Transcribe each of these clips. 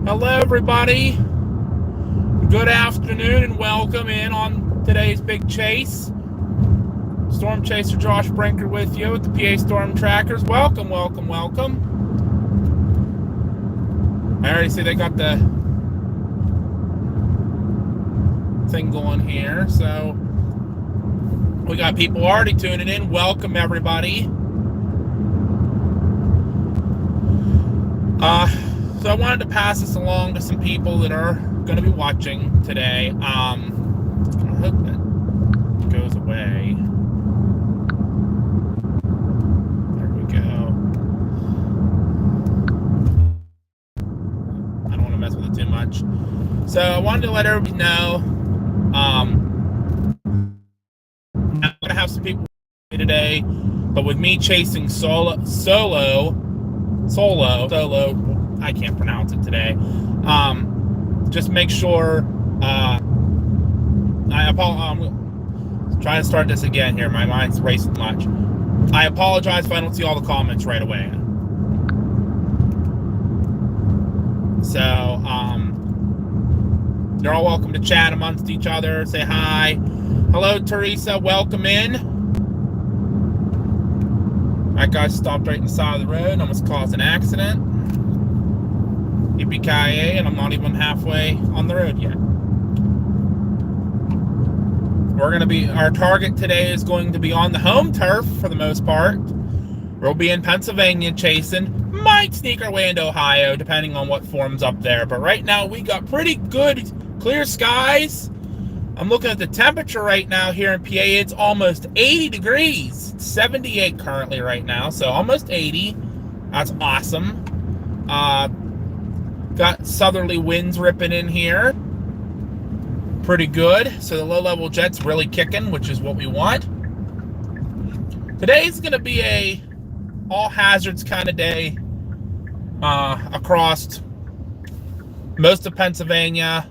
Hello, everybody. Good afternoon and welcome in on today's big chase. Storm Chaser Josh Brinker with you at the PA Storm Trackers. Welcome, welcome, welcome. I already see they got the thing going here, so we got people already tuning in. Welcome, everybody. So I wanted to pass this along to some people that are going to be watching today. I hope that goes away. There we go. I don't want to mess with it too much. So I wanted to let everybody know I'm going to have some people today, but with me chasing solo, I can't pronounce it today. Just make sure I'm trying to start this again here. My mind's racing much. I apologize if I don't see all the comments right away. So you're all welcome to chat amongst each other, say hi. Hello, Teresa, welcome in. That guy stopped right in the side of the road and almost caused an accident. Yippee-ki-yay, and I'm not even halfway on the road yet. Our target today is going to be on the home turf for the most part. We'll be in Pennsylvania chasing. Might sneak our way into Ohio, depending on what forms up there. But right now, we got pretty good clear skies. I'm looking at the temperature right now here in PA. It's almost 80 degrees. It's 78 currently right now, so almost 80. That's awesome. Got southerly winds ripping in here. Pretty good. So the low-level jet's really kicking, which is what we want. Today's going to be a all hazards kind of day across most of Pennsylvania,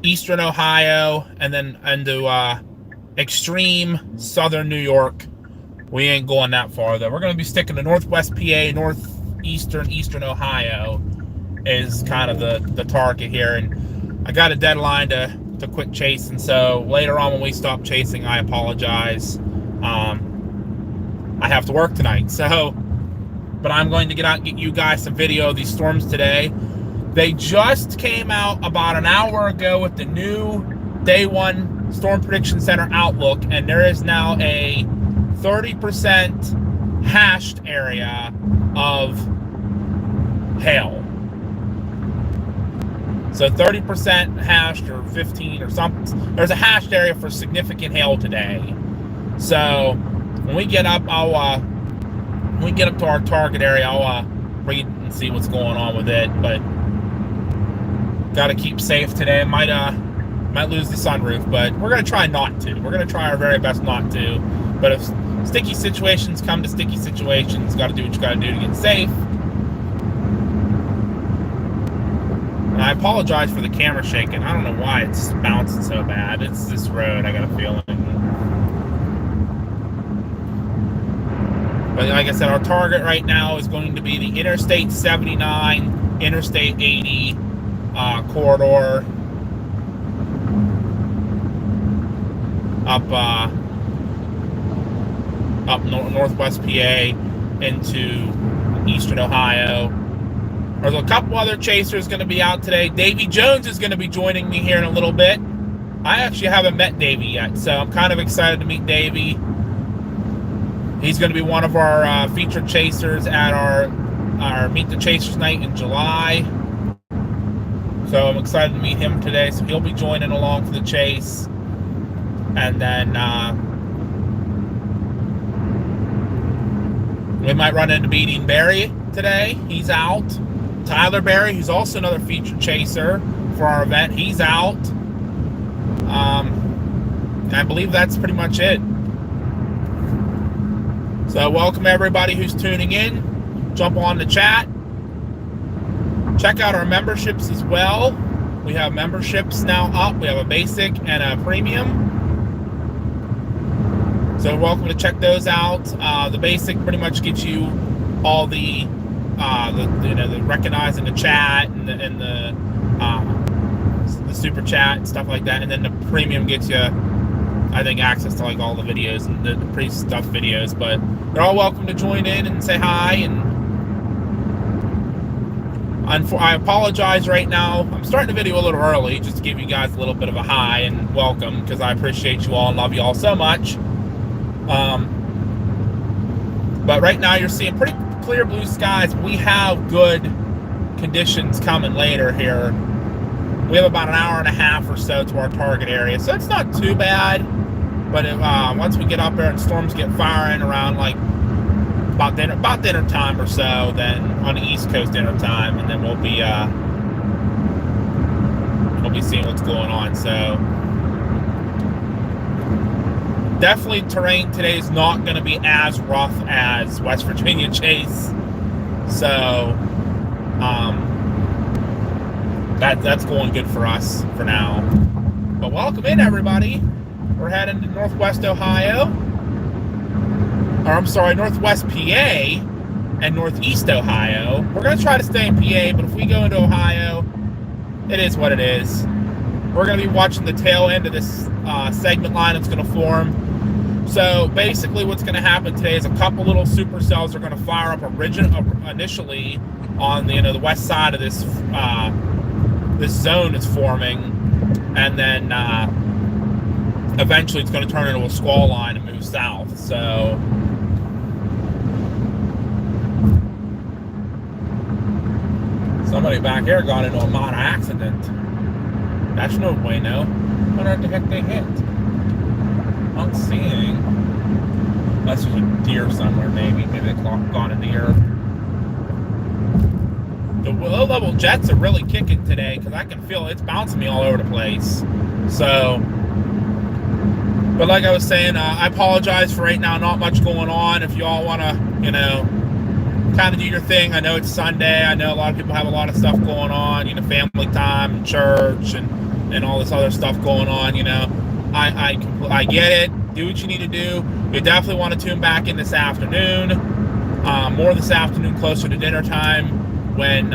eastern Ohio, and then into extreme southern New York. We ain't going that far though. We're going to be sticking to northwest PA, northeastern, eastern Ohio is kind of the target here. And I got a deadline to quit chasing, so later on when we stop chasing, I apologize. I have to work tonight, so but I'm going to get out and get you guys some video of these storms today. They just came out about an hour ago with the new day one Storm Prediction Center outlook, and there is now a 30% hashed area of hail. So 30% hashed, or 15 or something. There's a hashed area for significant hail today. So when we get up, when we get up to our target area, I'll read and see what's going on with it. But got to keep safe today. Might lose the sunroof, but we're gonna try not to. We're gonna try our very best not to. But if sticky situations come to sticky situations, got to do what you got to do to get safe. And I apologize for the camera shaking. I don't know why it's bouncing so bad. It's this road, I got a feeling. But like I said, our target right now is going to be the Interstate 79, Interstate 80 corridor up northwest PA into eastern Ohio. There's a couple other chasers going to be out today. Davy Jones is going to be joining me here in a little bit. I actually haven't met Davy yet, so I'm kind of excited to meet Davy. He's going to be one of our featured chasers at our Meet the Chasers night in July. So I'm excited to meet him today. So he'll be joining along for the chase. And then we might run into Beatty Barry today. He's out. Tyler Berry, who's also another featured chaser for our event, he's out. I believe that's pretty much it. So welcome everybody who's tuning in. Jump on the chat. Check out our memberships as well. We have memberships now up. We have a basic and a premium. So welcome to check those out. The basic pretty much gets you all the the recognizing the chat and the super chat and stuff like that, and then the premium gets you, I think, access to like all the videos and the pre-stuff videos. But they're all welcome to join in and say hi. And I apologize right now. I'm starting the video a little early just to give you guys a little bit of a hi and welcome, because I appreciate you all and love you all so much. But right now you're seeing pretty clear blue skies. We have good conditions coming later here. We have about an hour and a half or so to our target area, so it's not too bad. But once we get up there and storms get firing around like about dinner time or so, then on the East Coast dinner time, and then we'll be seeing what's going on. So definitely terrain today is not going to be as rough as West Virginia Chase. So that's going good for us for now. But welcome in, everybody. We're heading to Northwest Ohio. Or I'm sorry, Northwest PA and Northeast Ohio. We're going to try to stay in PA, but if we go into Ohio, it is what it is. We're going to be watching the tail end of this segment line that's going to form. So basically what's going to happen today is a couple little supercells are going to fire up initially on the west side of this this zone is forming, and then eventually it's going to turn into a squall line and move south. So somebody back here got into a minor accident. That's no bueno. What the heck they hit? Not seeing. Unless there's a deer somewhere, maybe. Maybe they gone a deer. The low-level jets are really kicking today, because I can feel it's bouncing me all over the place. So, but like I was saying, I apologize for right now, not much going on. If you all want to, kind of do your thing. I know it's Sunday. I know a lot of people have a lot of stuff going on, family time and church and all this other stuff going on, I get it. Do what you need to do. You definitely want to tune back in this afternoon. More this afternoon, closer to dinner time, when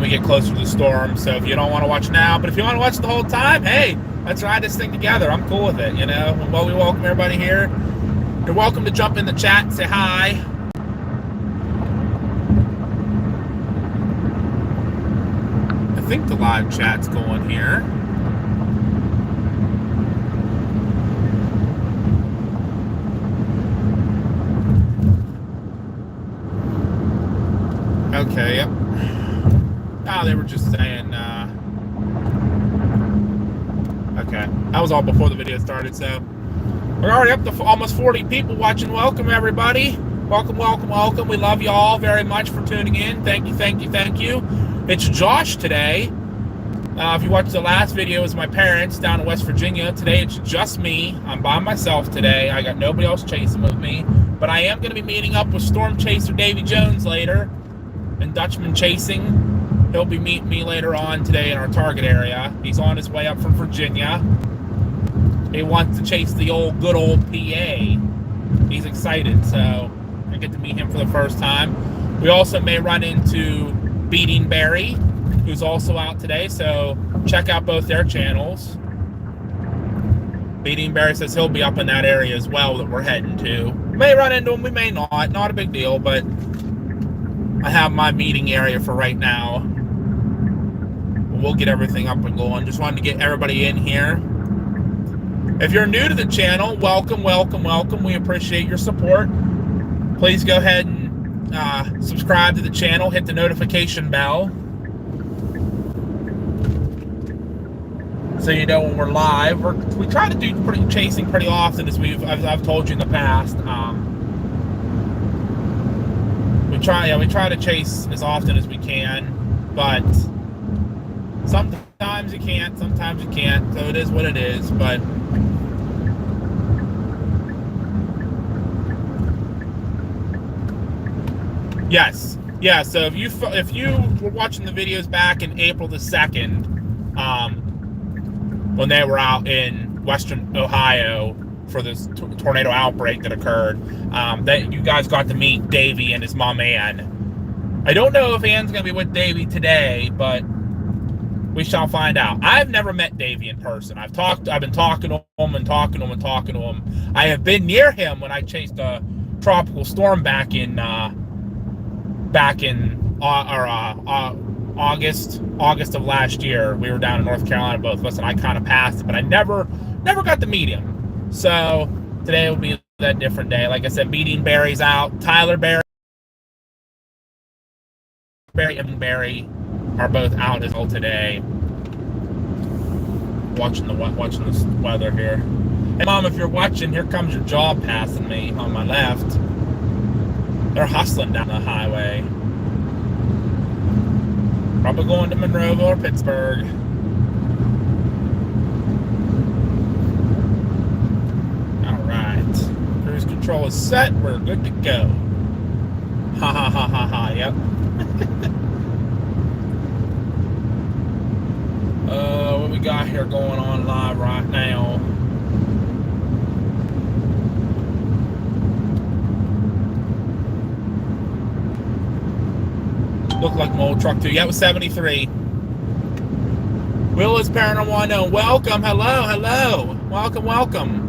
we get closer to the storm. So if you don't want to watch now, but if you want to watch the whole time, hey, let's ride this thing together. I'm cool with it, Well, we welcome everybody here. You're welcome to jump in the chat and say hi. I think the live chat's going here. Okay, yep. They were just saying, okay. That was all before the video started, so we're already up to almost 40 people watching. Welcome, everybody. Welcome, welcome, welcome. We love you all very much for tuning in. Thank you, thank you, thank you. It's Josh today. If you watched the last video, it was my parents down in West Virginia. Today, it's just me. I'm by myself today. I got nobody else chasing with me. But I am going to be meeting up with Storm Chaser Davy Jones later and Dutchman Chasing. He'll be meeting me later on today in our target area. He's on his way up from Virginia. He wants to chase the good old PA. He's excited, so I get to meet him for the first time. We also may run into Beating Barry, who's also out today, so check out both their channels. Beating Barry says he'll be up in that area as well that we're heading to. We may run into him, we may not. Not a big deal, but I have my meeting area for right now. We'll get everything up and going. Just wanted to get everybody in here. If you're new to the channel, welcome, welcome, welcome. We appreciate your support. Please go ahead and subscribe to the channel. Hit the notification bell so you know when we're live. We try to do chasing pretty often, as I've told you in the past. We try to chase as often as we can, but sometimes you can't, sometimes you can't. So it is what it is. But yes, yeah. So if you were watching the videos back in April the 2nd, when they were out in Western Ohio for this tornado outbreak that occurred. That you guys got to meet Davey and his mom Ann. I don't know if Ann's going to be with Davey today, but we shall find out. I've never met Davey in person. I've been talking to him and talking to him and talking to him. I have been near him when I chased a tropical storm back in August of last year. We were down in North Carolina, both of us, and I kind of passed it, but I never got to meet him. So today will be that different day. Like I said, meeting Barry's out. Tyler Barry and Barry are both out as well today. Watching this weather here. Hey Mom, if you're watching, here comes your job passing me on my left. They're hustling down the highway. Probably going to Monroeville or Pittsburgh. Alright. Cruise control is set. We're good to go. Ha ha ha ha ha, yep. What we got here going on live right now? Looked like my old truck too. Yeah, it was 73. Will is Paranormal Unknown. Welcome, hello. Welcome.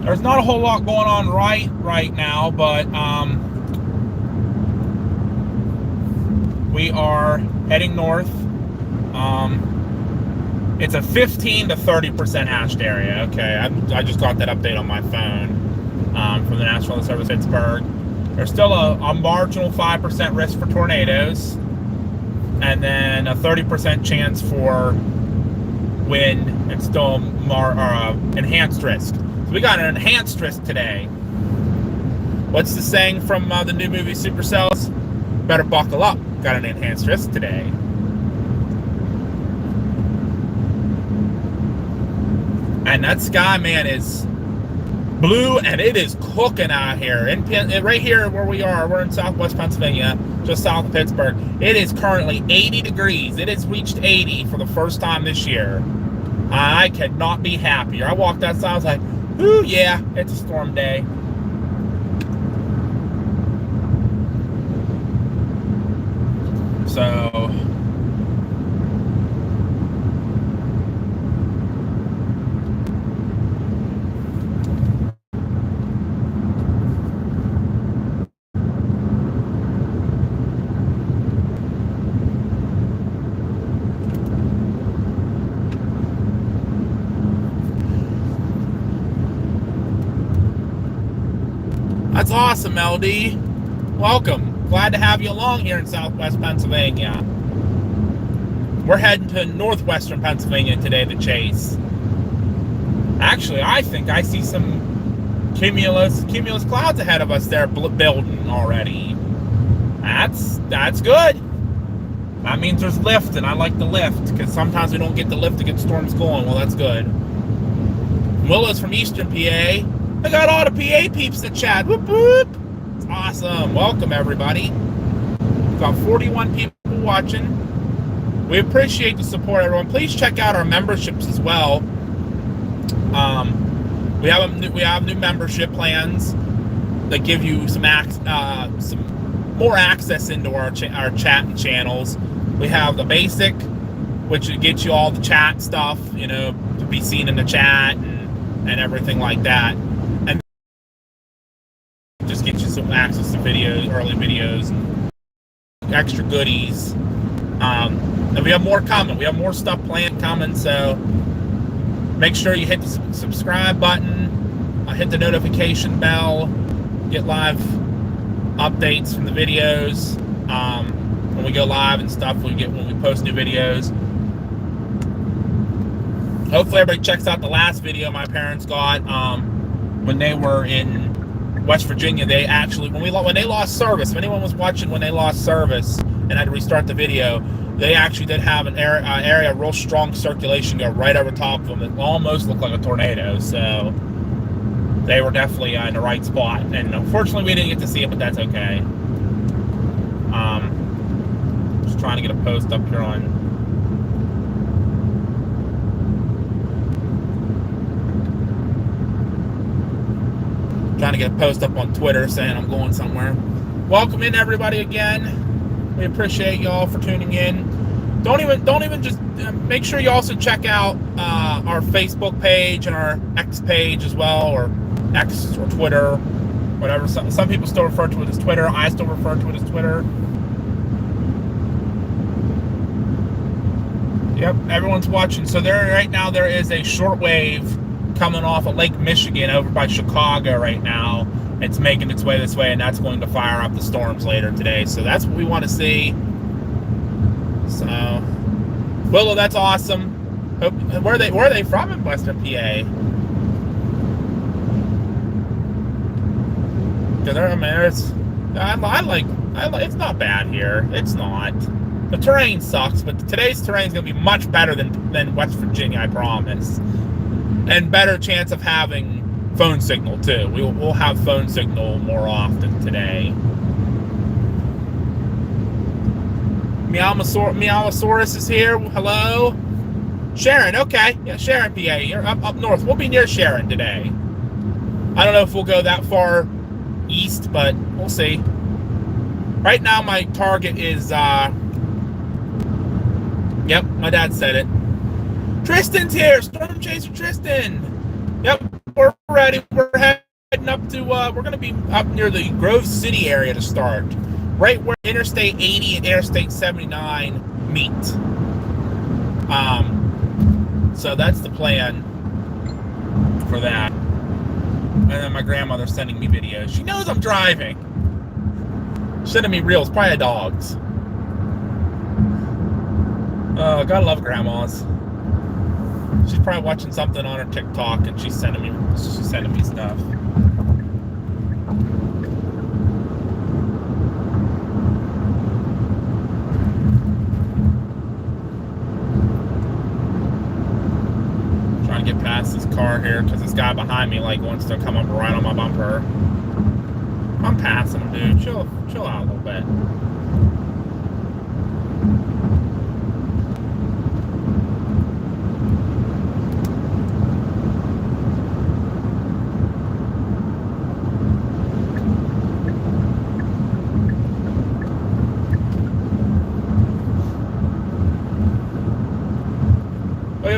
There's not a whole lot going on right now, but we are heading north. It's a 15 to 30% hashed area. Okay, I just got that update on my phone from the National Weather Service Pittsburgh. There's still a marginal 5% risk for tornadoes, and then a 30% chance for wind, and still enhanced risk. So we got an enhanced risk today. What's the saying from the new movie Supercells? Better buckle up. Got an enhanced risk today. And that sky, man, is blue, and it is cooking out here. Right here where we are, we're in southwest Pennsylvania, just south of Pittsburgh. It is currently 80 degrees. It has reached 80 for the first time this year. I could not be happier. I walked outside, I was like, ooh, yeah, it's a storm day. So that's awesome, LD. Welcome. Glad to have you along here in southwest Pennsylvania. We're heading to northwestern Pennsylvania today to chase. Actually, I think I see some cumulus clouds ahead of us there building already. That's good. That means there's lift, and I like the lift, because sometimes we don't get the lift to get storms going. Well, that's good. Willow's from Eastern PA. I got all the PA peeps in the chat. Whoop, whoop. It's awesome. Welcome, everybody. We've got 41 people watching. We appreciate the support, everyone. Please check out our memberships as well. We have new membership plans that give you some more access into our chat and channels. We have the basic, which gets you all the chat stuff, to be seen in the chat and everything like that. And just get you some access to videos, early videos, and extra goodies. And we have more coming. We have more stuff planned coming, so make sure you hit the subscribe button, hit the notification bell, get live updates from the videos when we go live and stuff. When we post new videos. Hopefully everybody checks out the last video my parents got when they were in West Virginia. They actually, when they lost service, if anyone was watching when they lost service and had to restart the video, they actually did have an area real strong circulation go right over top of them. It almost looked like a tornado. So they were definitely in the right spot. And unfortunately, we didn't get to see it, but that's okay. Just trying to get a post up here on Trying to get a post up on Twitter saying I'm going somewhere. Welcome in everybody again. We appreciate y'all for tuning in. Don't even just make sure you also check out our Facebook page and our X page as well, or X or Twitter, whatever. Some people still refer to it as Twitter. I still refer to it as Twitter. Yep, everyone's watching. So right now there is a shortwave coming off of Lake Michigan over by Chicago right now. It's making its way this way, and that's going to fire up the storms later today. So that's what we want to see. So, Willow, that's awesome. Where are they from in Western PA? Because I like it's not bad here. It's not. The terrain sucks, but today's terrain is going to be much better than West Virginia, I promise. And better chance of having phone signal, too. We'll have phone signal more often today. Meowosaurus is here. Hello. Sharon, okay. Yeah, Sharon, PA. You're up north. We'll be near Sharon today. I don't know if we'll go that far east, but we'll see. Right now, my target is... Yep, my dad said it. Tristan's here! Storm Chaser Tristan! Yep, we're ready. We're heading up to, we're going to be up near the Grove City area to start. Right where Interstate 80 and Interstate 79 meet. So that's the plan for that. And then my grandmother's sending me videos. She knows I'm driving. Sending me reels, probably dogs. Oh, gotta love grandmas. She's probably watching something on her TikTok and she's sending me stuff. Trying to get past this car here because this guy behind me wants to come up right on my bumper. I'm passing him, dude. Chill out a little bit.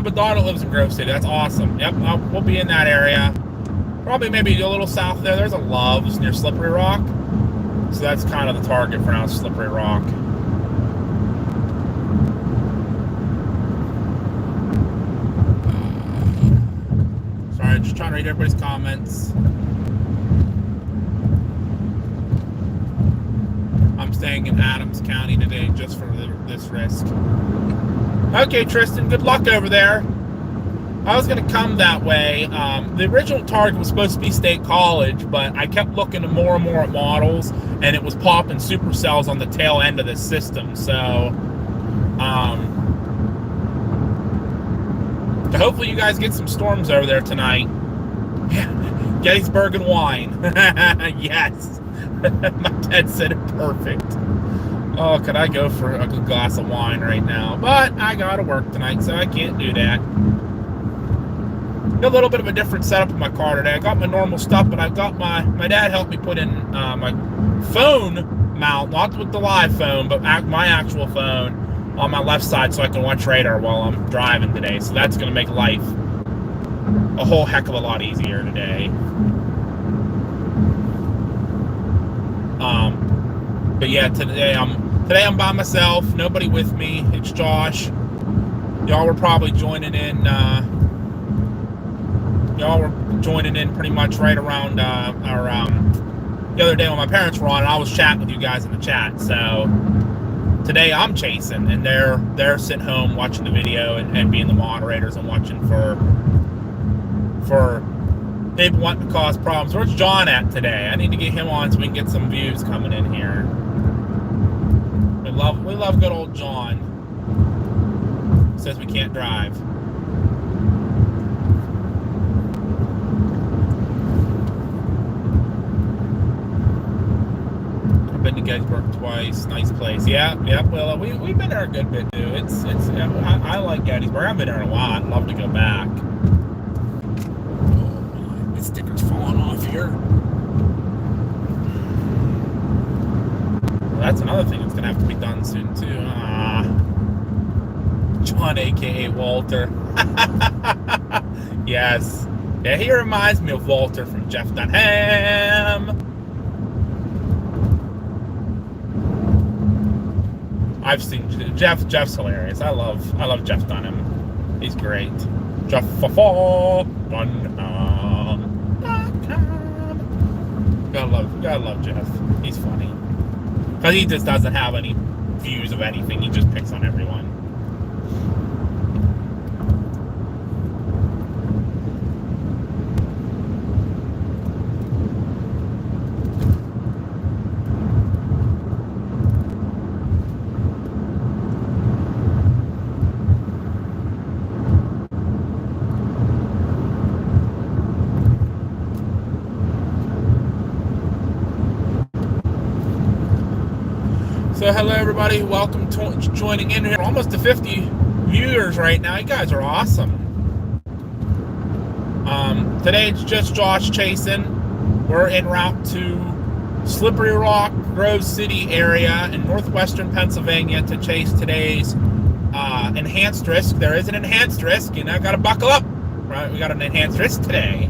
My daughter lives in Grove City. That's awesome. Yep, we'll be in that area. Probably maybe a little south there. There's a Love's near Slippery Rock. So that's kind of the target for now, Slippery Rock. Sorry, just trying to read everybody's comments. I'm staying in Adams County today just for this risk. Okay, Tristan, good luck over there. I was going to come that way. The original target was supposed to be State College, but I kept looking more and more at models, and it was popping supercells on the tail end of the system. So, hopefully you guys get some storms over there tonight. Gettysburg and wine. Yes. My dad said it perfect. Oh, could I go for a good glass of wine right now? But I gotta work tonight, so I can't do that. A little bit of a different setup in my car today. I got my normal stuff, but I've got my dad helped me put in my phone mount, not with the live phone, but my actual phone on my left side so I can watch radar while I'm driving today. So that's going to make life a whole heck of a lot easier today. But yeah, today I'm by myself, nobody with me. It's Josh. Y'all were probably joining in. Y'all were joining in pretty much right around the other day when my parents were on, and I was chatting with you guys in the chat. So today I'm chasing, and they're sitting home watching the video and being the moderators and watching for people wanting to cause problems. Where's John at today? I need to get him on so we can get some views coming in here. We love good old John. Says we can't drive. I've been to Gettysburg twice. Nice place. Yeah. Well, we've been there a good bit too. I like Gettysburg. I've been there in a while. I'd love to go back. Oh, my sticker's falling off here. That's another thing that's gonna have to be done soon too. John, aka Walter. Yes. Yeah, he reminds me of Walter from Jeff Dunham. I've seen Jeff. Jeff's hilarious. I love Jeff Dunham. He's great. Jeff Dunham. Gotta love Jeff. He's funny. Because he just doesn't have any views of anything. He just picks on everyone. So hello everybody, welcome to joining in here. Almost to 50 viewers right now. You guys are awesome. Today it's just Josh chasing. We're en route to Slippery Rock, Grove City area in northwestern Pennsylvania to chase today's enhanced risk. There is an enhanced risk, you know, gotta buckle up. Right? We got an enhanced risk today.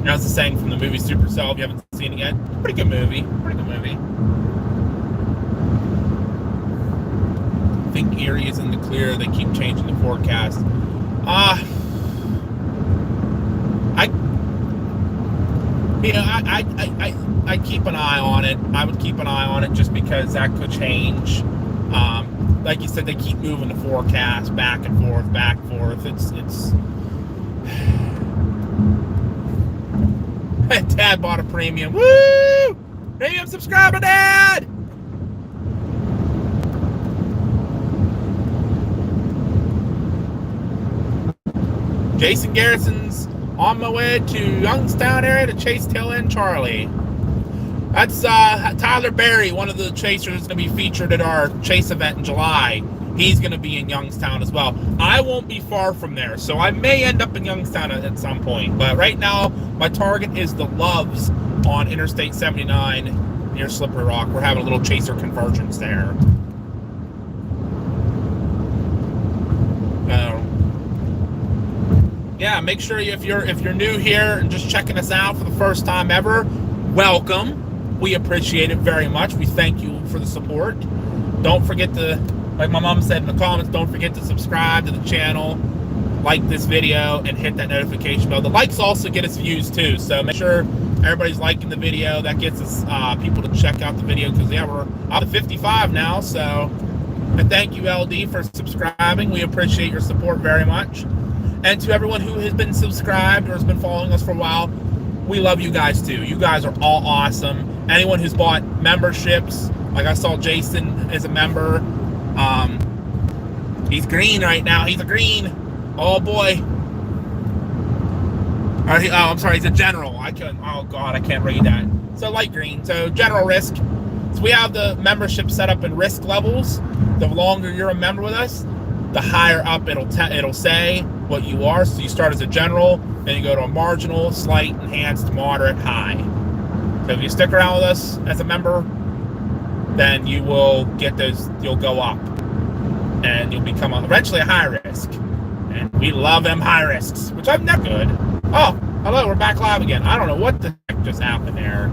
That's the saying from the movie Supercell. If you haven't seen it yet, pretty good movie. I think Erie is in the clear. They keep changing the forecast. I keep an eye on it. I would keep an eye on it just because that could change. Like you said, they keep moving the forecast back and forth. It's. Dad bought a premium. Woo! Premium subscriber, Dad! Jason Garrison's on my way to Youngstown area to chase Tail End Charlie. That's Tyler Berry, one of the chasers, going to be featured at our chase event in July. He's going to be in Youngstown as well. I won't be far from there, so I may end up in Youngstown at some point. But right now, my target is the Loves on Interstate 79 near Slippery Rock. We're having a little chaser convergence there. Yeah, make sure if you're new here and just checking us out for the first time ever, welcome. We appreciate it very much. We thank you for the support. Don't forget to, like my mom said in the comments, don't forget to subscribe to the channel, like this video, and hit that notification bell. The likes also get us views too, so make sure everybody's liking the video. That gets us people to check out the video, because yeah, we're up to 55 now. So, and thank you, LD, for subscribing. We appreciate your support very much. And to everyone who has been subscribed or has been following us for a while, we love you guys too. You guys are all awesome. Anyone who's bought memberships, like I saw Jason as a member. He's green right now. He's a green. Oh boy. I'm sorry. He's a general. Oh God, I can't read that. So light green. So general risk. So we have the membership set up in risk levels. The longer you're a member with us, the higher up it'll say what you are. So you start as a general, then you go to a marginal, slight, enhanced, moderate, high. So if you stick around with us as a member, then you will get those. You'll go up, and you'll become eventually a high risk. And we love them high risks, which I'm never good. Oh, hello, we're back live again. I don't know what the heck just happened there.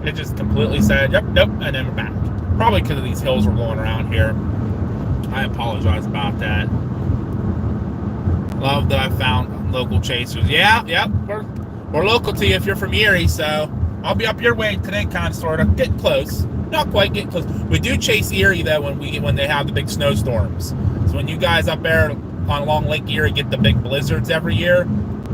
It just completely said, yep, nope, and then we're back. Probably because of these hills we're going around here. I apologize about that. Love that I found local chasers. Yeah, yep, we're local to you if you're from Erie, so I'll be up your way today, kind of, sort of. Getting close. Not quite getting close. We do chase Erie, though, when they have the big snowstorms. So when you guys up there on along Lake Erie get the big blizzards every year,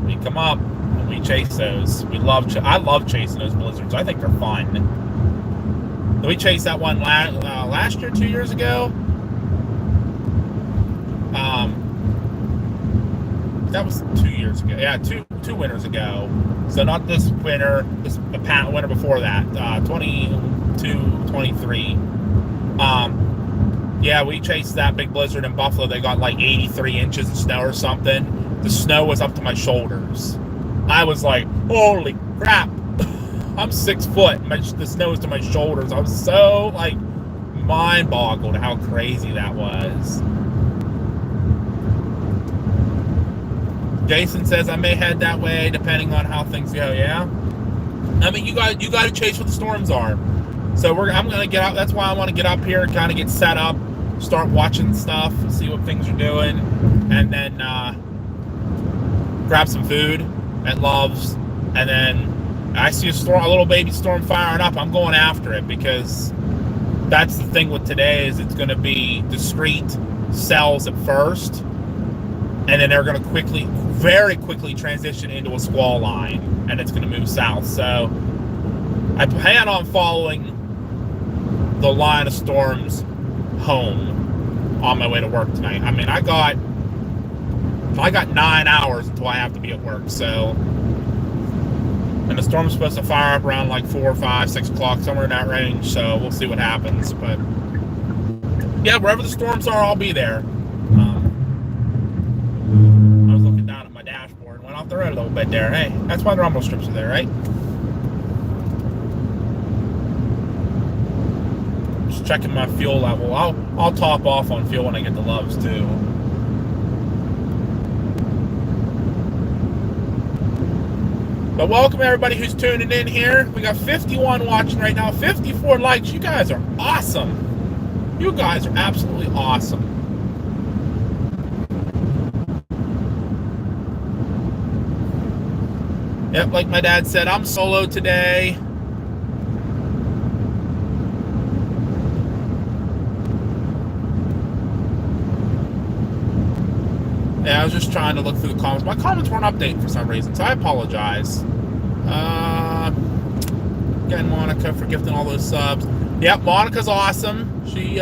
we come up and we chase those. I love chasing those blizzards. I think they're fun. We chased that one last year, 2 years ago. That was 2 years ago. Yeah, two winters ago. So not this winter, the winter before that, 22, 23. Yeah, we chased that big blizzard in Buffalo. They got like 83 inches of snow or something. The snow was up to my shoulders. I was like, holy crap. I'm 6 foot. The snow's to my shoulders. I was so, like, mind-boggled how crazy that was. Jason says I may head that way depending on how things go. Yeah, I mean, you got to chase where the storms are. So I'm gonna get out. That's why I want to get up here and kind of get set up, start watching stuff, see what things are doing, and then grab some food at Love's, and then I see a little baby storm firing up. I'm going after it, because that's the thing with today, is it's going to be discrete cells at first, and then they're going to very quickly transition into a squall line, and it's going to move south. So I plan on following the line of storms home on my way to work tonight. I mean, I got 9 hours until I have to be at work. So, and the storm's supposed to fire up around like 4 or 5, 6 o'clock, somewhere in that range. So we'll see what happens. But yeah, wherever the storms are, I'll be there. I was looking down at my dashboard and went off the road a little bit there. Hey, that's why the rumble strips are there, right? Just checking my fuel level. I'll top off on fuel when I get to Love's too. But welcome everybody who's tuning in here. We got 51 watching right now, 54 likes. You guys are awesome. You guys are absolutely awesome. Yep, like my dad said, I'm solo today. Yeah, I was just trying to look through the comments. My comments weren't updated for some reason, so I apologize. Again, Monica for gifting all those subs. Yep, Monica's awesome. She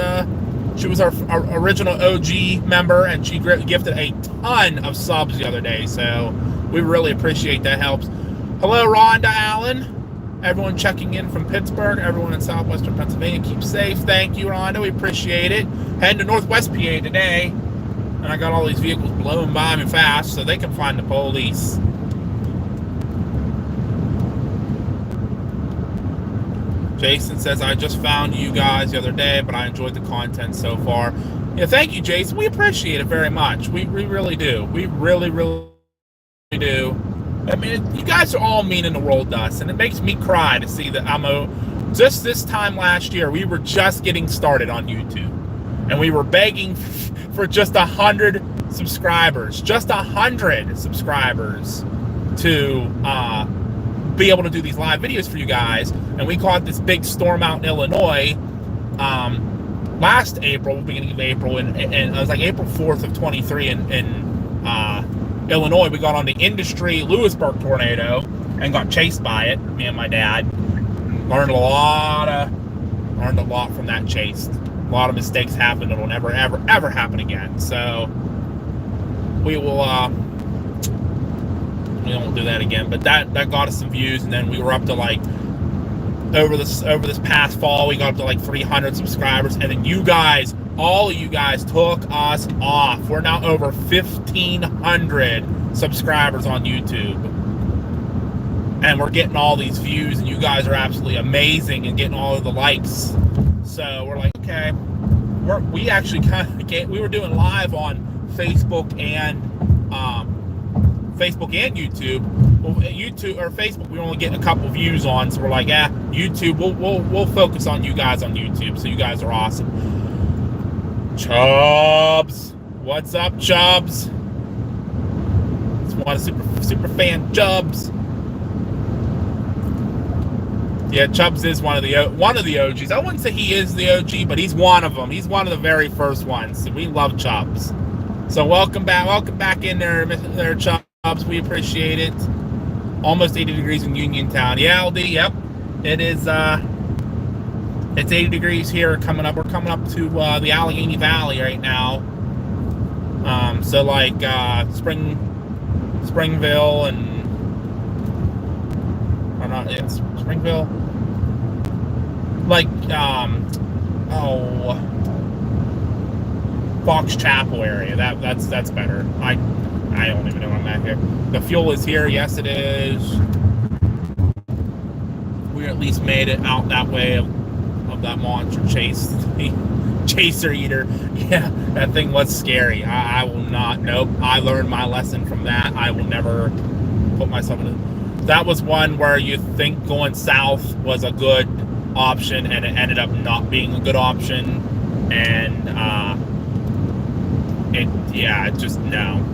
was our original OG member, and she gifted a ton of subs the other day, so we really appreciate that. Helps. Hello, Rhonda Allen. Everyone checking in from Pittsburgh. Everyone in southwestern Pennsylvania, keep safe. Thank you, Rhonda. We appreciate it. Heading to Northwest PA today. And I got all these vehicles blowing by me fast so they can find the police. Jason says, I just found you guys the other day, but I enjoyed the content so far. Yeah, thank you, Jason. We appreciate it very much. We really do. We really, really do. I mean, you guys are all meaning the world to us, and it makes me cry to see that just this time last year, we were just getting started on YouTube. And we were begging for just 100 subscribers, just 100 subscribers to be able to do these live videos for you guys. And we caught this big storm out in Illinois last April, beginning of April, and it was like April 4th of 23 in Illinois. We got on the Industry Lewisburg tornado and got chased by it, me and my dad. Learned a lot from that chase. A lot of mistakes happened. It'll never, ever, ever happen again. So we won't do that again. But that got us some views, and then we were up to like over this past fall, we got up to like 300 subscribers, and then you guys, all of you guys, took us off. We're now over 1,500 subscribers on YouTube, and we're getting all these views, and you guys are absolutely amazing and getting all of the likes. So we're like, okay, we actually we were doing live on Facebook and YouTube. Well, YouTube or Facebook, we were only getting a couple views on, so we're like, yeah, YouTube, we'll focus on you guys on YouTube. So you guys are awesome. Chubbs, what's up, Chubbs? It's one of super fan Chubbs. Yeah, Chubbs is one of the OGs. I wouldn't say he is the OG, but he's one of them. He's one of the very first ones. We love Chubbs. So welcome back in there, Chubbs. We appreciate it. Almost 80 degrees in Uniontown. Yeah, LD. Yep, it is. It's 80 degrees here. Coming up. We're coming up to the Allegheny Valley right now. So like Springville and. Or not, it's Springville. Like, Fox Chapel area. That's better. I I don't even know when I'm at here. The fuel is here. Yes, it is. We at least made it out that way of that monster chaser eater. Yeah, that thing was scary. I will not. Nope. I learned my lesson from that. I will never put myself in it. That was one where you think going south was a good option, and it ended up not being a good option. And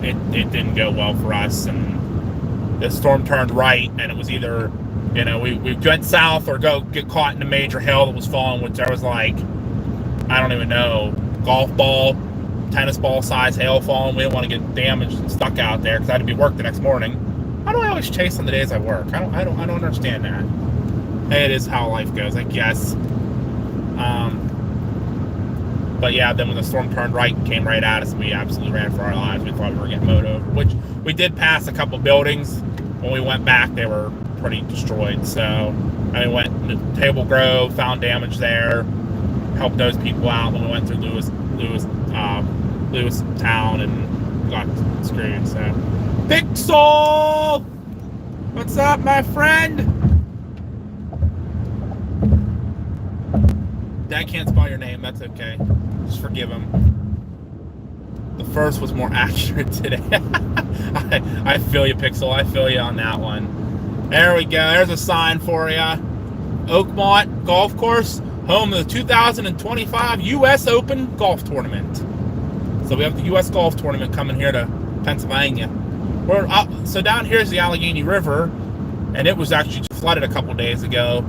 it didn't go well for us. And the storm turned right, and it was either, we went south or go get caught in a major hail that was falling, which there was like, I don't even know, golf ball, tennis ball size hail falling. We didn't want to get damaged and stuck out there because I had to be work the next morning. How do I always chase on the days I work? I don't understand that. Hey, it is how life goes, I guess. But yeah, then when the storm turned right and came right at us, we absolutely ran for our lives. We thought we were getting mowed over, which we did pass a couple buildings. When we went back, they were pretty destroyed. So we went to Table Grove, found damage there, helped those people out. When we went through Lewis town and got screwed. So Pixel, what's up, my friend? Dad can't spell your name. That's okay. Just forgive him. The first was more accurate today. I feel you, Pixel. I feel you on that one. There we go. There's a sign for you. Oakmont Golf Course, home of the 2025 U.S. Open Golf Tournament. So we have the U.S. Golf Tournament coming here to Pennsylvania. So down here is the Allegheny River, and it was actually flooded a couple days ago.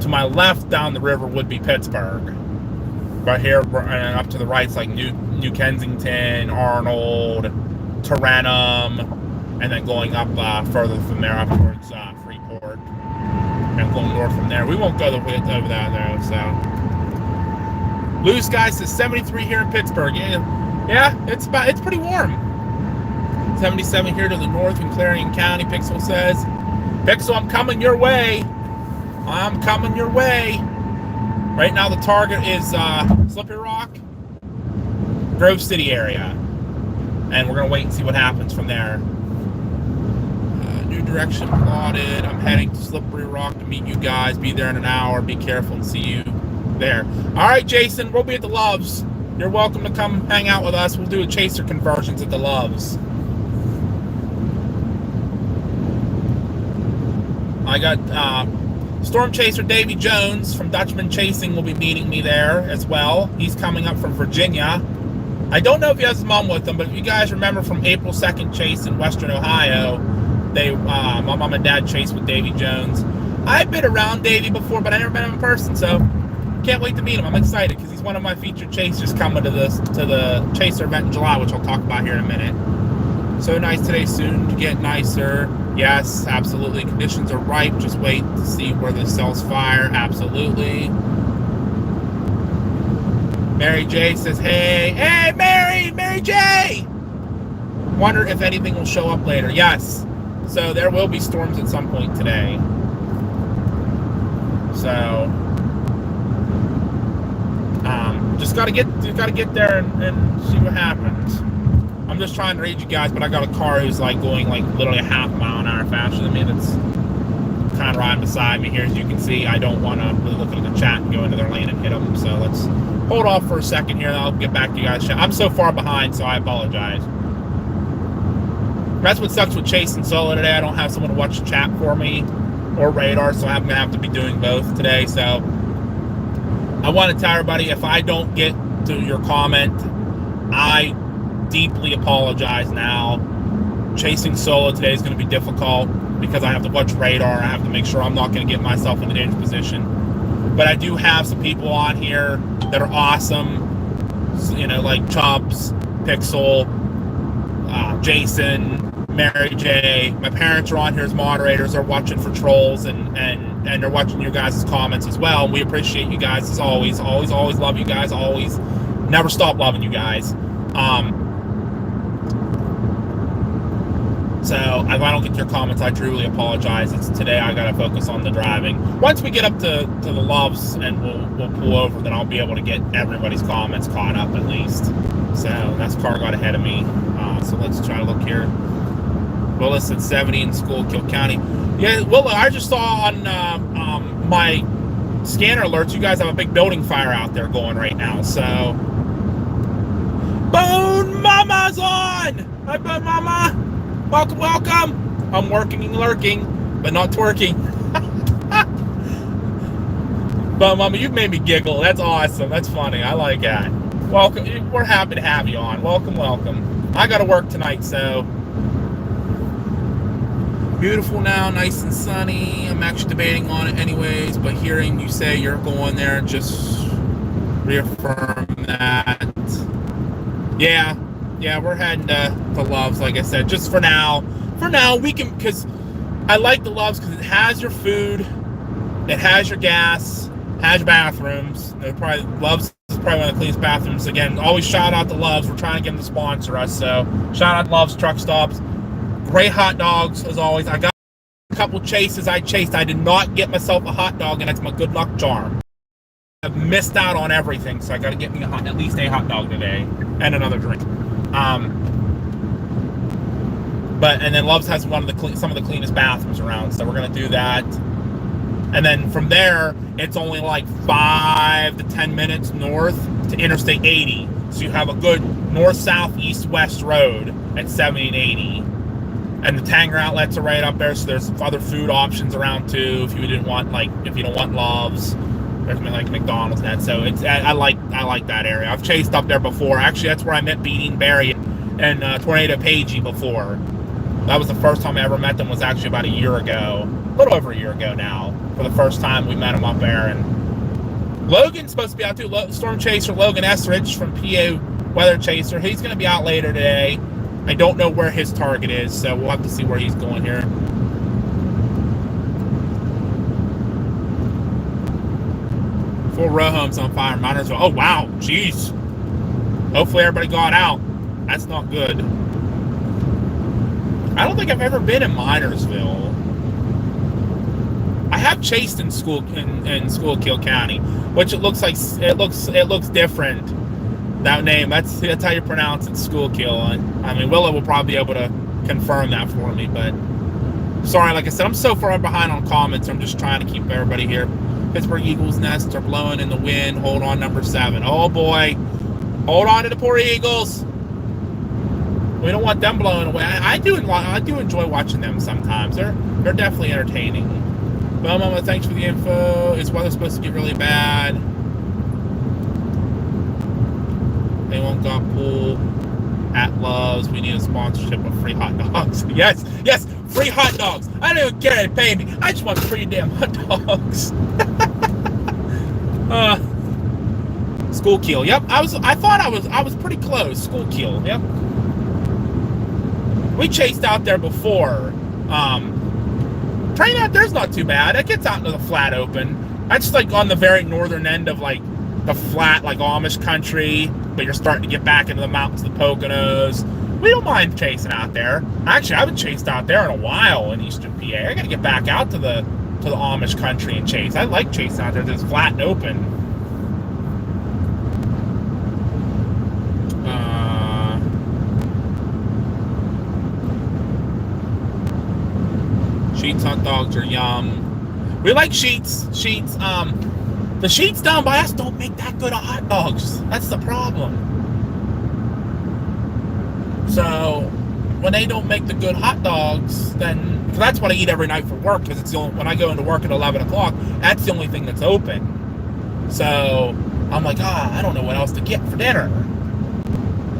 To my left down the river would be Pittsburgh. Right here, and up to the right, it's like New Kensington, Arnold, Tarentum, and then going up further from there up towards Freeport, and going north from there. We won't go over that though. So, Blue Sky says 73 here in Pittsburgh. Yeah, it's pretty warm. 77 here to the north in Clarion County. Pixel says, Pixel, I'm coming your way. I'm coming your way. Right now the target is Slippery Rock, Grove City area. And we're going to wait and see what happens from there. New direction plotted. I'm heading to Slippery Rock to meet you guys. Be there in an hour. Be careful and see you there. All right, Jason, we'll be at the Loves. You're welcome to come hang out with us. We'll do a chaser conversions at the Loves. I got... Storm Chaser Davy Jones from Dutchman Chasing will be meeting me there as well. He's coming up from Virginia. I don't know if he has his mom with him, but if you guys remember from April 2nd chase in Western Ohio, my mom and dad chased with Davy Jones. I've been around Davy before, but I never met him in person, so can't wait to meet him. I'm excited because he's one of my featured chasers coming to the Chaser event in July, which I'll talk about here in a minute. So nice today, soon to get nicer. Yes, absolutely. Conditions are ripe. Just wait to see where this sells fire. Absolutely. Mary J says, hey, Mary J! Wonder if anything will show up later. Yes. So there will be storms at some point today. So just gotta get there and see what happens. I'm just trying to read you guys, but I got a car who's like going like literally a half mile an hour faster than me. That's kind of riding beside me here. As you can see, I don't want to really look at the chat and go into their lane and hit them. So let's hold off for a second here, and I'll get back to you guys. I'm so far behind, so I apologize. That's what sucks with chasing solo today. I don't have someone to watch the chat for me or radar, so I'm gonna have to be doing both today. So I want to tell everybody, if I don't get to your comment, I deeply apologize now. Chasing solo today is going to be difficult because I have to watch radar. I have to make sure I'm not going to get myself in a dangerous position. But I do have some people on here that are awesome, like Chubbs, Pixel, Jason, Mary J. My parents are on here as moderators. They're watching for trolls and they're watching your guys' comments as well. We appreciate you guys as always. Always love you guys. Always never stop loving you guys. So if I don't get to your comments, I truly apologize. It's today I got to focus on the driving. Once we get up to the Loves and we'll pull over, then I'll be able to get everybody's comments caught up at least. So that's car got ahead of me. So let's try to look here. Willis at 70 in Schuylkill County. Yeah, well, I just saw on my scanner alerts, you guys have a big building fire out there going right now. So, Bone Mama's on! Hi, Bone Mama! Welcome, welcome! I'm working and lurking, but not twerking. Bone Mama, you've made me giggle. That's awesome. That's funny. I like that. Welcome. We're happy to have you on. Welcome, welcome. I got to work tonight, so beautiful now, nice and sunny. I'm actually debating on it anyways, but hearing you say you're going there just reaffirm that. Yeah, we're heading to Loves, like I said, just for now. For now, we can, because I like the Loves because it has your food, it has your gas, has your bathrooms. Loves is probably one of the cleanest bathrooms. Again, always shout out to Loves. We're trying to get them to sponsor us, so shout out to Loves Truck Stops. Great hot dogs, as always. I got a couple chases I chased. I did not get myself a hot dog, and that's my good luck charm. I've missed out on everything, so I got to get me at least a hot dog today and another drink. And then Loves has some of the cleanest bathrooms around, so we're gonna do that. And then from there, it's only like 5 to 10 minutes north to Interstate 80. So you have a good north, south, east, west road at 70 and 80. And the Tanger outlets are right up there, so there's other food options around too. If you don't want Loves, there's like McDonald's and that. So I like that area. I've chased up there before. Actually, that's where I met Beating Barry and Tornado Pagey before. That was the first time I ever met them. Was actually about a year ago, a little over a year ago now. For the first time we met them up there. And Logan's supposed to be out too. Storm Chaser Logan Esrich from PA Weather Chaser. He's going to be out later today. I don't know where his target is, so we'll have to see where he's going here. Full row homes on fire. Minersville. Oh, wow. Jeez. Hopefully everybody got out. That's not good. I don't think I've ever been in Minersville. I have chased in Schuylkill County, which it looks different. That name, that's how you pronounce it, Schuylkill. I mean, Willa will probably be able to confirm that for me, but sorry, like I said, I'm so far behind on comments. I'm just trying to keep everybody here. Pittsburgh Eagles nests are blowing in the wind. Hold on, number 7. Oh boy, hold on to the poor Eagles. We don't want them blowing away. I do enjoy watching them sometimes. They're definitely entertaining. Well, Mama, thanks for the info. Is weather supposed to get really bad? They won't got pool at Loves. We need a sponsorship of free hot dogs. Yes, free hot dogs. I don't even care if they pay me. I just want free damn hot dogs. Schuylkill. Yep, I thought I was pretty close. Schuylkill. Yep. We chased out there before. Train out there's not too bad. It gets out into the flat open. That's like on the very northern end of like the flat, like Amish country, but you're starting to get back into the mountains, the Poconos. We don't mind chasing out there. Actually, I haven't chased out there in a while in eastern PA. I gotta get back out to the Amish country and chase. I like chasing out there. It's flat and open. Sheets hot dogs are yum. We like Sheets. The Sheets down by us don't make that good of hot dogs. That's the problem. So when they don't make the good hot dogs, then that's what I eat every night for work, because it's the only, when I go into work at 11 o'clock, that's the only thing that's open. So I'm like, I don't know what else to get for dinner.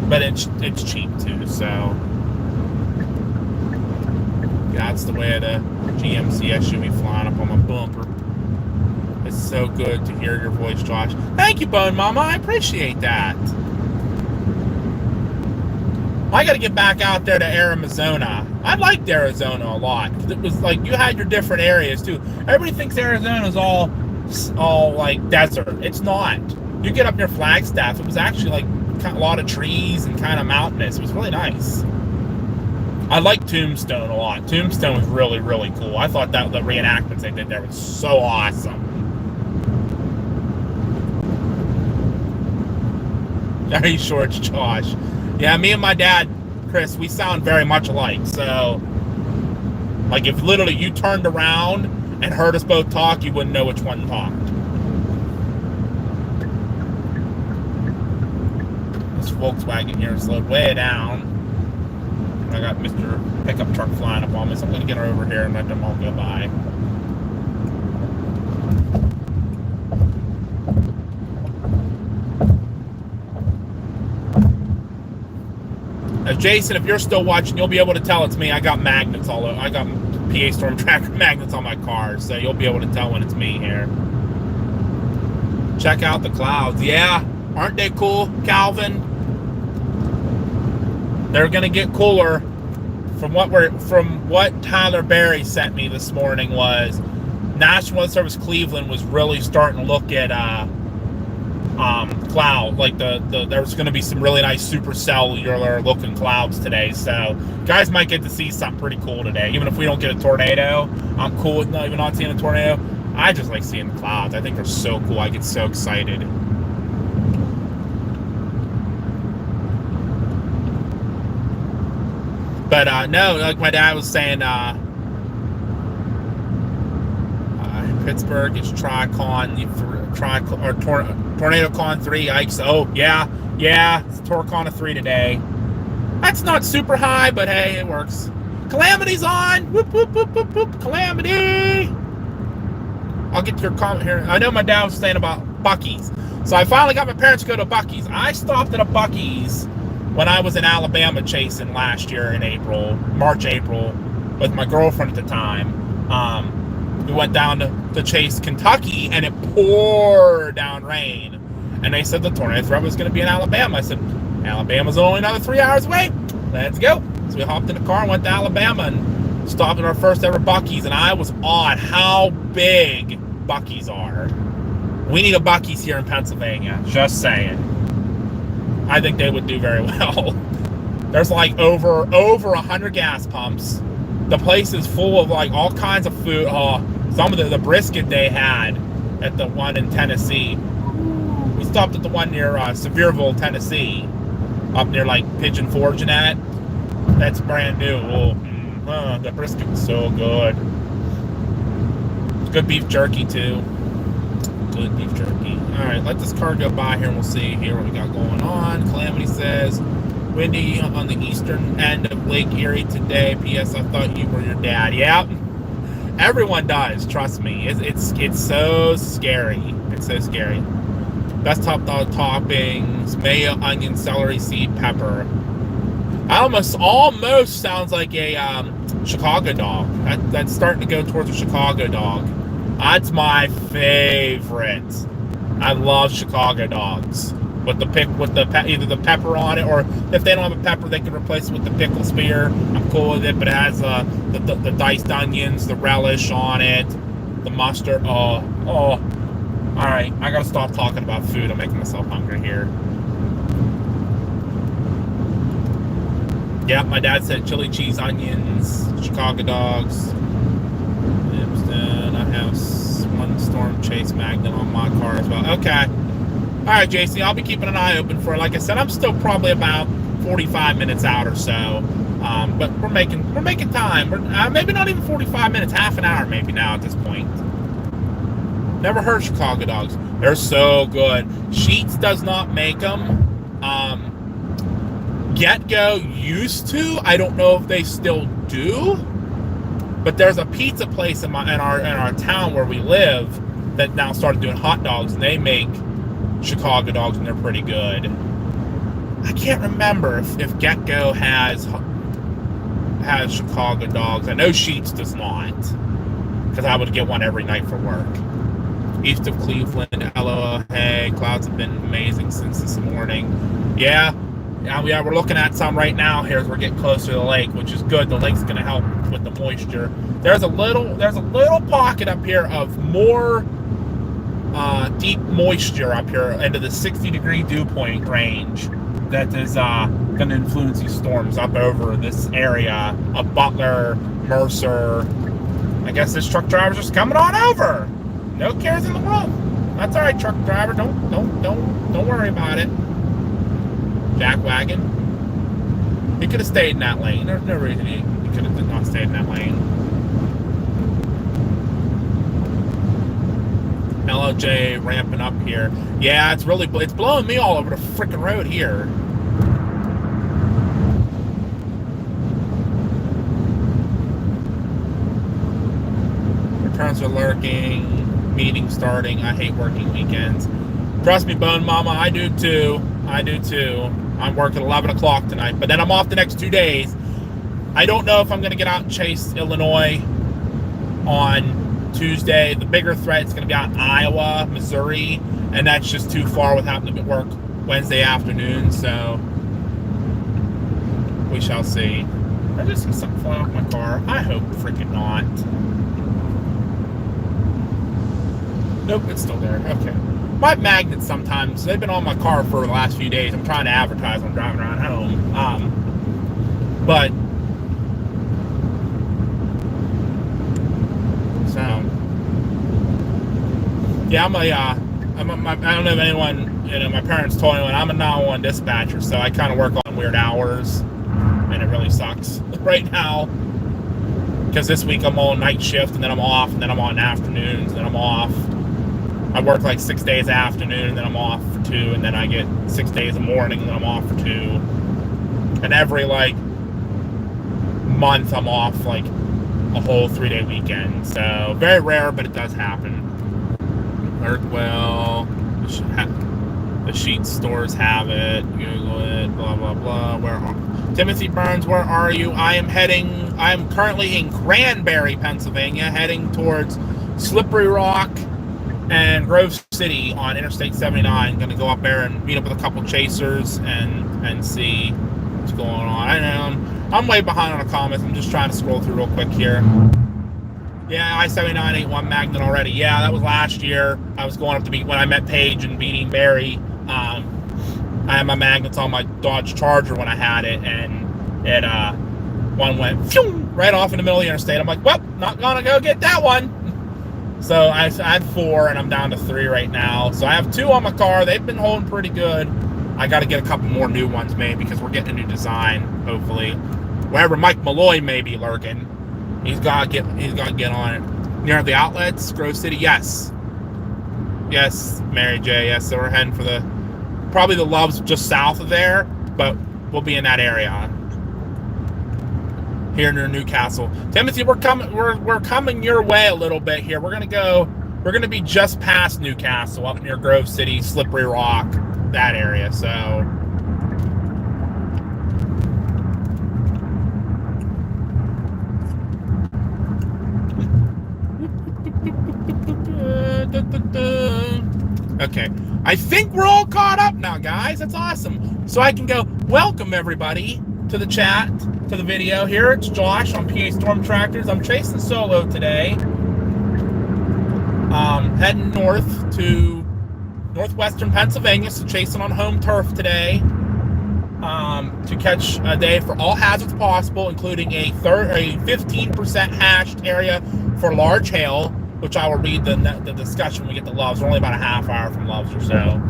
But it's cheap too, so that's the way the GMCS should be flying up on my bumper. It's so good to hear your voice, Josh. Thank you, Bone Mama. I appreciate that. I got to get back out there to Arizona. I liked Arizona a lot, because it was like you had your different areas too. Everybody thinks Arizona's all like desert. It's not. You get up near Flagstaff, it was actually like a lot of trees and kind of mountainous. It was really nice. I like Tombstone a lot. Tombstone was really, really cool. I thought that the reenactments they did there was so awesome. Are you sure it's Josh? Yeah, me and my dad Chris, we sound very much alike. So, like, if literally you turned around and heard us both talk, you wouldn't know which one talked. This Volkswagen here slowed way down. I got Mr. Pickup Truck flying up on me, so I'm going to get her over here and let them all go by. Jason, if you're still watching, you'll be able to tell it's me. I got magnets all over. I got PA Storm Tracker magnets on my car, so you'll be able to tell when it's me here. Check out the clouds. Yeah, aren't they cool, Calvin? They're gonna get cooler. From what Tyler Berry sent me this morning was National Weather Service Cleveland was really starting to look at cloud, like there's going to be some really nice supercellular looking clouds today, so guys might get to see something pretty cool today. Even if we don't get a tornado, I'm cool with not seeing a tornado. I just like seeing the clouds. I think they're so cool. I get so excited. But no, like my dad was saying, Pittsburgh is Tornado Con 3. Yikes. Oh, yeah, it's Torcon 3 today. That's not super high, but hey, it works. Calamity's on. Whoop, whoop, whoop, whoop, whoop. Calamity. I'll get to your comment here. I know my dad was saying about Buc-ee's. So I finally got my parents to go to Buc-ee's. I stopped at a Buc-ee's when I was in Alabama chasing last year in March, April, with my girlfriend at the time. We went down to chase Kentucky, and it poured down rain. And they said the tornado threat was going to be in Alabama. I said, Alabama's only another 3 hours away. Let's go. So we hopped in the car and went to Alabama and stopped at our first ever Buc-ee's. And I was awed how big Buc-ee's are. We need a Buc-ee's here in Pennsylvania. Just saying. I think they would do very well. There's like over 100 gas pumps. The place is full of like all kinds of food. Some of the brisket they had at the one in Tennessee. We stopped at the one near Sevierville, Tennessee, up near like Pigeon Forge and that. That's brand new. The brisket was so good. Good beef jerky too. Good beef jerky. All right, let this car go by here and we'll see here what we got going on. Calamity says, windy on the eastern end of Lake Erie today. P.S. I thought you were your dad. Yeah, everyone does. Trust me. It's so scary. It's so scary. Best top dog toppings: mayo, onion, celery seed, pepper. Almost sounds like a Chicago dog. That's starting to go towards a Chicago dog. That's my favorite. I love Chicago dogs. With either the pepper on it, or if they don't have a pepper, they can replace it with the pickle spear. I'm cool with it, but it has the diced onions, the relish on it, the mustard. Oh. All right, I gotta stop talking about food. I'm making myself hungry here. Yeah, my dad said chili cheese, onions, Chicago dogs. I have one Storm Chase magnet on my car as well. Okay. All right, JC, I'll be keeping an eye open for it. Like I said, I'm still probably about 45 minutes out or so, but we're making time. We're maybe not even 45 minutes, half an hour maybe now at this point. Never heard of Chicago dogs. They're so good. Sheetz does not make them. Get Go used to. I don't know if they still do, but there's a pizza place in our town where we live that now started doing hot dogs, and they make Chicago dogs, and they're pretty good. I can't remember if Get Go has Chicago dogs. I know Sheetz does not, because I would get one every night for work. East of Cleveland, hello, hey, clouds have been amazing since this morning. Yeah, we're looking at some right now here as we're getting closer to the lake, which is good. The lake's going to help with the moisture. There's a little pocket up here of more deep moisture up here into the 60-degree dew point range that is going to influence these storms up over this area of Butler, Mercer. I guess this truck driver's just coming on over. No cares in the world. That's all right, truck driver. Don't worry about it. Jack wagon. He could have stayed in that lane. There's no reason he could have not stayed in that lane. LOJ ramping up here. Yeah, it's blowing me all over the freaking road here. Returns are lurking. Meeting starting. I hate working weekends. Trust me, Bone Mama, I do too. I do too. I'm working 11 o'clock tonight, but then I'm off the next 2 days. I don't know if I'm going to get out and chase Illinois on Tuesday. The bigger threat is going to be out in Iowa, Missouri, and that's just too far with having to work Wednesday afternoon, so we shall see. I just see something flying off my car. I hope freaking not. Nope, it's still there. Okay. My magnets sometimes, they've been on my car for the last few days. I'm trying to advertise when I'm driving around home. But so yeah, I don't know if anyone, my parents told me when I'm a 911 dispatcher, so I kind of work on weird hours, and it really sucks right now because this week I'm on night shift, and then I'm off, and then I'm on afternoons, and then I'm off. I work like 6 days afternoon, and then I'm off for 2, and then I get 6 days in the morning, and then I'm off for 2. And every month I'm off like a whole 3-day weekend. So very rare, but it does happen. Earthwell, the sheet stores have it. Google it. Blah blah blah. Timothy Burns? Where are you? I am currently in Granbury, Pennsylvania, heading towards Slippery Rock and Grove City on Interstate 79. Going to go up there and meet up with a couple chasers and see what's going on. I know I'm way behind on the comments. I'm just trying to scroll through real quick here. Yeah, I-79 81 Magnet already. Yeah, that was last year. I was going up to meet when I met Paige and beating Barry. I had my magnets on my Dodge Charger when I had it, and it one went phew, right off in the middle of the interstate. I'm like, well, not gonna go get that one. So I had 4, and I'm down to 3 right now. So I have 2 on my car. They've been holding pretty good. I got to get a couple more new ones made because we're getting a new design, hopefully. Wherever Mike Malloy may be lurking, he's got to get on it. Near the outlets, Grove City, yes. Yes, Mary J, yes. So we're heading for probably the Loves just south of there, but we'll be in that area. Here near Newcastle. Timothy, we're coming your way a little bit here. We're gonna be just past Newcastle, up near Grove City, Slippery Rock, that area. So okay, I think we're all caught up now, guys. That's awesome. So I can go welcome everybody to the chat, to the video here. It's Josh on PA Storm Tractors. I'm chasing solo today. Heading north to northwestern Pennsylvania, so chasing on home turf today. To catch a day for all hazards possible, including a 15% hashed area for large hail, which I will read the discussion when we get to Loves. We're only about a half hour from Loves or so.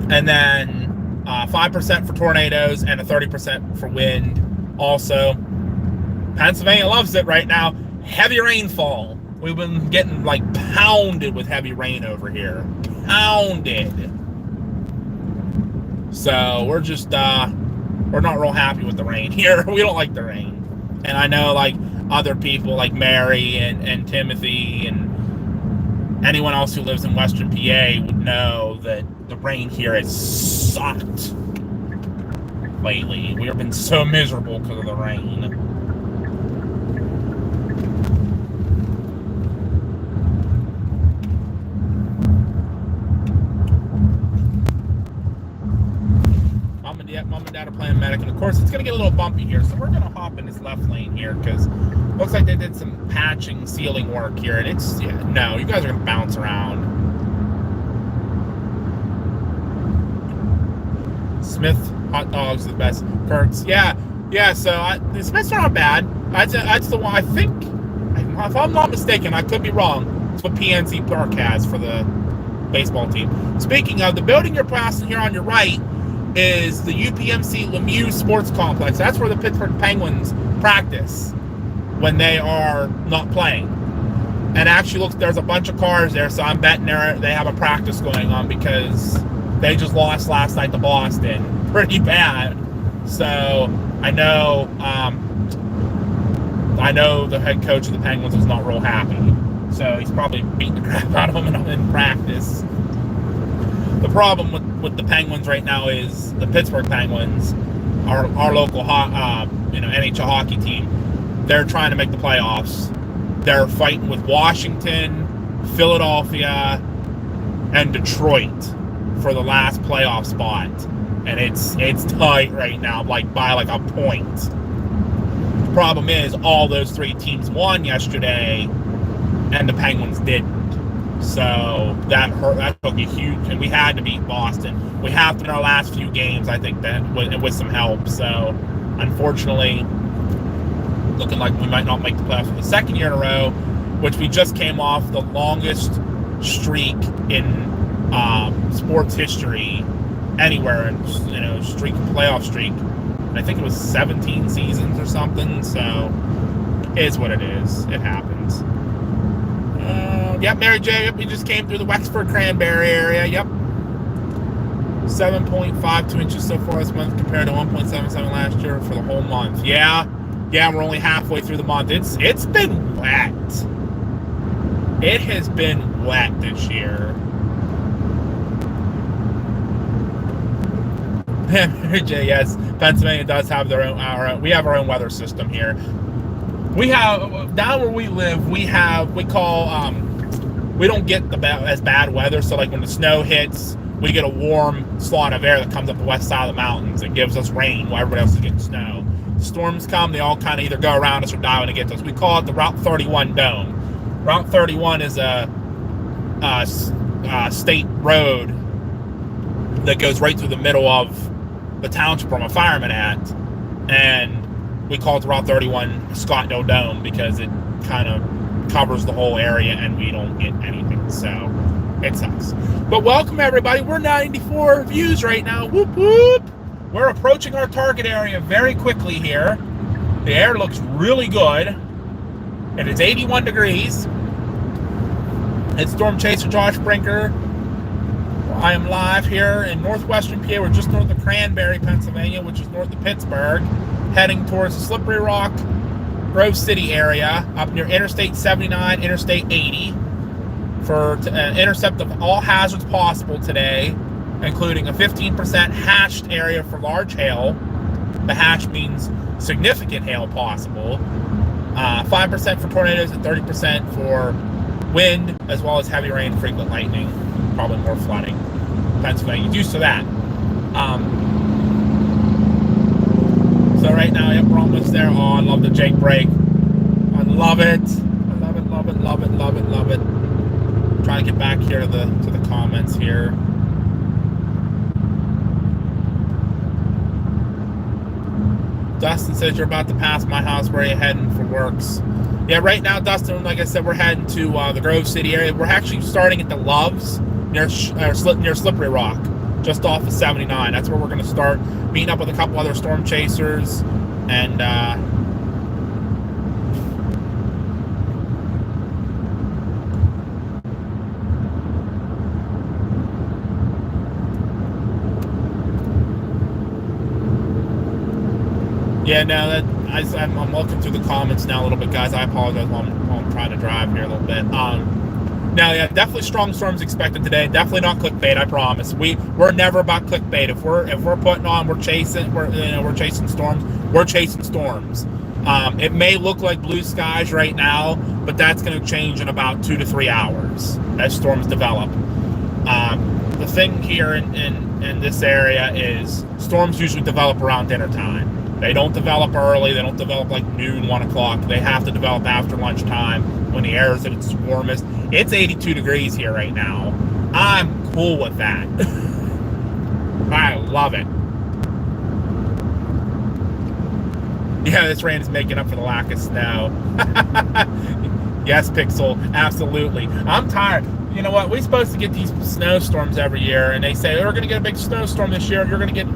And then 5% for tornadoes and a 30% for wind. Also, Pennsylvania loves it right now. Heavy rainfall. We've been getting pounded with heavy rain over here. Pounded. So we're just we're not real happy with the rain here. We don't like the rain. And I know other people like Mary and Timothy and anyone else who lives in Western PA would know that the rain here has sucked lately. We have been so miserable because of the rain. Mom and Dad are playing medic, and of course it's going to get a little bumpy here, so we're going to hop in this left lane here because it looks like they did some patching, sealing work here, and it's, no, you guys are going to bounce around. Smith hot dogs are the best. Kurtz, yeah, so the Smiths are not bad. That's the one, I think, if I'm not mistaken, I could be wrong, it's what PNC Park has for the baseball team. Speaking of, the building you're passing here on your right is the UPMC Lemieux Sports Complex. That's where the Pittsburgh Penguins practice when they are not playing. And actually, look, there's a bunch of cars there, so I'm betting they have a practice going on because they just lost last night to Boston pretty bad. So I know the head coach of the Penguins is not real happy. So he's probably beating the crap out of them in practice. The problem with the Penguins right now is the Pittsburgh Penguins, our local NHL hockey team. They're trying to make the playoffs. They're fighting with Washington, Philadelphia, and Detroit for the last playoff spot, and it's tight right now, by a point. The problem is all those three teams won yesterday, and the Penguins didn't. So that hurt. That took a huge, and we had to beat Boston. We have to in our last few games, I think, that with some help. So unfortunately, looking like we might not make the playoffs for the second year in a row, which we just came off the longest streak in sports history anywhere, playoff streak. I think it was 17 seasons or something. So it is what it is. It happens. Yep, Mary J. Yep, we just came through the Wexford Cranberry area. Yep. 7.52 inches so far this month compared to 1.77 last year for the whole month. Yeah, we're only halfway through the month. It's been wet. It has been wet this year. Mary J. Yes, Pennsylvania does have their own. We have our own weather system here. We have down where we live. We don't get as bad weather. So like when the snow hits, we get a warm slot of air that comes up the west side of the mountains. It gives us rain while everybody else is getting snow. Storms come, they all kind of either go around us or die when it gets us. We call it the Route 31 Dome. Route 31 is a state road that goes right through the middle of the township where I'm a fireman at, and we call it the Route 31 Scottsdale Dome because it kind of covers the whole area and we don't get anything, so it sucks. But welcome everybody. We're 94 views right now. Whoop whoop. We're approaching our target area very quickly here. The air looks really good, and it's 81 degrees. It's Storm Chaser Josh Brinker. I am live here in northwestern PA. We're just north of Cranberry, Pennsylvania, which is north of Pittsburgh, heading towards the Slippery Rock, Grove City area, up near Interstate 79, Interstate 80, for intercept of all hazards possible today, including a 15% hashed area for large hail. The hash means significant hail possible. 5% for tornadoes and 30% for wind, as well as heavy rain, frequent lightning, probably more flooding. Pennsylvania, used to that. So right now, yep, we're almost there. Oh, I love the Jake break. I love it. I love it, love it, love it, love it, love it. I'm trying to get back here to the comments here. Dustin says you're about to pass my house. Where are you heading for works? Yeah, right now, Dustin, like I said, we're heading to the Grove City area. We're actually starting at the Loves near Slippery Rock, just off of 79. That's where we're going to start, meeting up with a couple other storm chasers, and yeah, no, I'm looking through the comments now a little bit, guys. I apologize while I'm trying to drive here a little bit. Now, yeah, definitely strong storms expected today. Definitely not clickbait, I promise. We're never about clickbait. If we're putting on, we're chasing storms. We're chasing storms. It may look like blue skies right now, but that's going to change in about 2 to 3 hours as storms develop. The thing here in this area is storms usually develop around dinner time. They don't develop early. They don't develop like noon, 1 o'clock. They have to develop after lunchtime when the air is at its warmest. It's 82 degrees here right now. I'm cool with that. I love it. Yeah, this rain is making up for the lack of snow. Yes, Pixel, absolutely. I'm tired. You know what? We're supposed to get these snowstorms every year, and they say, we're going to get a big snowstorm this year. You're going to get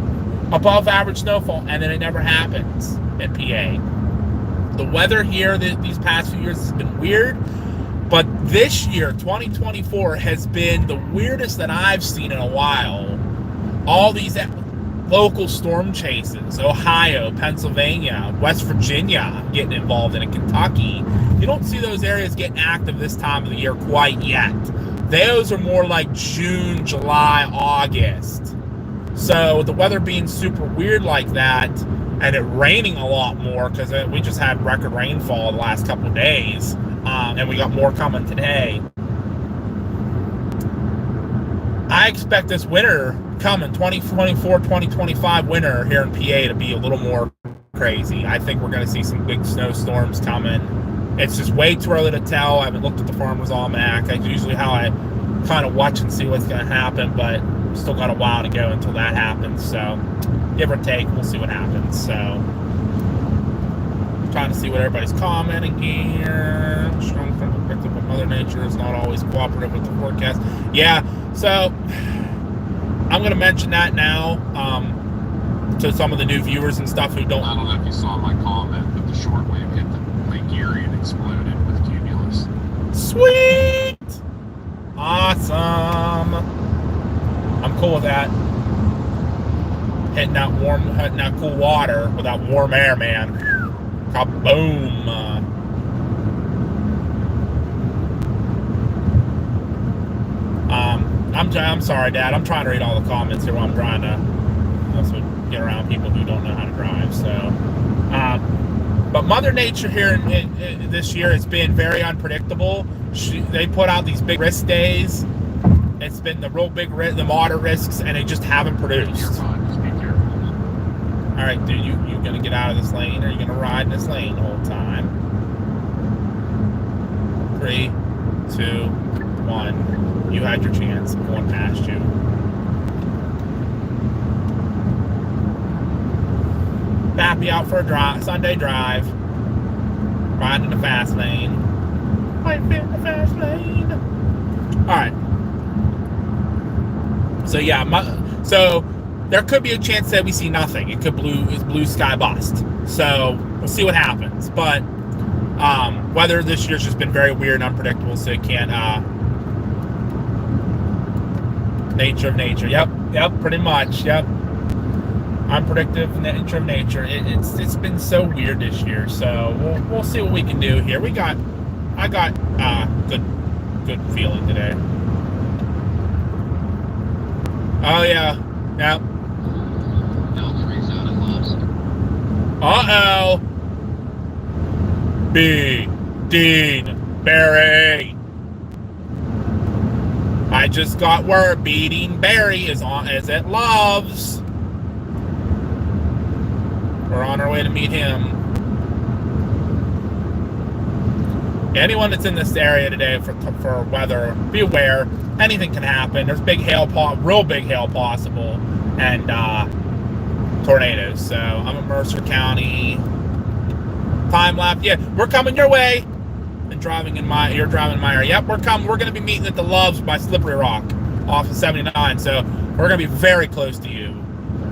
above average snowfall, and then it never happens in PA. The weather here these past few years has been weird, but this year, 2024, has been the weirdest that I've seen in a while. All these local storm chases, Ohio, Pennsylvania, West Virginia getting involved in it, Kentucky. You don't see those areas getting active this time of the year quite yet. Those are more like June, July, August. So the weather being super weird like that, and it raining a lot more because we just had record rainfall the last couple of days, and we got more coming today. I expect this winter coming, 2024, 2025 winter here in PA to be a little more crazy. I think we're going to see some big snowstorms coming. It's just way too early to tell. I haven't looked at the Farmer's Almanac. That's usually how I kind of watch and see what's going to happen, but still got a while to go until that happens. So, give or take, we'll see what happens. So, trying to see what everybody's commenting here. Strong from the perspective of Mother Nature is not always cooperative with the forecast. Yeah, so I'm going to mention that now to some of the new viewers and stuff who don't. I don't know if you saw my comment, but the shortwave hit the Lake Erie and exploded with cumulus. Sweet! Awesome! I'm cool with that. Hitting that cool water with that warm air, man. Kaboom! I'm sorry, Dad. I'm trying to read all the comments here while I'm trying to also get around people who don't know how to drive. So, but Mother Nature here in this year has been very unpredictable. They put out these big risk days. It's been the real big, the moderate risks, and they just haven't produced. You're fine. Just be careful. All right, dude, you gonna get out of this lane, or are you gonna ride in this lane the whole time? 3, 2, 1. You had your chance. I'm going past you. Happy out for a Sunday drive. Riding in the fast lane. Might fit in the fast lane. All right. So yeah, so there could be a chance that we see nothing. It could blue sky bust. So we'll see what happens. But weather this year's just been very weird and unpredictable. So it can't. Nature of nature. Yep, pretty much. Yep. Unpredictable nature of nature. It's been so weird this year. So we'll see what we can do here. I got good feeling today. Oh yeah. Yep. Uh-oh. Dean Barry. I just got word Beating Barry is at Love's. We're on our way to meet him. Anyone that's in this area today for weather, be aware. Anything can happen. There's big hail, real big hail possible, and tornadoes. So I'm in Mercer County. Time lapse. Yeah, we're coming your way. And you're driving in my area. Yep, we're going to be meeting at the Loves by Slippery Rock off of 79. So we're going to be very close to you.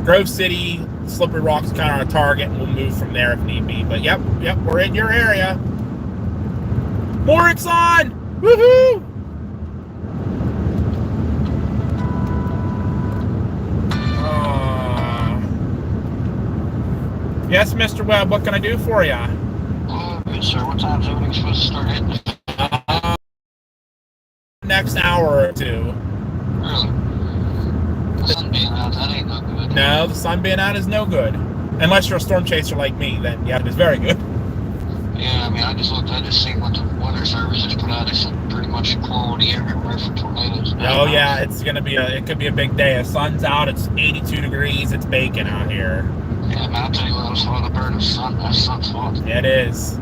Grove City, Slippery Rock is kind of our target, and we'll move from there if need be. But yep, we're in your area. Morix on! Woohoo! Yes, Mr. Webb, what can I do for you? Good, sir. What time's everything supposed to start hitting? Next hour or two. Really? The sun being out, that ain't no good. No, the sun being out is no good. Unless you're a storm chaser like me, then yeah, it is very good. Yeah, I mean, I just seen what the weather service has put out. It's pretty much quality everywhere for tornadoes. Oh yeah, it could be a big day. The sun's out, it's 82 degrees, it's baking out here. Yeah, man, I'll tell you what, I was on the bird of sun. That sun's hot. It is.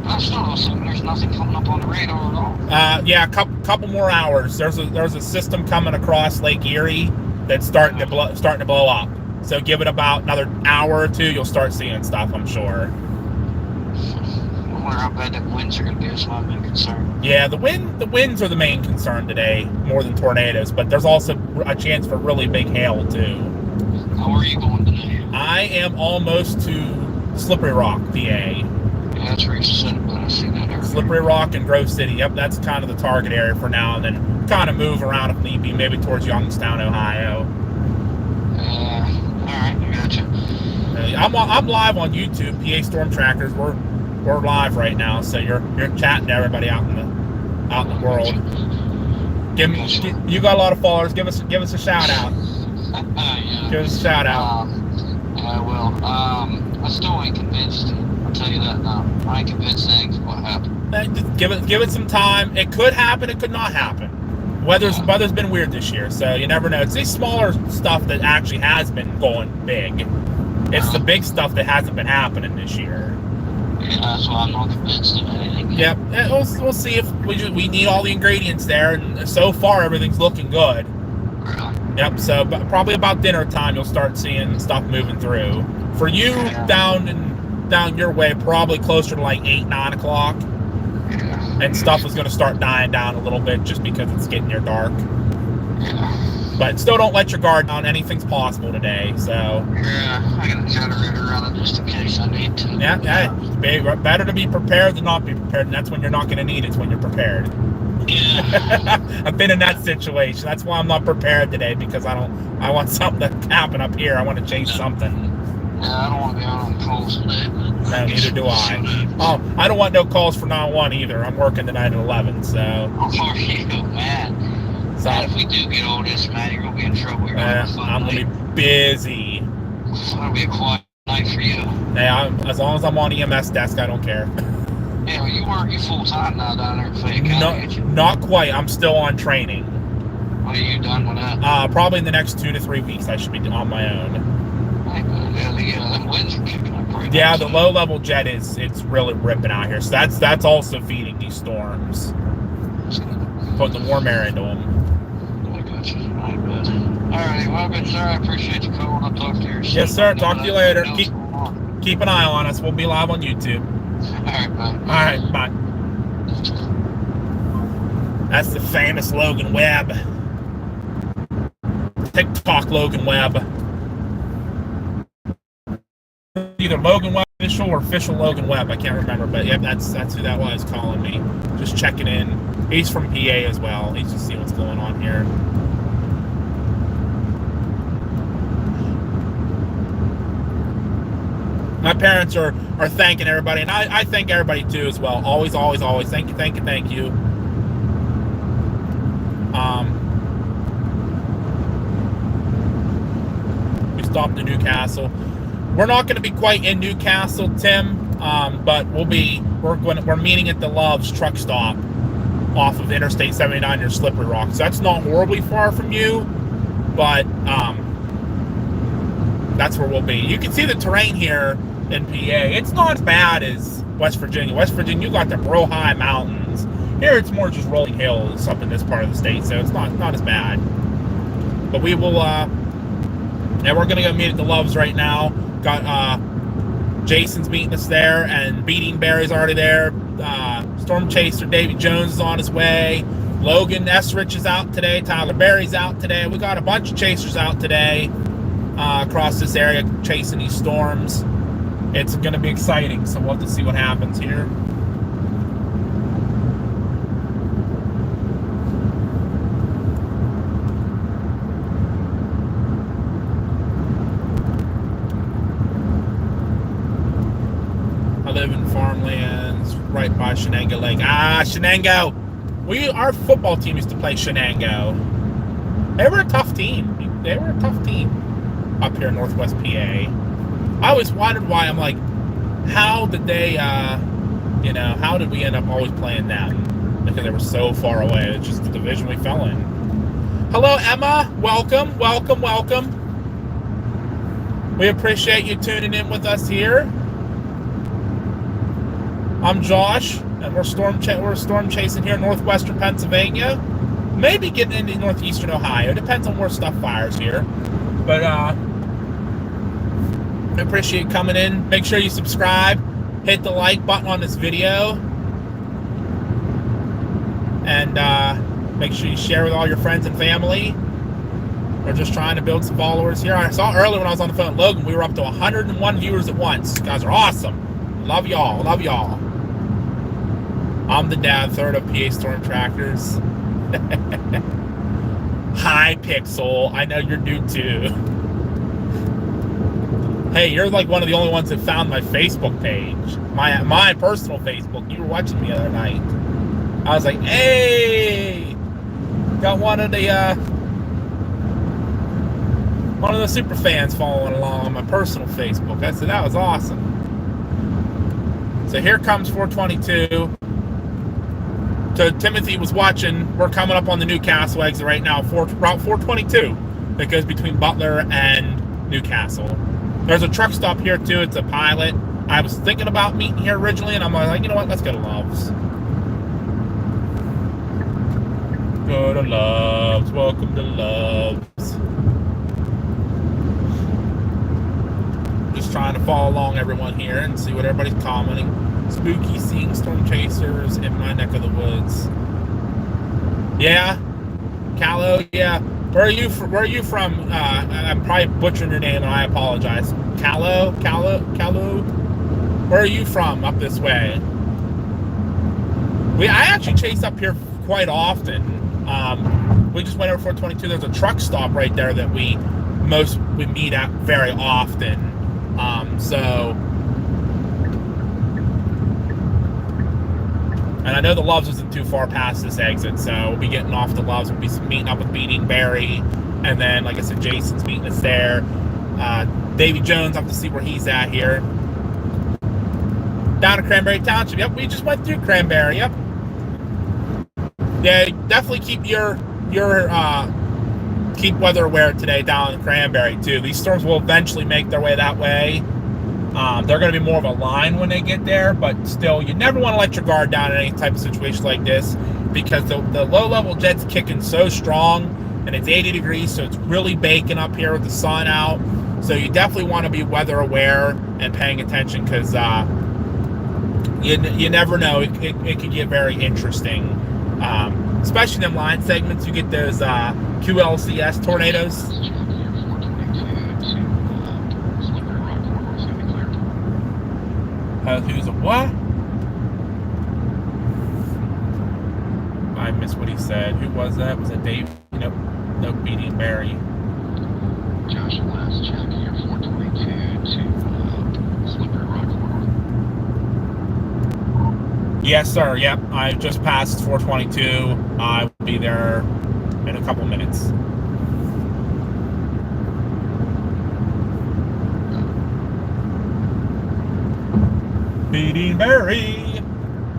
I'm still assuming there's nothing coming up on the radar at all. Yeah, couple more hours. There's a system coming across Lake Erie that's starting to blow up. So give it about another hour or two, you'll start seeing stuff, I'm sure. I wonder how bad the winds are going to be. That's my main concern. Yeah, the winds are the main concern today, more than tornadoes. But there's also a chance for really big hail too. How are you going today? I am almost to Slippery Rock, PA. Yeah, that's where you said, but I see that earlier. Slippery Rock and Grove City. Yep, that's kind of the target area for now, and then kind of move around if need be, maybe towards Youngstown, Ohio. All right, I gotcha. I'm live on YouTube, PA Storm Trackers. We're live right now, so you're chatting to everybody out in the world. You got a lot of followers. Give us a shout out. Yeah. Give us a shout out. Yeah, I will. I still ain't convinced. I'll tell you that now. I ain't convinced anything's what happened. Just give it some time. It could happen. It could not happen. Weather's been weird this year, so you never know. It's these smaller stuff that actually has been going big. It's the big stuff that hasn't been happening this year. Yeah, that's why I'm not convinced of anything. Yep, we'll see if we need all the ingredients there, and so far everything's looking good. Really? Yep, so probably about dinner time you'll start seeing stuff moving through. For you, down your way, probably closer to like 8, 9 o'clock. Yeah. And stuff is going to start dying down a little bit just because it's getting near dark. Yeah. But still don't let your guard down. Anything's possible today, so... Yeah, I got a generator running just in case I need to. Yeah, better to be prepared than not be prepared, and that's when you're not going to need it. It's when you're prepared. Yeah. I've been in that situation. That's why I'm not prepared today, because I want something to happen up here. I want to chase something. Yeah, I don't want to be out on calls today. No, neither do I. Oh, I don't want no calls for 911 either. I'm working tonight at 11, so... Oh, are you, man? So, man, if we do get all this, man, you're going to be in trouble. I'm going to be busy. It'll be a quiet night for you. Yeah, as long as I'm on EMS desk, I don't care. Yeah, well, you full-time now down there in Fayette County, Not quite. I'm still on training. What are you done with that? Probably in the next 2 to 3 weeks, I should be on my own. Them winds are kicking up right now. Yeah, the low-level jet it's really ripping out here. So that's also feeding these storms. Putting the warm air into them. I got you. All right, bud. All right, well, good sir. I appreciate you calling. I'll talk to you. Yes, sir. Talk to you later. Keep an eye on us. We'll be live on YouTube. All right, bye. All right, bye. That's the famous Logan Webb. TikTok Logan Webb. Either Logan Webb official or official Logan Webb. I can't remember, but yeah, that's who that was calling me. Just checking in. He's from PA as well. He's just seeing what's going on here. My parents are thanking everybody, and I thank everybody too as well. Always, always, always. Thank you, thank you, thank you. We stopped in Newcastle. We're not going to be quite in Newcastle, Tim, but we're meeting at the Love's truck stop off of Interstate 79 near Slippery Rock. So that's not horribly far from you, but that's where we'll be. You can see the terrain here in PA. It's not as bad as West Virginia. West Virginia, you got the real high mountains. Here it's more just rolling hills up in this part of the state, so it's not as bad. But we will, and we're going to go meet at the Love's right now. Got Jason's meeting us there, and Beating Barry's already there. Storm Chaser Davy Jones is on his way. Logan Esrich is out today. Tyler Berry's out today. We got a bunch of chasers out today across this area chasing these storms. It's going to be exciting, so we'll have to see what happens here. I live in farmlands right by Shenango Lake. Shenango! Our football team used to play Shenango. They were a tough team. Up here in Northwest PA. I always wondered why. I'm like, how did they, how did we end up always playing them? Because they were so far away. It's just the division we fell in. Hello, Emma. Welcome, welcome, welcome. We appreciate you tuning in with us here. I'm Josh, and we're storm chasing here in northwestern Pennsylvania. Maybe getting into northeastern Ohio. Depends on where stuff fires here. But I appreciate you coming in. Make sure you subscribe. Hit the like button on this video. And make sure you share with all your friends and family. We're just trying to build some followers here. I saw earlier when I was on the phone with Logan, we were up to 101 viewers at once. You guys are awesome. Love y'all. Love y'all. I'm the dad, third of PA Storm Tractors. Hi, Pixel. I know you're new too. Hey, you're like one of the only ones that found my Facebook page. My personal Facebook. You were watching me the other night. I was like, hey, got one of the super fans following along on my personal Facebook. I said that was awesome. So here comes 422. So Timothy was watching. We're coming up on the Newcastle exit right now, Route 422, that goes between Butler and Newcastle. There's a truck stop here too. It's a Pilot. I was thinking about meeting here originally, and I'm like, you know what? Let's go to Love's. Go to Love's. Welcome to Love's. Just trying to follow along everyone here and see what everybody's commenting. Spooky seeing storm chasers in my neck of the woods. Yeah, Callow. Yeah, where are you from? I'm probably butchering your name, and I apologize. Callow. Where are you from? Up this way. I actually chase up here quite often. We just went over 422. There's a truck stop right there that we meet at very often. And I know the Loves isn't too far past this exit, so we'll be getting off the Loves. We'll be meeting up with Beating Barry, and then, like I said, Jason's meeting us there. Davy Jones, I'll have to see where he's at here. Down to Cranberry Township. Yep, we just went through Cranberry. Yep. Yeah, definitely keep your keep weather aware today down in Cranberry too. These storms will eventually make their way that way. They're going to be more of a line when they get there, but still, you never want to let your guard down in any type of situation like this, because the low-level jet's kicking so strong, and it's 80 degrees, so it's really baking up here with the sun out. So you definitely want to be weather aware and paying attention, because you never know. It can get very interesting, especially in them line segments. You get those QLCS tornadoes. Who's a what? I missed what he said. Who was that? Was it Dave? Nope. Nope. Beating Barry. Josh, last check here, 422 to Slippery Rock Corridor. Yes, sir. Yep. I just passed 422. I will be there in a couple minutes. Beating Barry.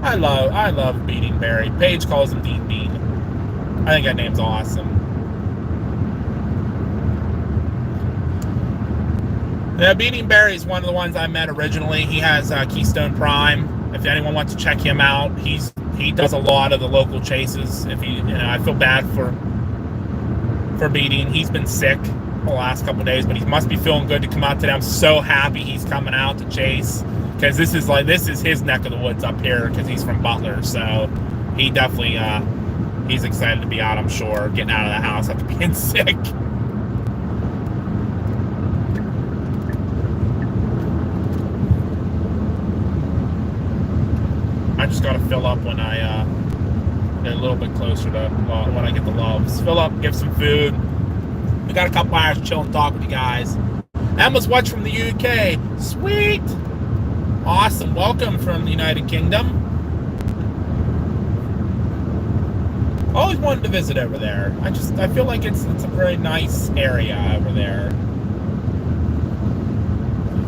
I love Beating Barry. Paige calls him Dean Bean. I think that name's awesome. Yeah, Beating Barry is one of the ones I met originally. He has Keystone Prime. If anyone wants to check him out, he does a lot of the local chases. I feel bad for Beating. He's been sick the last couple of days, but he must be feeling good to come out today. I'm so happy he's coming out to chase, because this is his neck of the woods up here, because he's from Butler. So he definitely he's excited to be out, I'm sure, getting out of the house after being sick. I just got to fill up when I get a little bit closer to when I get the Loves. Fill up, give some food. We got a couple hours to chill and talk with you guys. Emma's watching from the UK. Sweet. Awesome. Welcome from the United Kingdom. Always wanted to visit over there. I feel like it's a very nice area over there.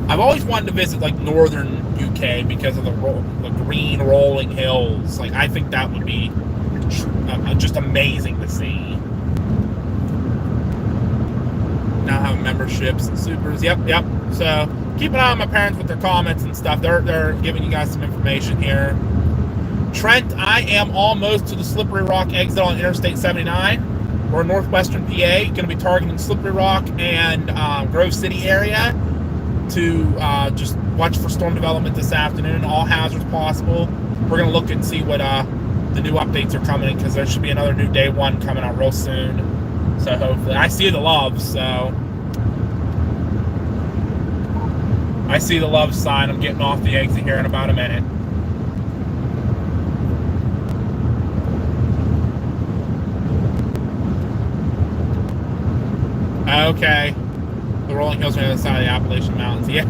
I've always wanted to visit like northern UK because of the green rolling hills. Like, I think that would be just amazing to see. Now have memberships and supers. Yep. So keep an eye on my parents with their comments and stuff. They're giving you guys some information here. Trent, I am almost to the Slippery Rock exit on Interstate 79. We're in northwestern PA. Going to be targeting Slippery Rock and Grove City area to just watch for storm development this afternoon. All hazards possible. We're going to look and see what the new updates are coming in, because there should be another new day one coming out real soon. So hopefully, I see the love. So I see the love sign. I'm getting off the exit here in about a minute. Okay. The rolling hills are on the other side of the Appalachian Mountains. Yeah.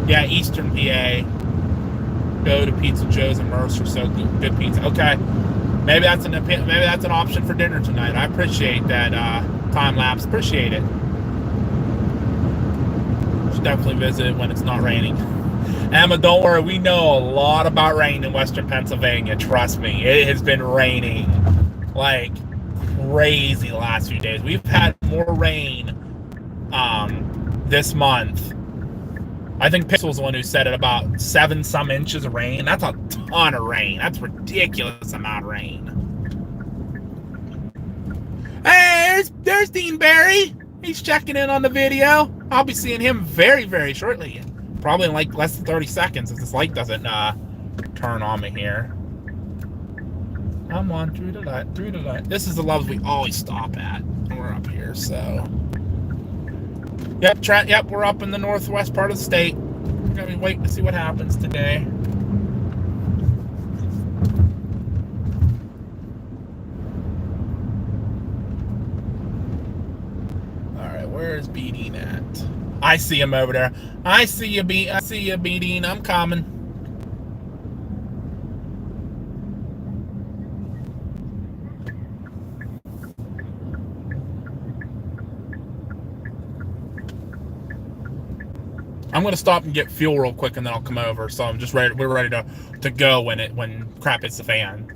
Yeah, Eastern PA. Go to Pizza Joe's and Mercer. So good pizza. Okay. Maybe that's an option for dinner tonight. I appreciate that time lapse. Appreciate it. Should definitely visit when it's not raining. Emma, don't worry. We know a lot about rain in Western Pennsylvania. Trust me. It has been raining like crazy the last few days. We've had more rain this month. I think Pixel's the one who said it, about 7 some inches of rain. That's a ton of rain. That's ridiculous amount of rain. Hey, there's Dean Barry. He's checking in on the video. I'll be seeing him very, very shortly. Probably in like less than 30 seconds if this light doesn't turn on me here. Come on, through the light, through the light. This is the Loves we always stop at. We're up here, so. Yep, Trent, yep, we're up in the northwest part of the state. We're gonna be waiting to see what happens today. Alright, where's Beadine at? I see him over there. I see you, Beadine. I'm coming. I'm gonna stop and get fuel real quick, and then I'll come over. So I'm just ready. We're ready to go when crap hits the fan.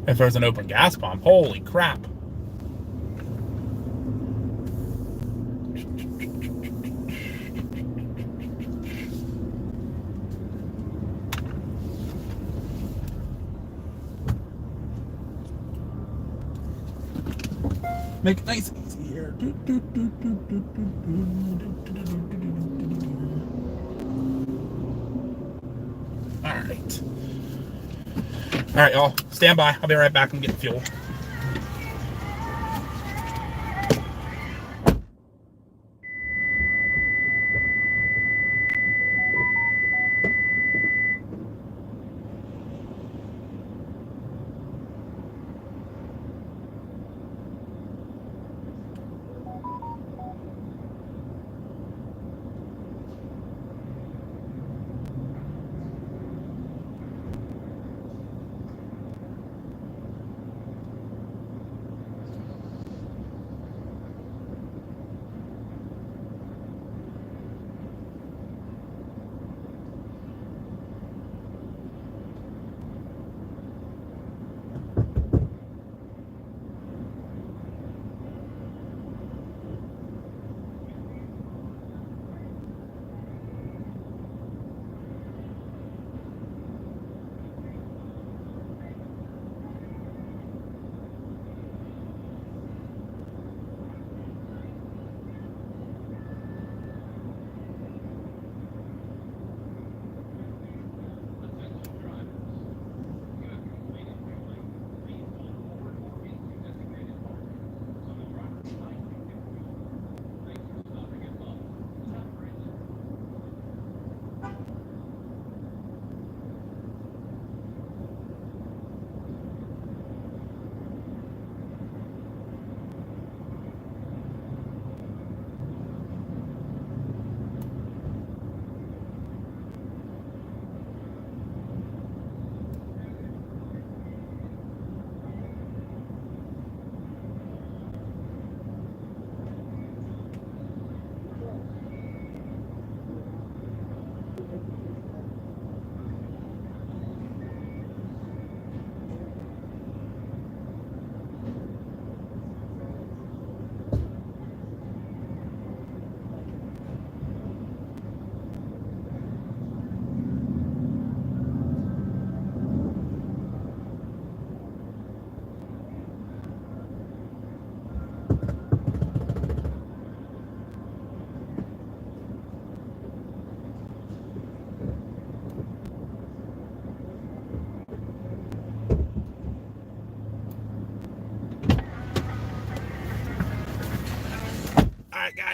If there's an open gas pump, holy crap! Make it nice and easy here. Alright. Alright, y'all. Stand by. I'll be right back and get fuel.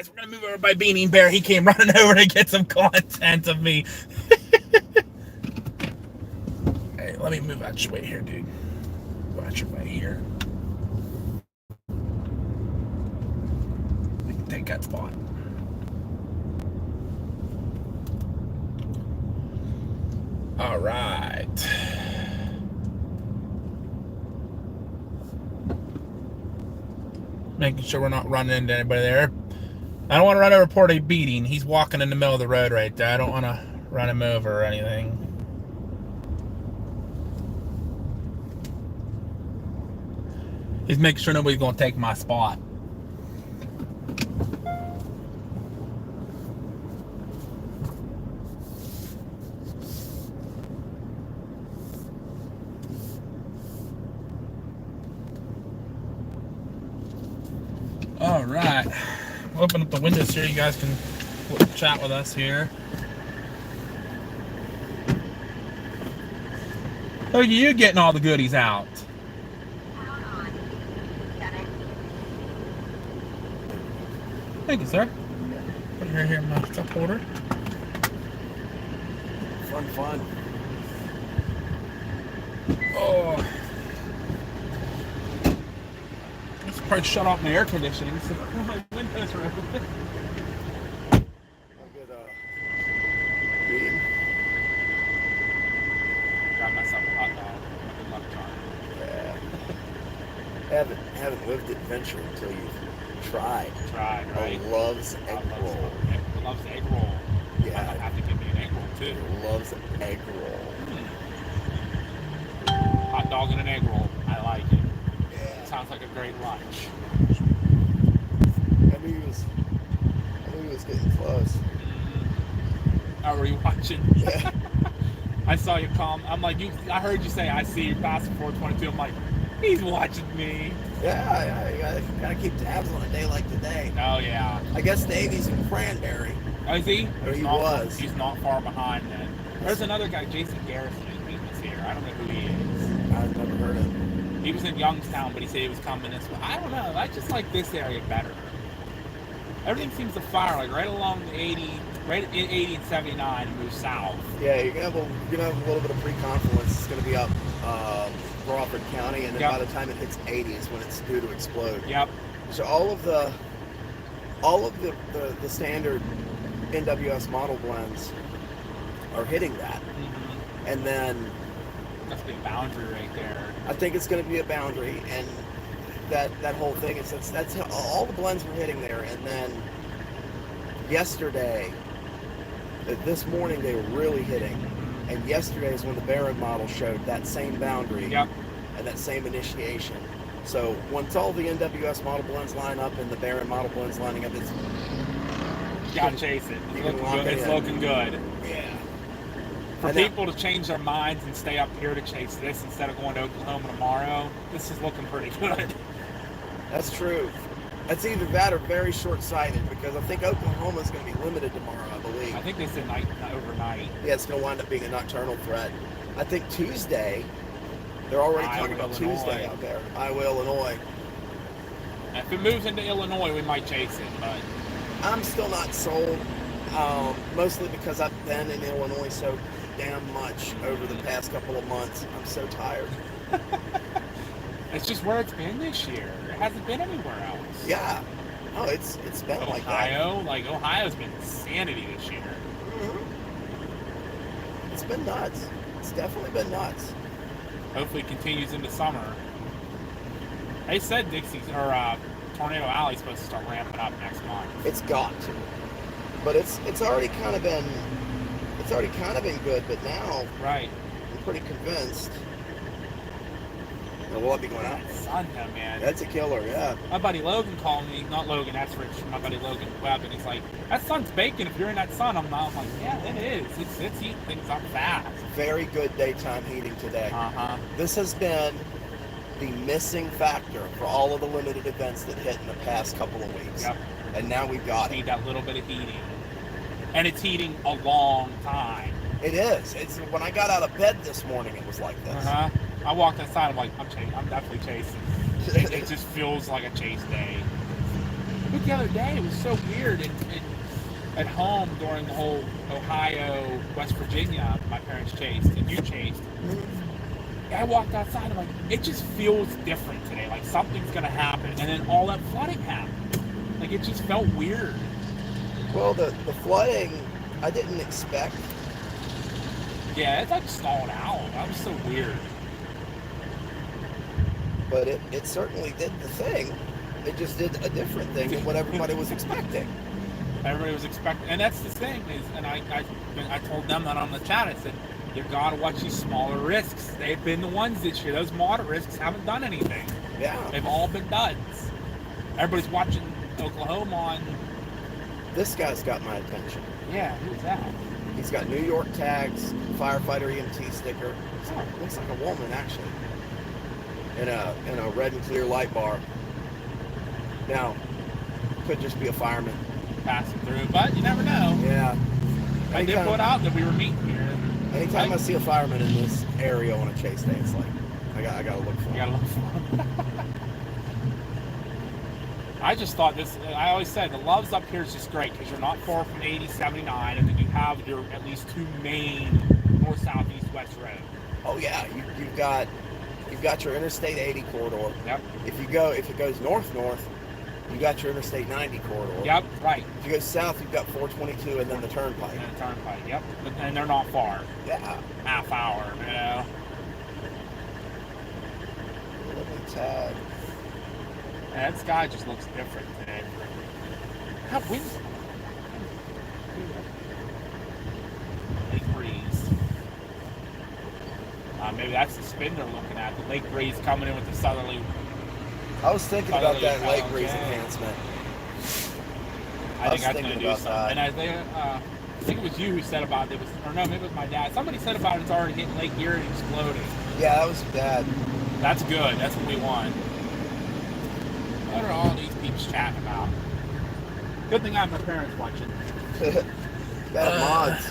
guys, we're gonna move over by Beanie Bear. He came running over to get some content of me. Hey, let me move out your way here, dude. Go out your way here. We can take that spot. All right. Making sure we're not running into anybody there. I don't want to run over Port a beating. He's walking in the middle of the road right there. I don't want to run him over or anything. He's making sure nobody's going to take my spot. All right. Open up the windows here. You guys can chat with us here. Look at you getting all the goodies out. Thank you, sir. Put it here in my cup holder. Fun. Oh. Let's probably shut off my air conditioning so my windows are open. I'll get medium. Got myself a hot dog. Good luck, John. Yeah. haven't lived adventure until you've tried. Tried, right? Loves egg roll. Loves egg roll. Yeah. I have to give me an egg roll too. Loves egg roll. Hot dog and an egg roll. I like it. Yeah. Sounds like a great lunch. I knew he was getting close. How were you watching? Yeah. I saw you come. I'm like, I heard you say, I see you passing 422. I'm like, he's watching me. Yeah, you gotta keep tabs on a day like today. Oh, yeah. I guess Davy's in Cranberry. Oh, is he? Or he was. He's not far behind then. There's another guy, Jason Garrison, who's meeting us here. I don't know who he is. I've never heard of him. He was in Youngstown, but he said he was coming this way. I don't know. I just like this area better. Everything seems to fire, like right along the 80, right at 80 and 79 and move south. Yeah, you're gonna have a little bit of pre-confluence. It's gonna be up Crawford County, and then by the time it hits 80 is when it's due to explode. Yep. So all of the standard NWS model blends are hitting that, and then that's the boundary right there. I think it's going to be a boundary, and that whole thing is that's all the blends were hitting there, and then yesterday, this morning they were really hitting, and yesterday is when the Baron model showed that same boundary. Yep. And that same initiation. So once all the NWS model blends line up and the Baron model blends lining up, it's gotta chase it. It's looking good. Yeah. For people to change their minds and stay up here to chase this instead of going to Oklahoma tomorrow, this is looking pretty good. That's true. That's either that or very short-sighted, because I think Oklahoma is going to be limited tomorrow, I believe. I think they said overnight. Yeah, it's going to wind up being a nocturnal threat. I think Tuesday, they're already talking about Tuesday out there. Iowa, Illinois. If it moves into Illinois, we might chase it, but I'm still not sold, mostly because I've been in Illinois so damn much over the past couple of months. I'm so tired. It's just where it's been this year. It hasn't been anywhere else. Yeah. Oh, it's been Ohio, like that. Ohio's been insanity this year. Mm-hmm. It's been nuts. It's definitely been nuts. Hopefully it continues into summer. They said Dixie's or Tornado Alley's supposed to start ramping up next month. It's got to. But it's already kind of been good, but now right. I'm pretty convinced. Will it be going out? Sun though, man. That's a killer, yeah. My buddy Logan called me, not Logan, that's Rich, my buddy Logan Webb, and he's like, that sun's baking if you're in that sun. I'm like, yeah, it is. It's heating things up fast. Very good daytime heating today. Uh-huh. This has been the missing factor for all of the limited events that hit in the past couple of weeks. Yep. And now we've got it. Need that little bit of heating. And it's heating a long time. It is. It's when I got out of bed this morning, it was like this. Uh-huh. I walked outside, I'm like, I'm definitely chasing. It just feels like a chase day. But the other day, it was so weird. At home during the whole Ohio, West Virginia, my parents chased, and you chased. I walked outside, I'm like, it just feels different today. Like something's gonna happen. And then all that flooding happened. Like it just felt weird. Well, the flooding, I didn't expect. Yeah, it's like stalled out. That was so weird. But it certainly did the thing. It just did a different thing than what everybody was expecting. Everybody was expecting, and that's the thing is, and I told them that on the chat. I said, you gotta watch these smaller risks. They've been the ones this year. Those moderate risks haven't done anything. Yeah. They've all been duds. Everybody's watching Oklahoma on. This guy's got my attention. Yeah, who's that? He's got New York tags, firefighter EMT sticker. Looks like a woman actually. In a red and clear light bar. Now, could just be a fireman Passing through, but you never know. Yeah. I did put out that we were meeting here. Anytime I see a fireman in this area on a chase day, it's like I gotta look for him. You gotta look for him. I just thought this. I always said the Loves up here is just great because you're not far from 80, 79, and then you have your at least two main north, south, east, west roads. Oh yeah, you've got your Interstate 80 corridor. Yep. If it goes north, you got your Interstate 90 corridor. Yep. Right. If you go south, you've got 422 and then the turnpike. And the turnpike. Yep. And they're not far. Yeah. Half hour. You know. Let me tag. Yeah, that sky just looks different today. How windy? Lake breeze. Maybe that's the spin they're looking at. The lake breeze coming in with the southerly. I was thinking about that southerly lake breeze yeah. enhancement. I think that's going to do something. That. And I think it was you who said about it. Or no, maybe it was my dad. Somebody said about it's already hitting Lake Erie and exploding. Yeah, that was bad. That's good. That's what we want. What are all these peeps chatting about? Good thing I have my parents watching. Bad mods.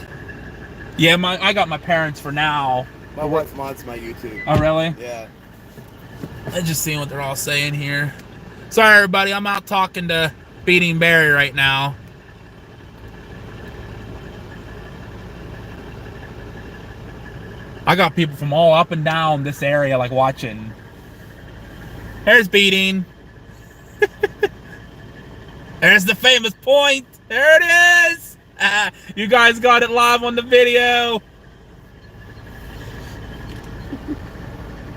Yeah, I got my parents for now. My wife mods my YouTube. Oh, really? Yeah. I'm just seeing what they're all saying here. Sorry, everybody. I'm out talking to Beating Barry right now. I got people from all up and down this area like watching. There's Beating. There's the famous point. There it is. You guys got it live on the video.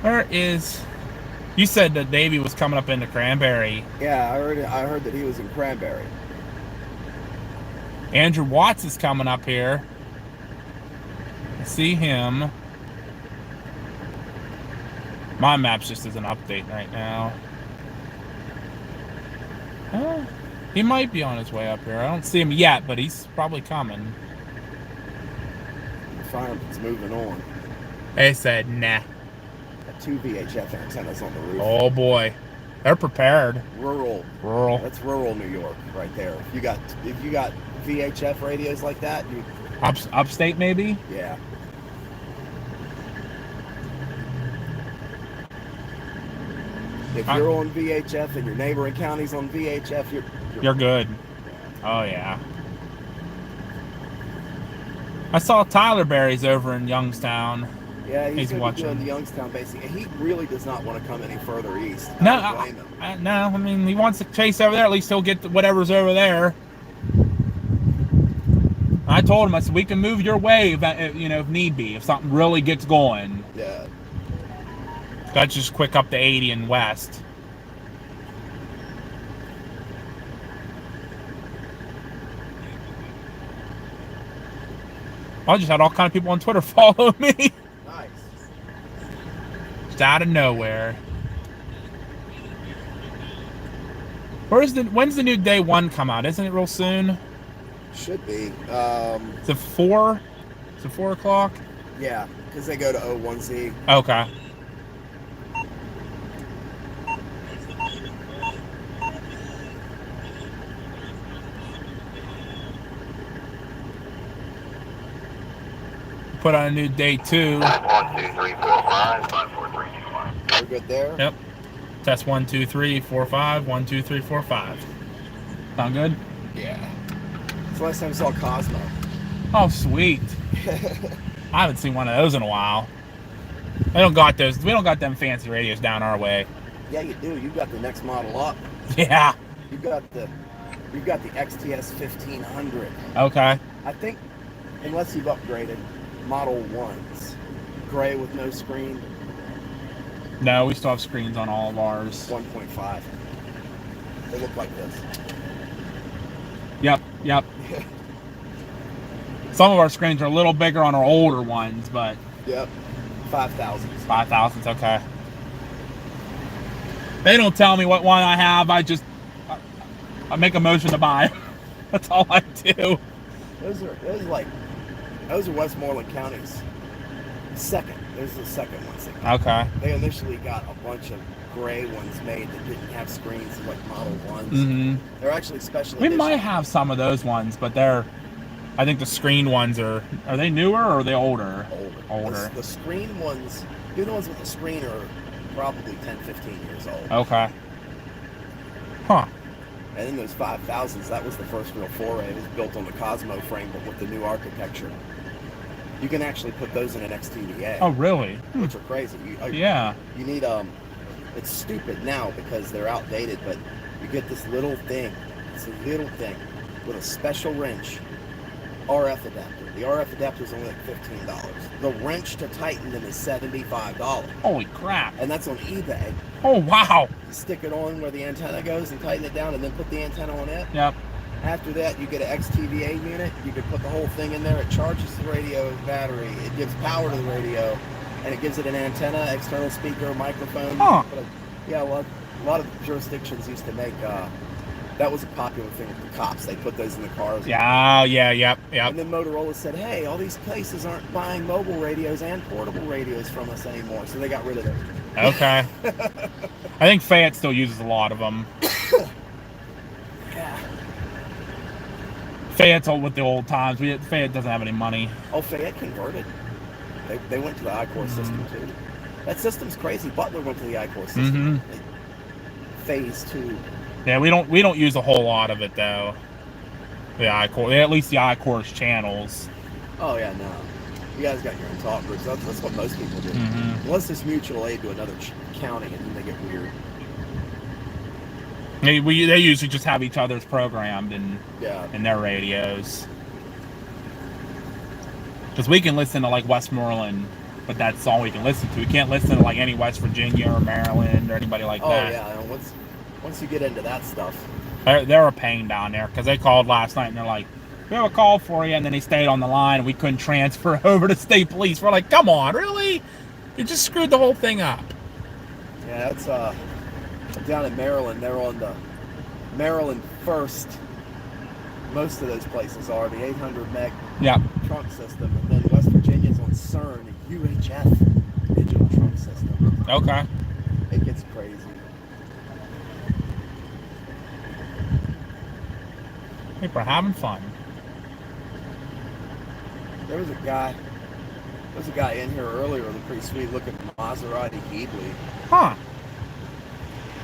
Where is... You said that Davey was coming up into Cranberry. Yeah, I heard that he was in Cranberry. Andrew Watts is coming up here. I see him. My map's just isn't updating right now. He might be on his way up here. I don't see him yet, but he's probably coming. The fireman's moving on. They said, nah. Got 2 VHF antennas on the roof. Oh boy. They're prepared. Rural. That's rural New York right there. If you got VHF radios like that, you upstate maybe? Yeah. If you're on VHF and your neighboring county's on VHF, you're good. Oh yeah. I saw Tyler Berry's over in Youngstown. Yeah, he's watching. doing the Youngstown basic, and he really does not want to come any further east. No, I mean, he wants to chase over there. At least he'll get whatever's over there. I told him, I said, we can move your way, if need be, if something really gets going. Yeah. That's just quick up to 80 and west. I just had all kind of people on Twitter follow me. Nice. Just out of nowhere. When's the new day 1 come out? Isn't it real soon? Should be. Is it 4? Is it 4 o'clock? Yeah, because they go to 01Z. Okay. Put on a new day 2. 1, 2, 3, 4, 5, 5, 4, 3, 2, 1. We're good there? Yep. Test 1, 2, 3, 4, 5. 1, 2, 3, 4, 5. Sound good? Yeah. It's the last time I saw Cosmo. Oh, sweet. I haven't seen one of those in a while. I don't got those. We don't got them fancy radios down our way. Yeah, you do. You got the next model up. Yeah. You've got the XTS 1500. Okay. I think, unless you've upgraded, Model 1s. Gray with no screen. No, we still have screens on all of ours. 1.5. They look like this. Yep. Some of our screens are a little bigger on our older ones, but... Yep. 5,000s. 5,000's okay. They don't tell me what one I have. I make a motion to buy. That's all I do. Those are Westmoreland County's second. Those are the second ones. Okay. They initially got a bunch of gray ones made that didn't have screens, like Model 1s. Mm-hmm. They're actually special We edition. might have some of those ones, but I think the screen ones are they newer or are they older? Older. The screen ones, the ones with the screen are probably 10, 15 years old. Okay. Huh. And then those 5,000s, that was the first real foray. It was built on the Cosmo frame, but with the new architecture. You can actually put those in an XTVA. Oh, really? Which are crazy. Yeah. You need, it's stupid now because they're outdated, but you get this little thing. It's a little thing with a special wrench, RF adapter. The RF adapter is only like $15. The wrench to tighten them is $75. Holy crap. And that's on eBay. Oh, wow. You stick it on where the antenna goes and tighten it down and then put the antenna on it. Yep. After that, you get an XTVA unit. You can put the whole thing in there. It charges the radio battery. It gives power to the radio. And it gives it an antenna, external speaker, microphone. Huh. Yeah, a lot of jurisdictions used to make... that was a popular thing with the cops. They put those in the cars. Yep. And then Motorola said, hey, all these places aren't buying mobile radios and portable radios from us anymore. So they got rid of those. Okay. I think Fayette still uses a lot of them. Yeah. Fayette's old with the old times. Fayette doesn't have any money. Oh, Fayette converted. They went to the iCore system too. That system's crazy. Butler went to the iCore system. Phase 2. Yeah, we don't use a whole lot of it though. The iCore, at least the iCore's channels. Oh yeah, no. You guys got your own talk groups. That's what most people do. Unless it's mutual aid to another county, and then they get weird. They usually just have each other's programmed in their radios. Because we can listen to like Westmoreland, but that's all we can listen to. We can't listen to like any West Virginia or Maryland or anybody like that. Oh yeah, and once you get into that stuff. They're a pain down there because they called last night and they're like, we have a call for you, and then they stayed on the line and we couldn't transfer over to state police. We're like, come on, really? You just screwed the whole thing up. Yeah, that's down in Maryland. They're on the Maryland First. Most of those places are the 800 meg trunk system, and then West Virginia's on CERN, a UHF digital trunk system. Okay. It gets crazy. People are having fun. There was a guy in here earlier with a pretty sweet looking Maserati Ghibli. Huh.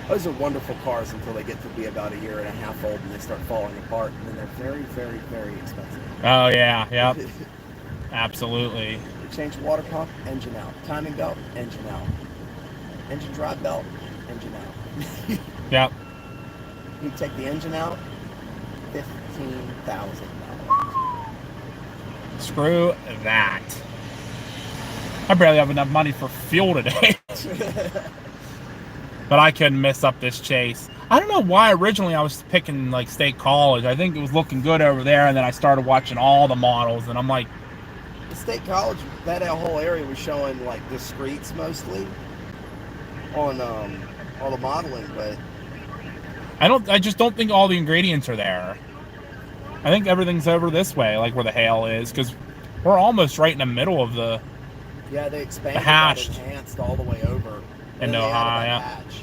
Those are wonderful cars until they get to be about a year and a half old and they start falling apart, and then they're very, very, very expensive. Oh yeah, yep. Absolutely. You change water pump, engine out. Timing belt, engine out. Engine drive belt, engine out. Yep. You take the engine out, $15,000. Screw that. I barely have enough money for fuel today. But I couldn't miss up this chase. I don't know why originally I was picking like State College. I think it was looking good over there, and then I started watching all the models, and I'm like, The State College, that whole area was showing like discretes mostly on all the modeling, but I just don't think all the ingredients are there. I think everything's over this way, like where the hail is, because we're almost right in the middle of the they expanded hatched. that enhanced all the way over. In Ohio. Hatch.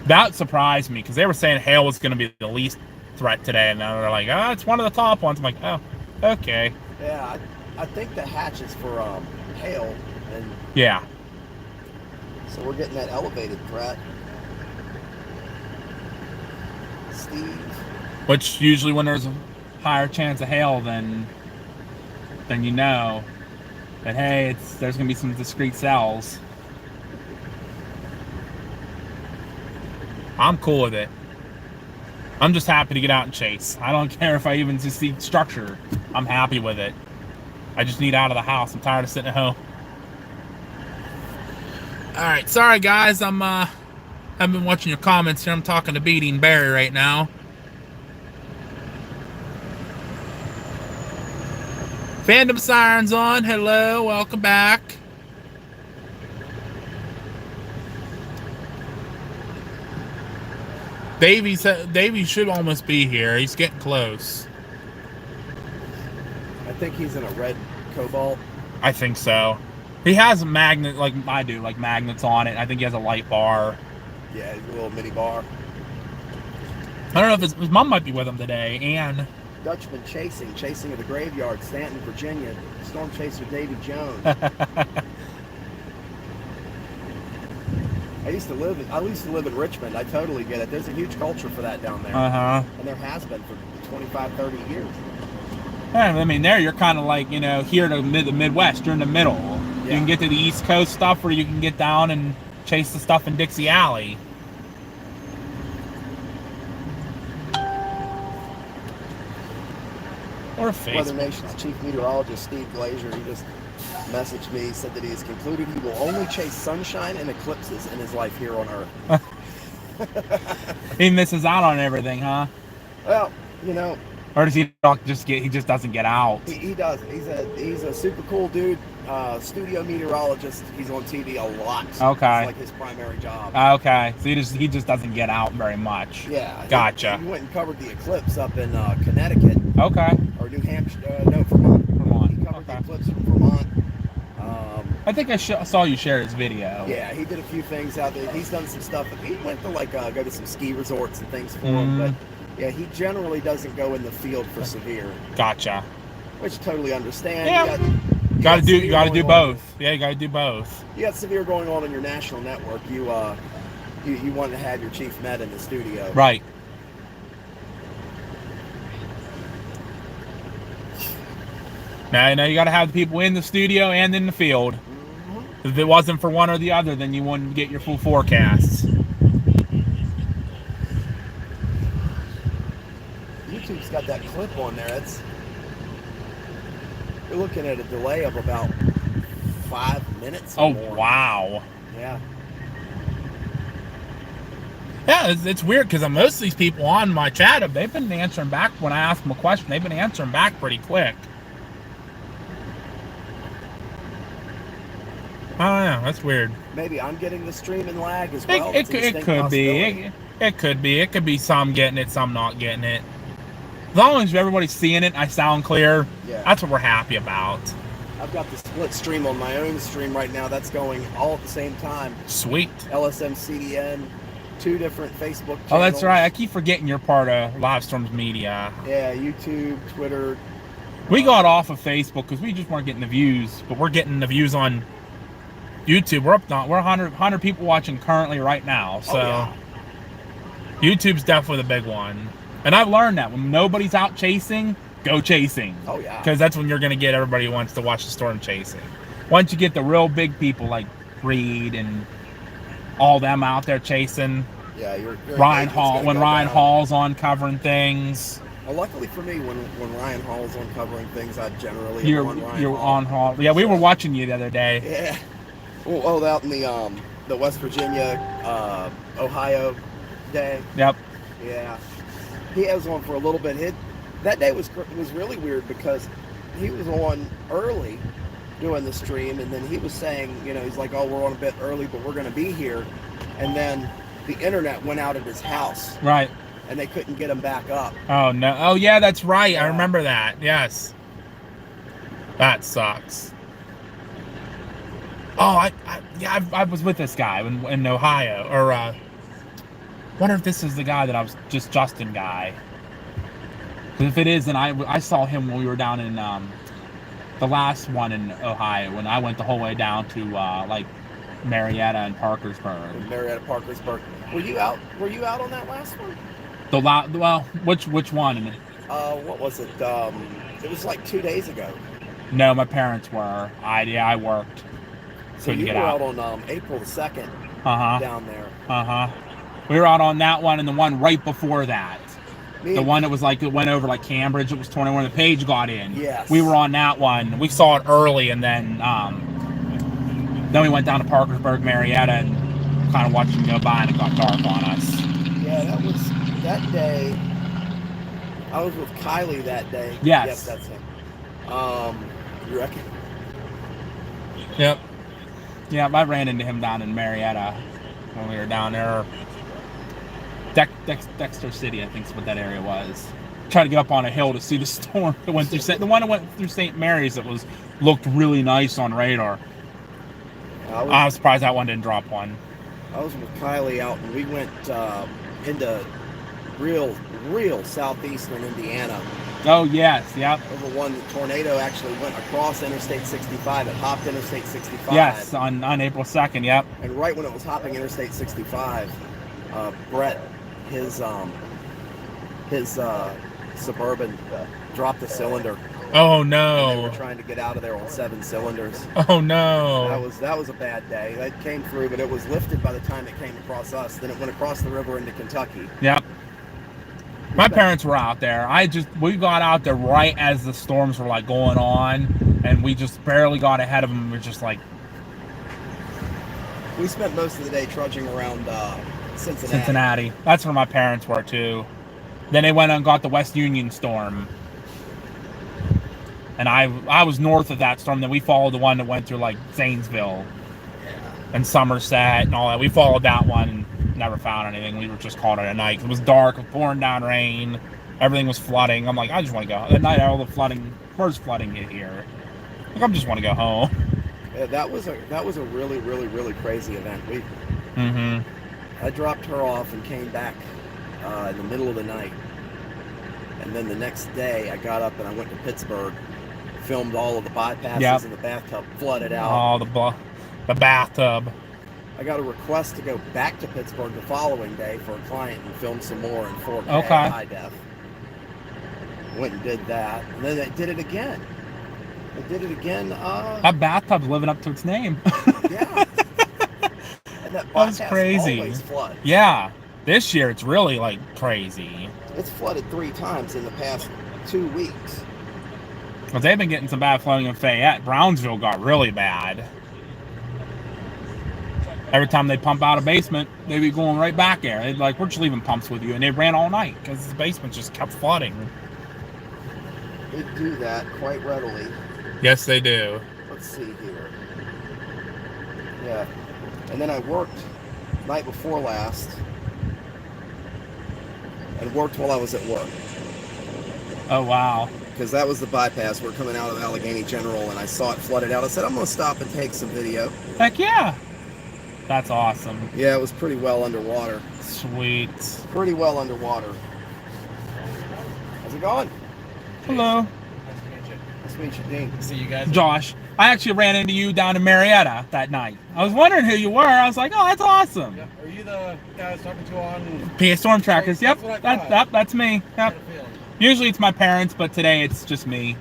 That surprised me because they were saying hail was going to be the least threat today, and now they're like, it's one of the top ones. I'm like, oh, okay. Yeah, I think the hatch is for hail, and yeah. So we're getting that elevated threat. Steve, Which usually when there's a higher chance of hail, then you know that, hey, there's gonna be some discrete cells. I'm cool with it. I'm just happy to get out and chase. I don't care if I even just see structure. I'm happy with it. I just need out of the house. I'm tired of sitting at home. Alright, sorry guys, I've been watching your comments here. I'm talking to Beating Barry right now. Fandom Sirens on. Hello, welcome back. Davey should almost be here. He's getting close. I think he's in a red Cobalt. I think so. He has a magnet like I do, like magnets on it. I think he has a light bar. Yeah, he's a little mini bar. I don't know if his mom might be with him today. And Dutchman chasing at the graveyard, Stanton, Virginia. Storm chaser Davy Jones. I used to live in Richmond. I totally get it. There's a huge culture for that down there. And there has been for 25, 30 years. Yeah, I mean, there you're kind of like, here to the Midwest. You're in the middle. Yeah. You can get to the East Coast stuff, or you can get down and chase the stuff in Dixie Alley. Or Facebook. Weather Nation's chief meteorologist, Steve Glazier, he just messaged me, said that he has concluded he will only chase sunshine and eclipses in his life here on Earth. He misses out on everything, huh? Well, or does he just doesn't get out? He does. He's a super cool dude. Studio meteorologist. He's on TV a lot. Okay. It's like his primary job. Okay. So he just doesn't get out very much. Yeah. Gotcha. He went and covered the eclipse up in Connecticut. Okay. Or New Hampshire. No, Vermont. Vermont. He covered the eclipse from Vermont. I think I saw you share his video. Yeah, he did a few things out there. He's done some stuff. He went to go to some ski resorts and things for him, but yeah, he generally doesn't go in the field for severe. Gotcha. Which totally understand. Yeah. You gotta do both. Yeah, you gotta do both. You got severe going on your national network. You want to have your chief met in the studio. Right. Now you gotta have the people in the studio and in the field. Mm-hmm. If it wasn't for one or the other, then you wouldn't get your full forecasts. YouTube's got that clip on there. You're looking at a delay of about 5 minutes. Oh, more. Wow. Yeah. Yeah, it's weird because most of these people on my chat, they've been answering back when I ask them a question. They've been answering back pretty quick. Oh yeah, that's weird. Maybe I'm getting the stream and lag as well. It could be. It could be. It could be some getting it, some not getting it. As long as everybody's seeing it, I sound clear. Yeah. That's what we're happy about. I've got the split stream on my own stream right now. That's going all at the same time. Sweet. LSM CDN, 2 different Facebook channels. Oh, that's right. I keep forgetting you're part of Livestorms Media. Yeah, YouTube, Twitter. We got off of Facebook because we just weren't getting the views, but we're getting the views on YouTube. We're 100 people watching currently right now. So yeah. YouTube's definitely the big one. And I've learned that when nobody's out chasing, go chasing. Oh yeah. Because that's when you're going to get everybody who wants to watch the storm chasing. Once you get the real big people like Reed and all them out there chasing. Yeah, you're Ryan Hall, when Ryan Hall's on covering things. Well, luckily for me, when Ryan Hall's on covering things, I generally you're on Hall. Yeah, we were watching you the other day. Yeah. Well, out in the West Virginia, Ohio day. Yep. Yeah. He was on for a little bit. That day was really weird because he was on early doing the stream, and then he was saying, he's like, oh, we're on a bit early, but we're going to be here. And then the internet went out at his house. Right. And they couldn't get him back up. Oh, no. Oh, yeah, that's right. Yeah. I remember that. Yes. That sucks. Oh, I was with this guy in Ohio, or wonder if this is the guy that I was just Justin guy. Because if it is, then I saw him when we were down in the last one in Ohio, when I went the whole way down to Marietta and Parkersburg. Marietta, Parkersburg. Were you out on that last one? Well, which one? What was it? It was like 2 days ago. No, my parents were. I worked. So Couldn't you get were out. out on April the 2nd Uh-huh. down there. Uh-huh. We were out on that one and the one right before that. The one that was like, it went over like Cambridge. It was 21. The page got in. Yes. We were on that one. We saw it early, and then we went down to Parkersburg, Marietta, and kind of watched them go by, and it got dark on us. Yeah, that day. I was with Kylie that day. Yes. Yes, that's him. You reckon? Yep. Yeah, I ran into him down in Marietta when we were down there. Dexter City, I think is what that area was. Tried to get up on a hill to see the storm that went through. The one that went through St. Mary's that looked really nice on radar. I was surprised that one didn't drop one. I was with Kylie out, and we went into real southeastern Indiana. Oh yes, yep. Over one, the tornado actually went across Interstate 65. It hopped Interstate 65. Yes, on April 2nd, yep. And right when it was hopping Interstate 65, Brett, his Suburban dropped the cylinder. Oh And no. they were trying to get out of there on 7 cylinders. Oh no. That was a bad day. That came through, but it was lifted by the time it came across us. Then it went across the river into Kentucky. Yep. My parents were out there. We got out there right as the storms were like going on, and we just barely got ahead of them. We were just like. We spent most of the day trudging around Cincinnati. That's where my parents were too. Then they went and got the West Union storm. And I was north of that storm. Then we followed the one that went through like Zanesville and Somerset and all that. We followed that one and never found anything. We were just caught it at night. It was dark, it was pouring down rain, everything was flooding. I'm like, I just want to go. At night, all the first flooding hit here. Like, I just want to go home. Yeah, that was a really, really, really crazy event. Mm-hmm. I dropped her off and came back in the middle of the night. And then the next day, I got up and I went to Pittsburgh, filmed all of the bypasses in the bathtub, flooded out. Oh, the bathtub. I got a request to go back to Pittsburgh the following day for a client and film some more in 4K Okay. high def. Went and did that. And then they did it again. That bathtub's living up to its name. Yeah. And that was bypass crazy. always floods. Yeah. This year it's really like crazy. It's flooded 3 times in the past 2 weeks. But they've been getting some bad flooding in Fayette. Brownsville got really bad. Every time they pump out a basement, they'd be going right back there. They'd like, we're just leaving pumps with you. And they ran all night because the basement just kept flooding. They do that quite readily. Yes, they do. Let's see here. Yeah. And then I worked night before last and worked while I was at work. Oh, wow. Because that was the bypass. We're coming out of Allegheny General and I saw it flooded out. I said, I'm going to stop and take some video. Heck yeah. That's awesome. Yeah, it was pretty well underwater. Sweet. Pretty well underwater. How's it going? Hello. Nice to meet you, Dean. See you guys. Josh. I actually ran into you down in Marietta that night. I was wondering who you were. I was like, oh, that's awesome. Yep. Are you the guy I was talking to on PA Storm Trackers. Yep. That's what I thought. That's me. Yep. Usually it's my parents, but today it's just me.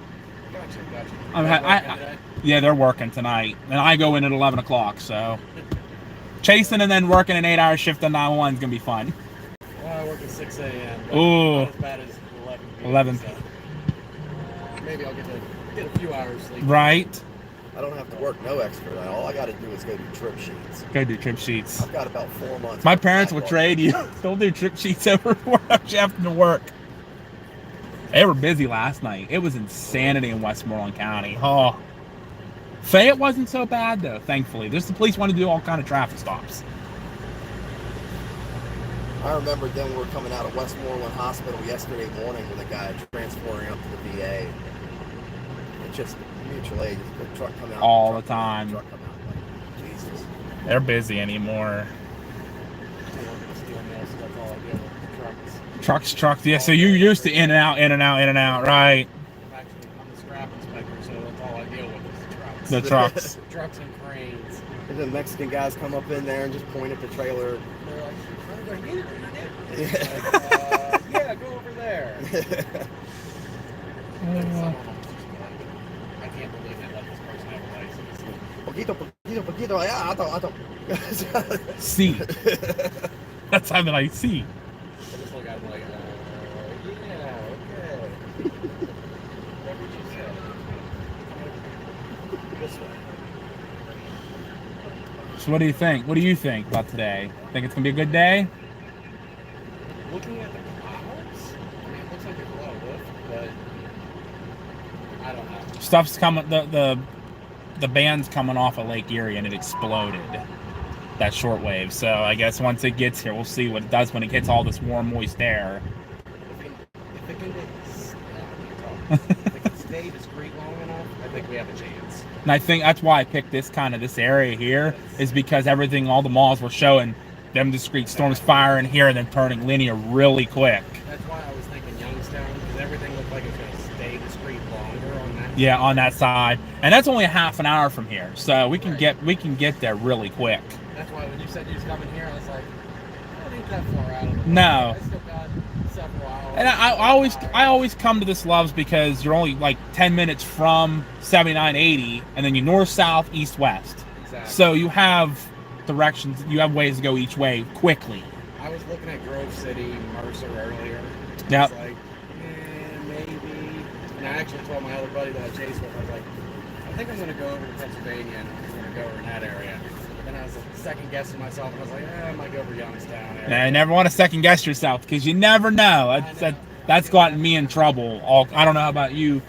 Gotcha. Yeah, they're working tonight. And I go in at 11 o'clock, so. Chasing and then working an 8-hour shift on 911 is going to be fun. Well, I work at 6 a.m. Ooh. Not as bad as 11 p.m. 11. So maybe I'll get a few hours sleep. Right. I don't have to work no extra. All I got to do is go do trip sheets. Go do trip sheets. I've got about 4 months. My parents will trade you. They'll do trip sheets over without you having to work. They were busy last night. It was insanity in Westmoreland County. Oh. Fayette wasn't so bad, though, thankfully. The police want to do all kind of traffic stops. I remember then we were coming out of Westmoreland Hospital yesterday morning with a guy transporting up to the VA. It's just mutual aid. The truck come out. All the time. Truck come out. Like, Jesus. They're busy anymore. Trucks. Yeah, so you're used to in and out, right? I'm the scrap inspector, so that's all I deal with is trucks. The trucks. Trucks and cranes. And the Mexican guys come up in there and just point at the trailer. They're like, "Are you?" there. And some of them just be like, I can't believe they let this person have a license. Poquito, yeah, ato. See. That's how I see. I just look at them like, yeah, okay. What did you say? This way. So what do you think? What do you think about today? Think it's gonna be a good day? Looking at the clouds, I mean, it looks like there's a lot of lift, but I don't know. Stuff's coming. The band's coming off of Lake Erie and it exploded. That shortwave. So I guess once it gets here, we'll see what it does when it hits all this warm, moist air. If it can stay discreet long enough, I think we have a chance. And I think that's why I picked this area here, is because everything, all the malls were showing them discrete storms firing here and then turning linear really quick. That's why I was thinking Youngstown, because everything looked like it's going to stay discreet longer on that. Yeah, on that side, and that's only a half an hour from here, so we can get there really quick. That's why when you said you was coming here, I was like, I don't think that far out of the way. No. I still got several hours. And I always come to this Loves because you're only like 10 minutes from 7980, and then you north, south, east, west. Exactly. So you have directions, you have ways to go each way quickly. I was looking at Grove City, Mercer earlier. Yep. I was like, maybe. And I actually told my other buddy that I chased with, I was like, I think I'm going to go over to Pennsylvania and I'm going to go over in that area. But then I was second guessing myself and I was like, I might go over Youngstown area. Now, you never want to second guess yourself because you never know. That's gotten me in trouble. I don't know about you,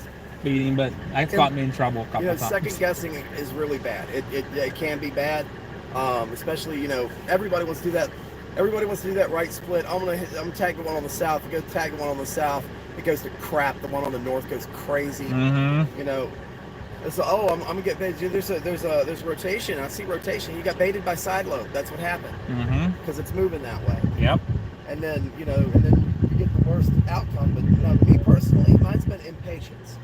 Beating, but that's got me in trouble a couple times. Second guessing is really bad. It can be bad, especially everybody wants to do that. Everybody wants to do that right split. I'm tag the one on the south. Go tag the one on the south. It goes to crap. The one on the north goes crazy. Mm-hmm. So I'm gonna get baited. There's rotation. I see rotation. You got baited by side load. That's what happened. Because it's moving that way. Yep. And then you get the worst outcome. But me personally, mine's been impatience.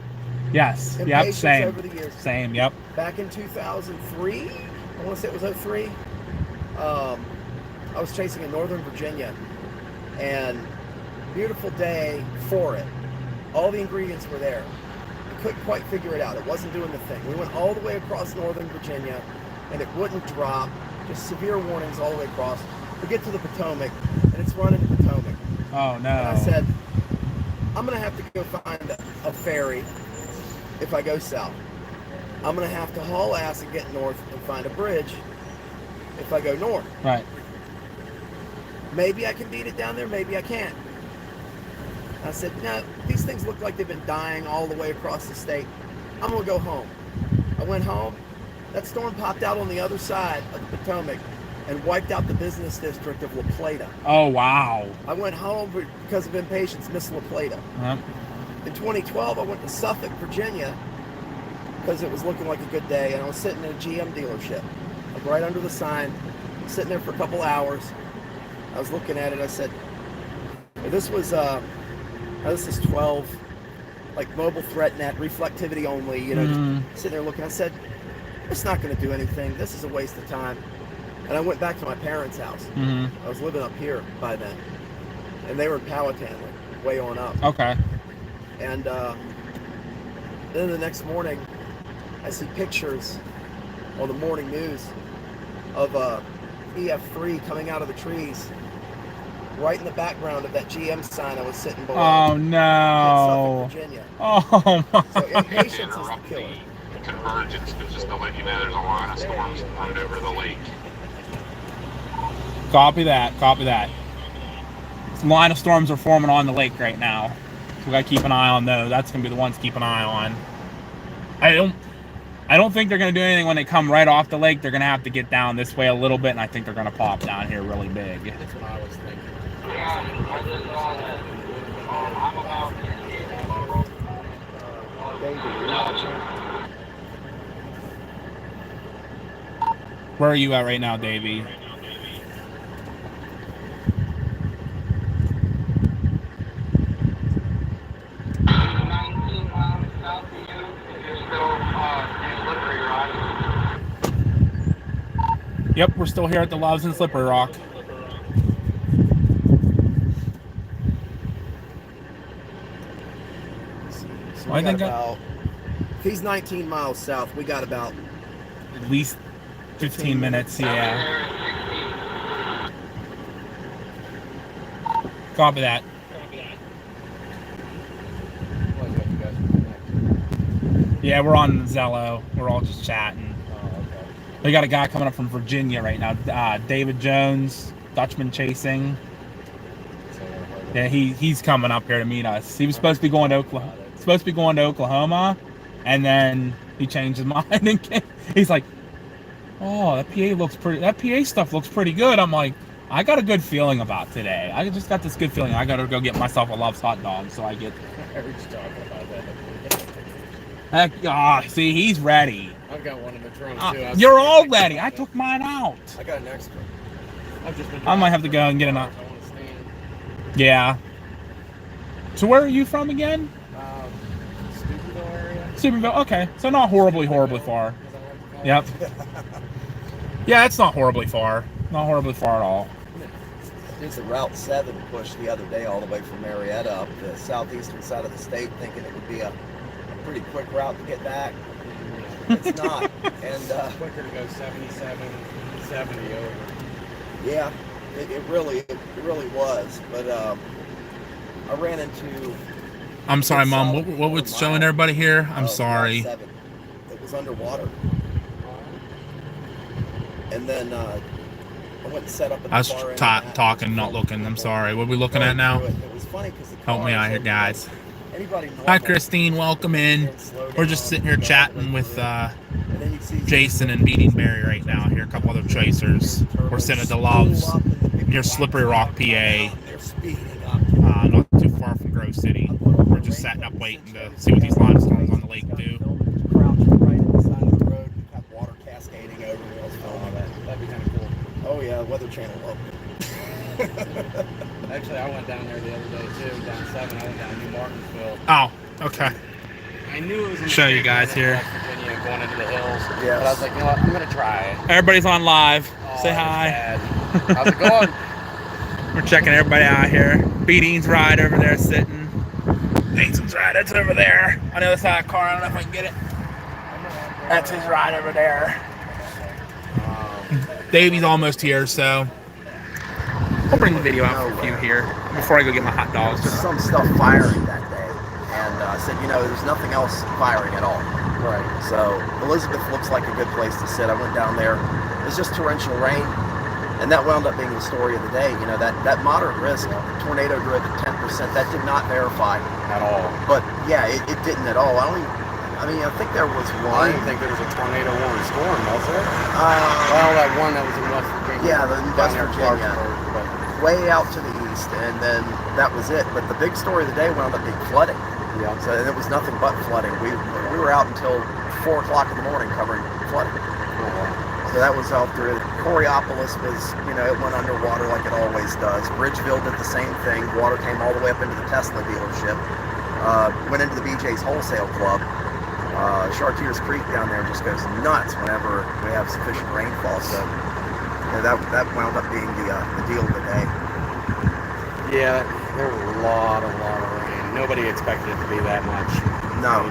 Yes. Impatience Same. over the years. Same. Yep. Back in 2003, I want to say it was 03. I was chasing in Northern Virginia, and beautiful day for it. All the ingredients were there. I couldn't quite figure it out. It wasn't doing the thing. We went all the way across Northern Virginia, and it wouldn't drop. Just severe warnings all the way across. We get to the Potomac, and it's running the Potomac. Oh, no. And I said, I'm going to have to go find a ferry if I go south. I'm going to have to haul ass and get north and find a bridge if I go north. Right. Maybe I can beat it down there, maybe I can't. I said, no, these things look like they've been dying all the way across the state. I'm going to go home. I went home. That storm popped out on the other side of the Potomac and wiped out the business district of La Plata. Oh, wow. I went home because of impatience, missed La Plata. In 2012, I went to Suffolk, Virginia, because it was looking like a good day, and I was sitting in a GM dealership, like right under the sign, sitting there for a couple hours. I was looking at it. I said, "This is 12, like mobile threat net, reflectivity only. Just sitting there looking." I said, "It's not going to do anything. This is a waste of time." And I went back to my parents' house. I was living up here by then, and they were in Powhatan, like way on up. Okay. And then the next morning, I see pictures on the morning news of EF3 coming out of the trees right in the background of that GM sign I was sitting below. Oh, In no. Suffolk, Virginia. Oh, my. So impatience is the killer. The convergence, but just to let you know, there's a line of storms formed over the lake. Copy that. Some line of storms are forming on the lake right now. So we got to keep an eye on those. That's going to be the ones to keep an eye on. I don't think they're going to do anything when they come right off the lake. They're going to have to get down this way a little bit, and I think they're going to pop down here really big. That's what I was thinking. Where are you at right now, Davey? Yep, we're still here at the Loves and Slippery Rock. So I we got think about, if he's 19 miles south, we got about at least 15 minutes. Yeah. Copy that. What, you guys connect? Yeah, we're on Zello. We're all just chatting. Oh, okay. We got a guy coming up from Virginia right now. David Jones, Dutchman Chasing. So, Yeah, he's coming up here to meet us. He was supposed to be going to Oklahoma, and then he changed his mind and he's like, "Oh, that PA looks pretty. That PA stuff looks pretty good." I'm like, I got a good feeling about today. I just got this good feeling. I got to go get myself a Love's hot dog, so I get. I heard you talking about that. Heck, see, he's ready. I've got one in the trunk too. You're all ready. I took mine out. I got an extra. I've just been I might have to go and get driving another. I want to stand. Yeah. So where are you from again? Steubenville area. Steubenville. Okay, so not horribly far. Yep. Yeah, it's not horribly far. Not horribly far at all. There's a Route 7 push the other day all the way from Marietta up the southeastern side of the state, thinking it would be a pretty quick route to get back. It's not. And Quicker to go 77, 70 over. yeah, it really was. But I ran into. I'm sorry, Mom. Solid What was 4 showing miles everybody here? I'm of sorry. Route 7. It was underwater. And then I went and set up at the I was far end of that. talking, not looking. I'm sorry. What are we looking at now? It was funny because Help me out here, guys. Anybody Hi, normal Christine. Welcome in. We're just sitting here chatting with and then you'd see Jason and Beating Barry right now. Here, a couple other chasers. We're sitting at the Loves near Slippery Rock, PA. They're speeding up. Not too far from Grove City. We're just sitting up waiting to see what these limestorms on the lake do. Crouching right at the side of the road, have water cascading over me. I was filming that. That'd be kind of cool. Oh yeah, Weather Channel loved it. Actually, I went down there the other day too. Down 7, I went down New Martinsville. Oh, okay. I knew it was. In Show the you guys here. West Virginia, going into the hills. Yes. But I was like, you know what? I'm gonna try it. Everybody's on live. Oh, Say it was hi. bad. How's it going? We're checking everybody out here. Beating's ride over there sitting. Nathan's ride, that's over there. On the other side of the car, I don't know if I can get it. That's his ride over there. Davey's almost here, so I'll bring the video out for a few here before I go get my hot dogs. Just some stuff firing that day, and I said, there's nothing else firing at all. Right. So Elizabeth looks like a good place to sit. I went down there. It was just torrential rain, and that wound up being the story of the day. That moderate risk tornado grid at 10%, that did not verify At all. But yeah, it didn't at all. I think there was I one. didn't think there was a tornado warning storm, was there? Uh, Well, that one that was in West Virginia. Yeah, the down West near Virginia. Clarksburg, but way out to the east, and then that was it. But the big story of the day wound up being flooding. yeah. So it was nothing but flooding. We were out until 4 o'clock in the morning covering flooding. So that was out through. Coriopolis was, it went underwater like it always does. Bridgeville did the same thing. Water came all the way up into the Tesla dealership. Went into the BJ's Wholesale Club. Chartiers Creek down there just goes nuts whenever we have sufficient rainfall. So that wound up being the deal of the day. Yeah, there was a lot of rain. Nobody expected it to be that much. No.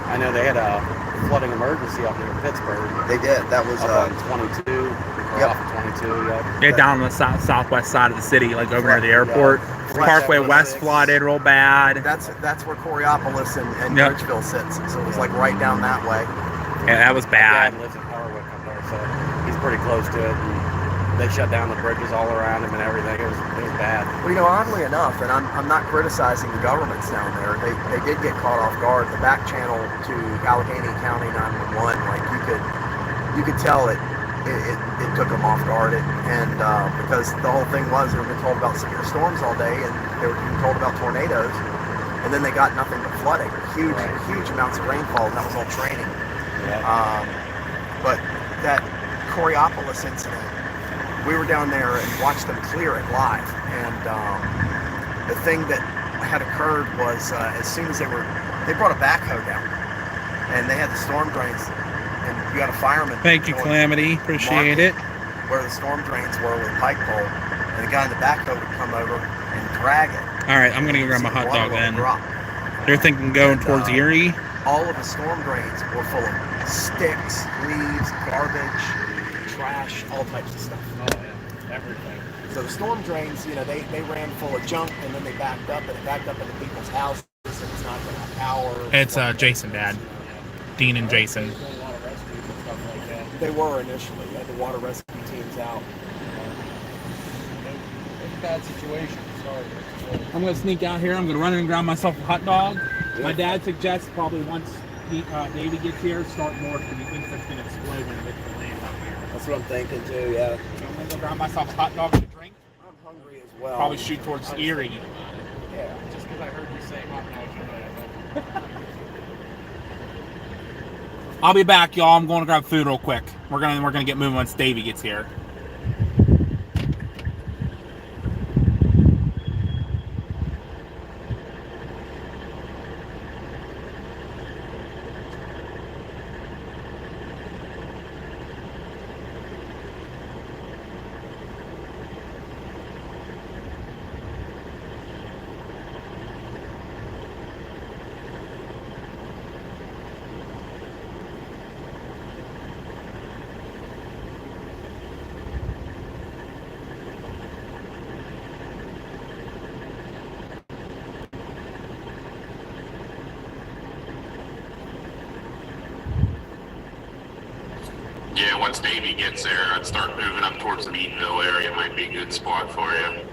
I know they had a flooding emergency up near Pittsburgh. They did. That was Up on 22. Yep. Off of 22, yep. Yeah, down on the southwest side of the city, like over near the airport. Yeah. Parkway Flat West 76. flooded real bad. that's where Coriopolis and Yep. Bridgeville sits. So it was like right down that way. Yeah, that was My bad. dad lives in Harwick up there, so he's pretty close to it. And they shut down the bridges all around him and everything. It was bad. Well, oddly enough, and I'm not criticizing the governments down there. They did get caught off guard. The back channel to Allegheny County 911, like you could tell it took them off guard. And because the whole thing was they were being told about severe storms all day, and they were being told about tornadoes, and then they got nothing but flooding, huge amounts of rainfall, and that was all training. Yeah. But that Coriopolis incident, we were down there and watched them clear it live. And the thing that had occurred was as soon as they brought a backhoe down, and they had the storm drains, and you got a fireman. Thank you, going Calamity. Appreciate it. where the storm drains were with a pike pole, and the guy in the backhoe would come over and drag it. All right, I'm gonna go grab my So hot water dog will then. drop. You're thinking going And, towards Erie? All of the storm drains were full of sticks, leaves, garbage, trash, all types of stuff. Oh yeah, everything. So the storm drains, you know, they ran full of junk, and then they backed up, and it backed up into people's houses, and it's not going to have power. It's Jason, Dad. Dean and Jason. There's been a lot of rescues and stuff like that. They were initially. They had the water rescue teams out. It's a bad situation. Sorry. I'm going to sneak out here. I'm going to run in and grab myself a hot dog. Yeah. My dad suggests probably once Davey gets here, start north because he thinks that's going to explode when it hits the land up here. That's what I'm thinking too, yeah. So I'm going to go grab myself a hot dog and a drink. I'm hungry as well. Probably shoot towards Erie. Yeah. Just because I heard you say hot dog, I'll be back, y'all. I'm going to grab food real quick. We're gonna get moving once Davey gets here. Yeah, once Davey gets there, I'd start moving up towards the Meadville area. Might be a good spot for you.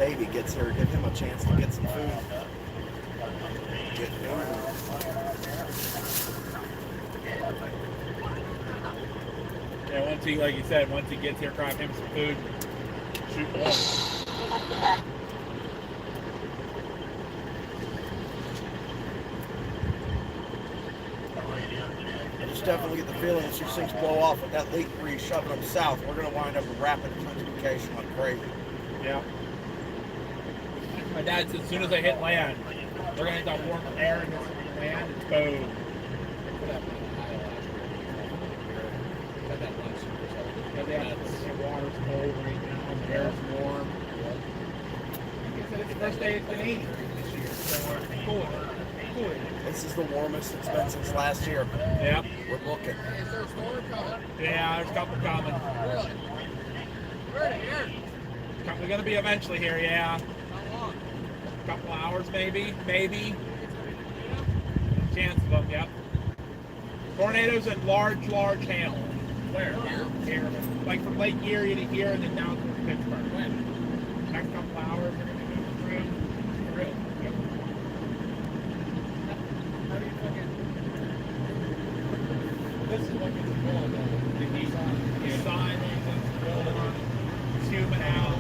Davey gets here, give him a chance to get some food. Get moving. Yeah, once he, like you said, once he gets here, grab him some food, shoot one. I just definitely get the feeling as these things blow off with that leak breeze shoving them south, we're going to wind up with rapid intensification like crazy. Yeah. My dad said as soon as they hit land, we're going to hit that warm air and land and boom. Yeah, the water's cold right now, the air's warm. Like I said, it's the first day it's been 80 this year, so cool. This is the warmest it's been since last year. Yep. We're looking. Is there a storm coming? Yeah, there's a couple coming. Really? We're here. They're going to be eventually here, yeah. How long? A couple hours maybe. Chance of them, yep. Tornadoes and large hail. Where? Here. Like from Lake Erie to here and then down to Pittsburgh. When? Next couple hours, they're going to be moving through. For real. Yep. How do you fucking... This is what gets going though. The heat. The sun is warm. It's humid out.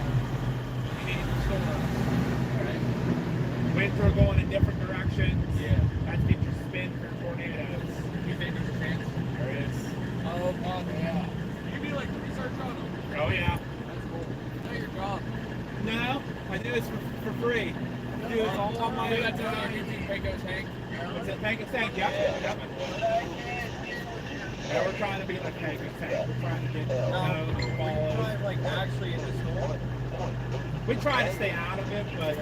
You need the storms. Alright. Winds are going in different directions. Yeah. That's get your spin for tornadoes. You think there's a chance? There it is. Oh, yeah. You do like research on them? Oh yeah. That's cool. Know your job. No, I do this for free. I do this all on my own. That's on YouTube, Pecos Hank. What's it? Pecos Hank? Yep. Yeah, we're trying to be like Pecos Hank. We're trying to get known and followed. Like actually in the storm? We try to stay out of it, but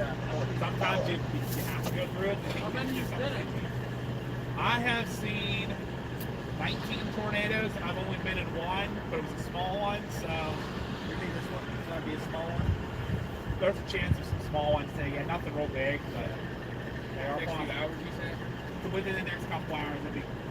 sometimes you have to go through it. How many you been in? I have seen 19 tornadoes, and I've only been in one, but it was a small one, so You think this one is going to be a small one? there's a chance of some small ones today. Yeah, nothing real big, but they are Next few possible. hours, you said? Within the next couple hours,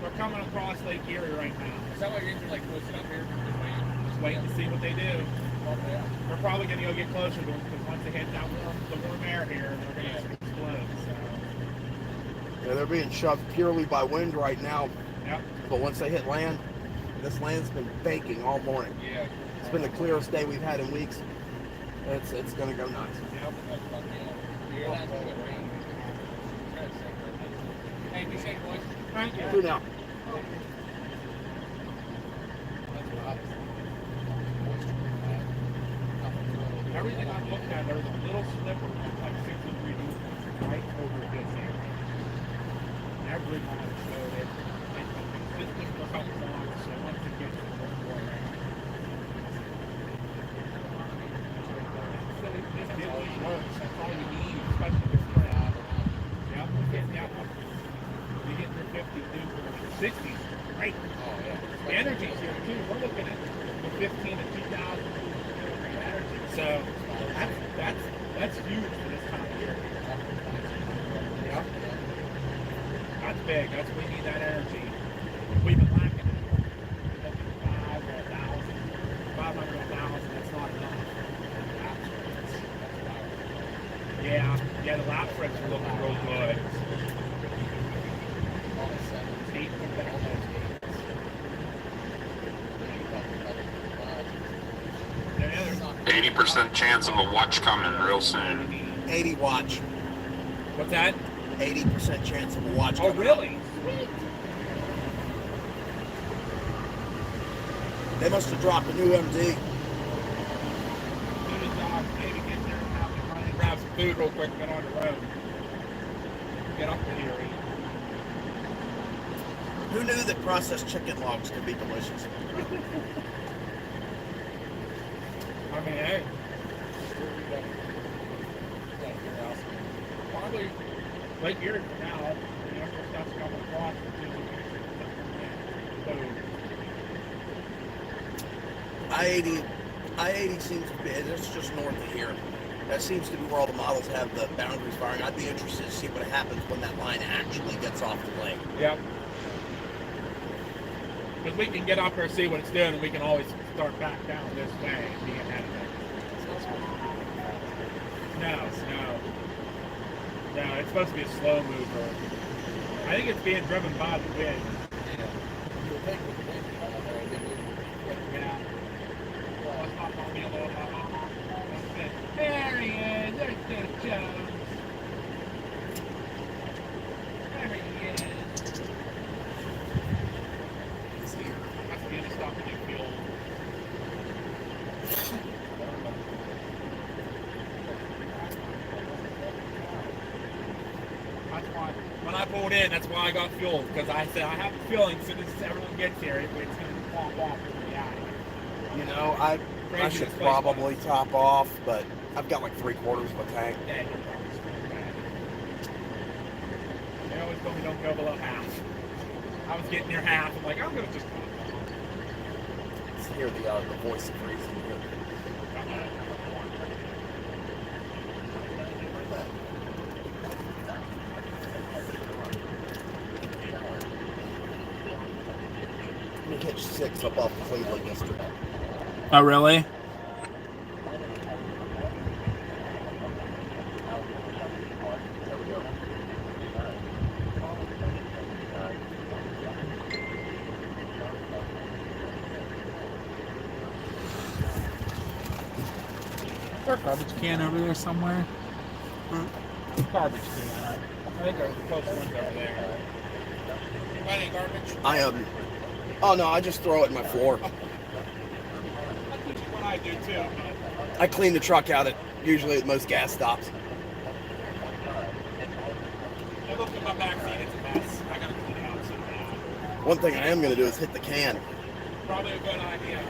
they're coming across Lake Erie right now. Is that why you're like posted up here? Just waiting? Just waiting to see what they do. Oh, yeah. We're probably going to go get closer to them because once they hit that warm air here, they're going to explode. So, Yeah, they're being shoved purely by wind right now, yep. but once they hit land, this land's been baking all morning. Yeah. It's been the clearest day we've had in weeks. It's going to go nuts. Yep. Yeah, that's good rain. Hey, be safe, boys. Thank you. Through now. Everything I've looked at, there's a little sliver that's like 63 degrees right over this area. Every month, so it's been consistent for a couple of months, so once it gets to the more around. So this really works. That's all you need, especially this crowd. Yeah, we're getting out. We get to 50, dude, 60s, right? Oh, yeah. The energy's here too. We're looking at the 15 to 2,000 energy. So that's huge for this time of year. Yeah. That's big. That's we need that energy. We've been lacking it. 5 or 1,000, 500 or 1,000. That's not enough. Yeah, the lap trips are looking real good. Heat from that almost. 80% chance of a watch coming real soon. 80 watch. What's that? 80% chance of a watch. Oh, coming really? up. They must have dropped a new MD. Maybe get there and have to run and grab some food real quick and get on the road. Get up to Erie. Who knew that processed chicken logs could be delicious? I mean, hey. Probably Lake Erie for now. The extra stuff's coming across. So, I-80 seems to be, it's just north of here. That seems to be where all the models have the boundaries firing. I'd be interested to see what happens when that line actually gets off the lake. yep. Because we can get up there and see what it's doing, and we can always start back down this way and be ahead of it. No, it's supposed to be a slow mover. I think it's being driven by the wind. Yeah. You would think with the wind being all there, it'd be moving. Yeah. Well, it's not going to be a little There he is. There's Dick Jones. There he is. He's here. That's the end stop to get fuel. That's why, when I pulled in, that's why I got fuel. Because I said, I have a feeling as soon as everyone gets here, it's going to pop off in the eye. You know, I should probably top off, but I've got like 3/4 of a tank. Yeah, you're probably screwed bad. They always told me don't go below half. I was getting near half. I'm like, I'm going to just top off. Let's hear the voice of reason here. Let me catch 6 up off the Cleveland district. Oh, really? Is there a garbage can over there somewhere? Garbage can. I think there's a close ones over there. Buy any garbage? Oh no, I just throw it in my floor. That's what I do too. I clean the truck out usually at most gas stops. I looked at my backseat, it's a mess. I gotta clean it out somehow. One thing I am going to do is hit the can. Probably a good idea.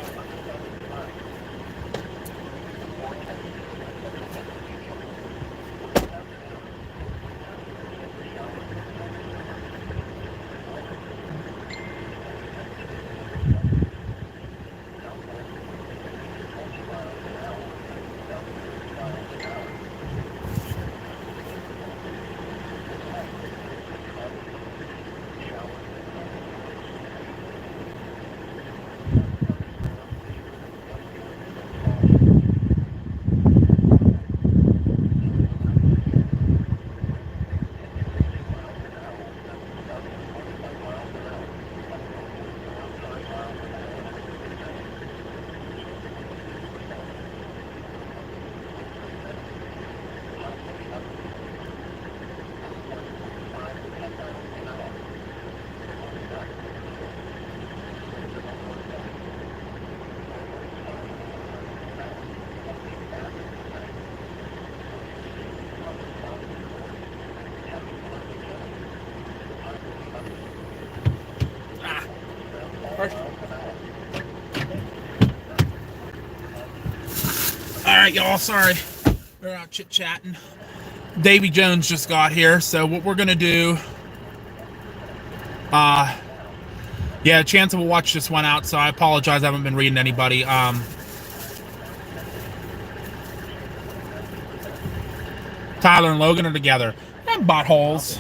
Alright, y'all, sorry. We're out chit-chatting. Davy Jones just got here, so what we're gonna do... yeah, Chance will watch this one out, so I apologize, I haven't been reading anybody. Tyler and Logan are together. Them buttholes.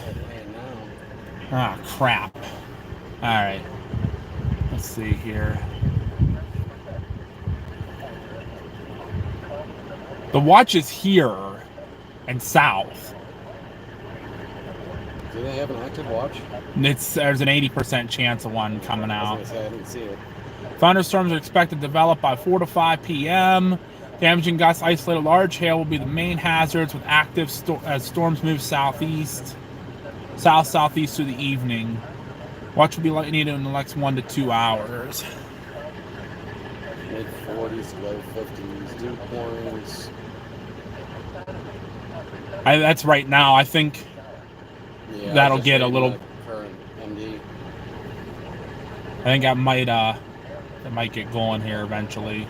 Ah, crap. Alright. Let's see here. The watch is here and south. Do they have an active watch? There's an 80% chance of one coming out. I was gonna say, I didn't see it. Thunderstorms are expected to develop by 4 to 5 p.m. Damaging gusts, isolated large hail will be the main hazards with active as storms move southeast, southeast through the evening. Watch will be needed in the next 1 to 2 hours. Mid 40s, low 50s, dew points. That's right now. I think Yeah, that'll get a little. Current MD. I think that might get going here eventually.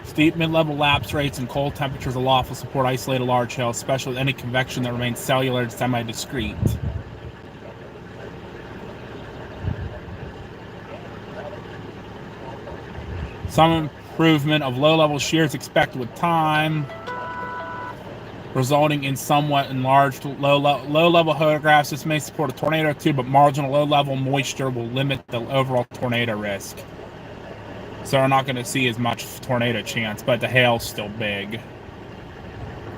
Steep mid-level lapse rates and cold temperatures aloft will support isolated large hail, especially with any convection that remains cellular and semi-discrete. Some improvement of low-level shear is expected with time. resulting in somewhat enlarged low-level photographs. This may support a tornado too, but marginal low-level moisture will limit the overall tornado risk. So we're not going to see as much tornado chance, but the hail's still big.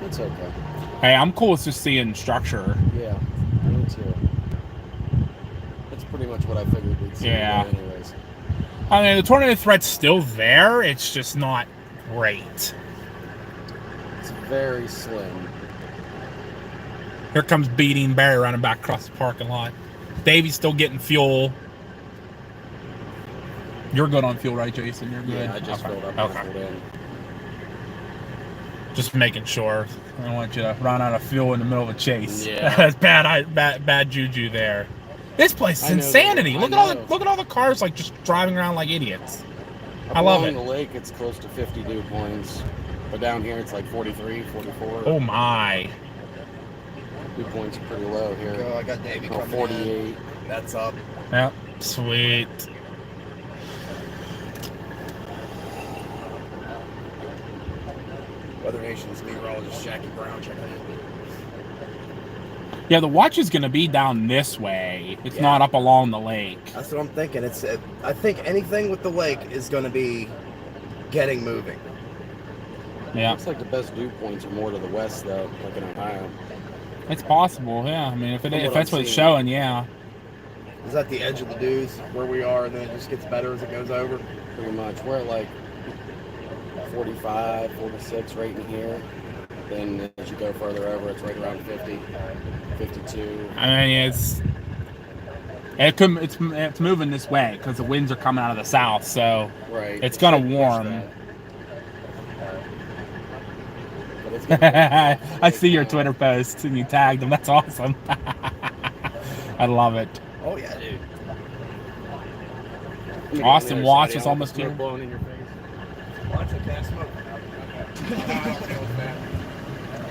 It's okay. Hey, I'm cool with just seeing structure. Yeah, me too. That's pretty much what I figured we'd see. Yeah. Anyways. I mean, the tornado threat's still there. It's just not great. It's very slim. Here comes Beating Barry running back across the parking lot. Davey's still getting fuel. You're good on fuel, right, Jason? You're good? Yeah, I just filled up and I pulled in. Just making sure. I don't want you to run out of fuel in the middle of a chase. Yeah. That's bad juju there. This place is insanity. Look at all the cars like just driving around like idiots. I love it. Along the lake, it's close to 50 dew points, but down here it's like 43, 44. Oh my! Dew points are pretty low here. Oh, I got Davey coming 48. in. That's up. Yep, sweet. Weather Nation's meteorologist Jackie Brown checking in. Yeah, the watch is going to be down this way. It's not up along the lake. That's what I'm thinking. I think anything with the lake is going to be getting moving. Yeah. Looks like the best dew points are more to the west, though, like in Ohio. It's possible, yeah. I mean, if that's what it's showing, yeah. Is that the edge of the dews where we are, and then it just gets better as it goes over? Pretty much. We're at like 45, 46 right in here. Then as you go further over, it's right around 50, 52. I mean, it's moving this way because the winds are coming out of the south, so right. it's gonna warm. I see your Twitter posts and you tagged them. That's awesome. I love it. Oh yeah, dude. Austin Watts is almost here. Blowing in your face. Watch it, can't smoke.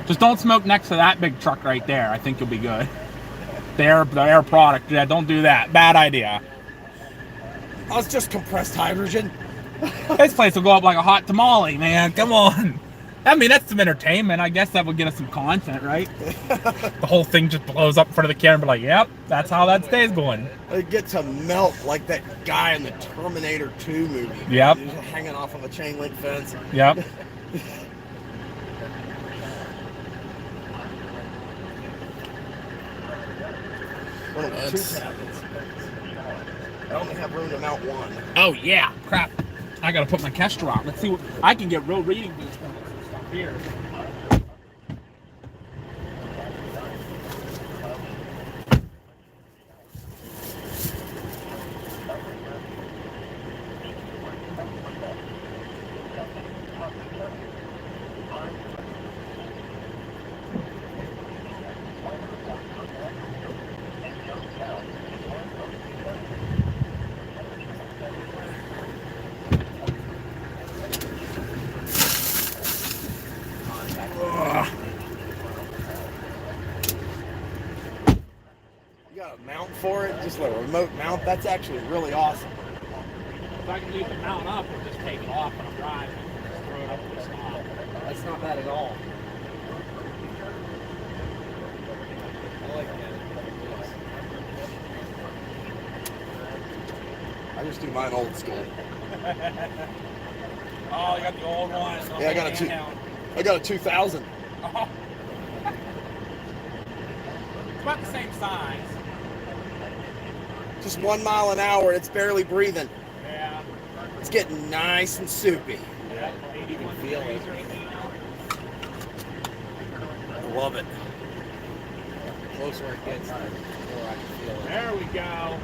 Just don't smoke next to that big truck right there. I think you'll be good. The air product. Yeah, don't do that. Bad idea. Oh, it's just compressed hydrogen. This place will go up like a hot tamale, man. Come on. I mean, that's some entertainment. I guess that would get us some content, right? The whole thing just blows up in front of the camera and be like, yep, that's how that stays going. They get to melt like that guy in the Terminator 2 movie. Yep. He's hanging off of a chain link fence. Yep. Two tablets. I only have room to mount one. Oh, yeah. Crap. I got to put my Kestra out. Let's see what I can get real reading boost from this stuff here. Mount for it, just like a remote mount. That's actually really awesome. If I can leave the mount up or just take it off when I'm driving, just throw it up to the stop. That's not bad at all. I like that. I just do mine old school. Oh, you got the old one. Yeah, I got a 2000. Oh. It's about the same size. Just 1 mile an hour, and it's barely breathing. Yeah. It's getting nice and soupy. Yeah. You can feel it. I love it. The closer it gets, the more I can feel it. There we go.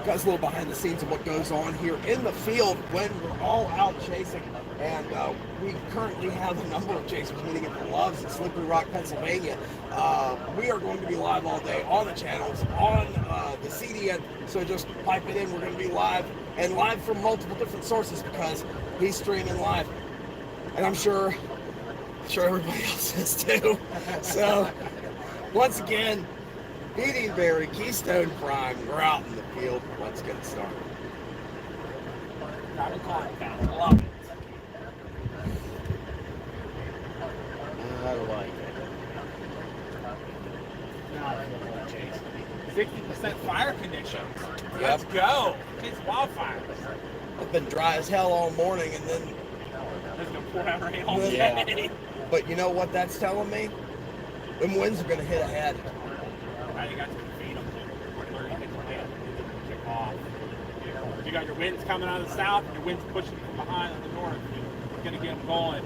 Guys, a little behind the scenes of what goes on here in the field when we're all out chasing. And we currently have a number of chasers meeting at the Loves in Slippery Rock, Pennsylvania. We are going to be live all day on the channels, on the CDN. So just pipe it in. We're going to be live, and live from multiple different sources because he's streaming live. And I'm sure everybody else is too. So once again, Eating Berry, Keystone Prime, we're out in the field. Let's get it started. Love it. I like it. Now, 60% fire conditions. Yep. Let's go. Chase wildfires. It's been dry as hell all morning, and then It's gonna pour out rain all Yeah. day. But you know what that's telling me? Them winds are going to hit ahead. Now you got to feed them. Where you hit the wind, kick off. You got your winds coming out of the south, and your winds pushing from behind on the north. You're gonna get them going.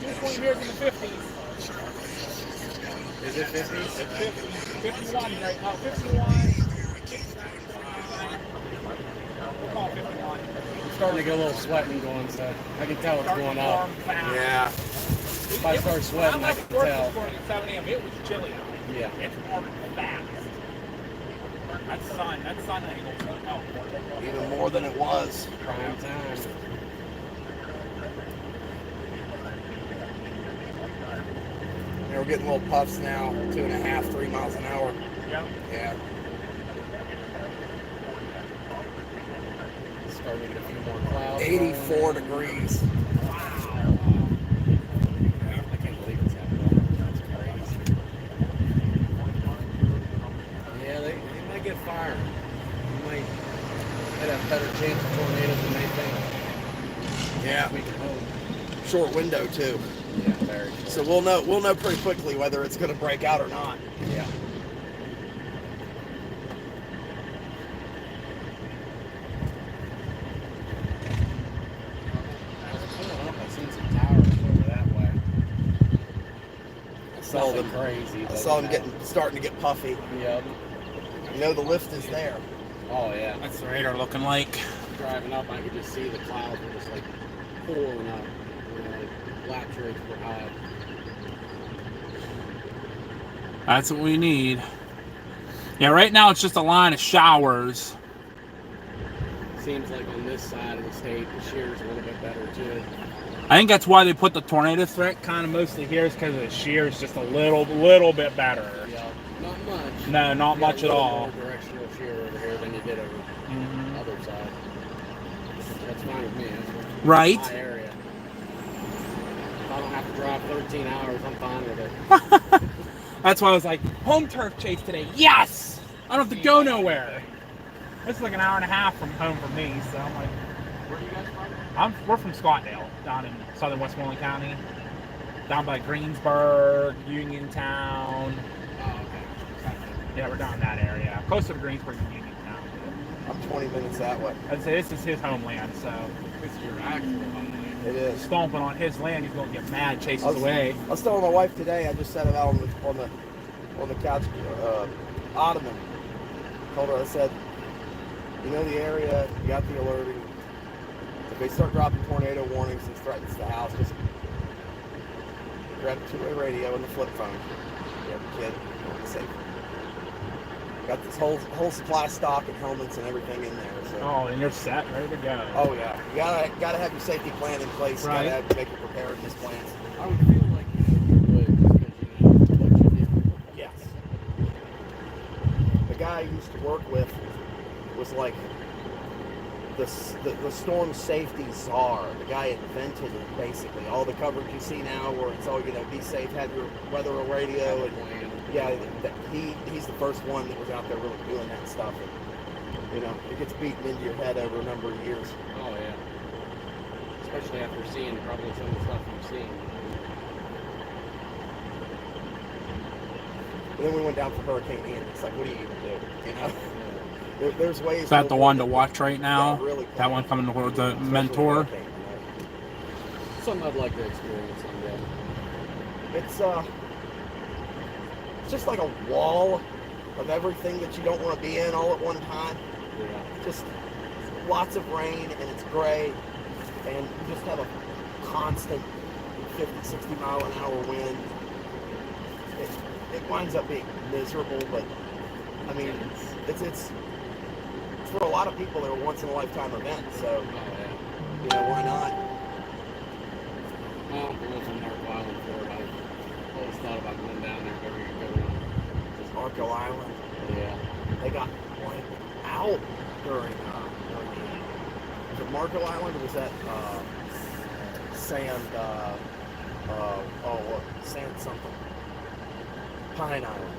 This one here is in the 50s. Is it 50? It's 50, 51 right now. 51. We'll call it 51. I'm starting to get a little sweating going, so I can tell it's going up. Yeah. If I start sweating, I can tell. This morning at 7 a.m. It was chilly out. Yeah. It's warming fast. That sun angle will help. Even more than it was. Prime time. Yeah, we're getting little puffs now, 2.5, 3 miles an hour. Yep. Yeah. Starting to get a few more clouds. 84 degrees. Wow. I can't believe it's happening. That's crazy. Yeah, they might get fired. They might have a better chance of tornadoes than they think. Yeah. We can hope. Short window too. Yeah, very short. So we'll know pretty quickly whether it's going to break out or not. Yeah. I seen some towers over that way. I saw Nothing them. crazy. I but, saw them starting to get puffy. Yep. You know the lift is there. Oh yeah. What's the radar looking like? Driving up, I could just see the clouds were just like pouring up. You know, like lapse rates were high. That's what we need. Yeah, right now it's just a line of showers. Seems like on this side of the state, the shear's a little bit better too. I think that's why they put the tornado threat kind of mostly here is because the shear is just a little bit better. Yeah, not much. No, not You got much a at little all. more directional shear over here than you did over the other side. That's fine with me. That's Right. my area. If I don't have to drive 13 hours, I'm fine with it. That's why I was like, home turf chase today. Yes! I don't have to go nowhere. It's like an hour and a half from home for me, so I'm like, Where are you guys from? we're from Scottdale, down in southern Westmoreland County. Down by Greensburg, Uniontown. Oh, okay. Yeah, we're down in that area. Closer to Greensburg and Uniontown. I'm 20 minutes that way. I'd say this is his homeland, so It's your actual homeland. It is. stomping on his land, he's gonna get mad, chase I us was, away. I was telling my wife today. I just sat it out on the couch ottoman. Told her, I said, you know the area, you got the alerting. If they start dropping tornado warnings and threatens the house, just grab the two-way radio and the flip phone. You have a kid, you'll be safe. Got this whole supply stock of helmets and everything in there. So. Oh, and you're set, ready to go. Oh yeah, you gotta have your safety plan in place. Right. You gotta have to make your preparedness plans. I would feel like you would just because you know what you do. Yes. The guy I used to work with was like the storm safety czar. The guy invented it, basically. All the coverage you see now where it's all, be safe, have your weather radio. And yeah, he's the first one that was out there really doing that stuff. And, it gets beaten into your head over a number of years. Oh, yeah. Especially after seeing probably some of the stuff you've seen. And then we went down for Hurricane Ian. It's like, what do you even do? There's ways. Is that the one to watch right now? Yeah, really that one coming towards the Mentor? Something I'd like to experience someday. It's just like a wall of everything that you don't want to be in all at one time. Yeah. Just lots of rain, and it's gray, and you just have a constant 50, 60 mile an hour wind. It winds up being miserable, but I mean, it's for a lot of people, they're a once in a lifetime event. So, why not? My uncle lives in Marco Island, Florida. I've always thought about going down there if ever you go. Marco Island. Yeah. They got wiped out during was it Marco Island, or was that sand? Sand something. Pine Island.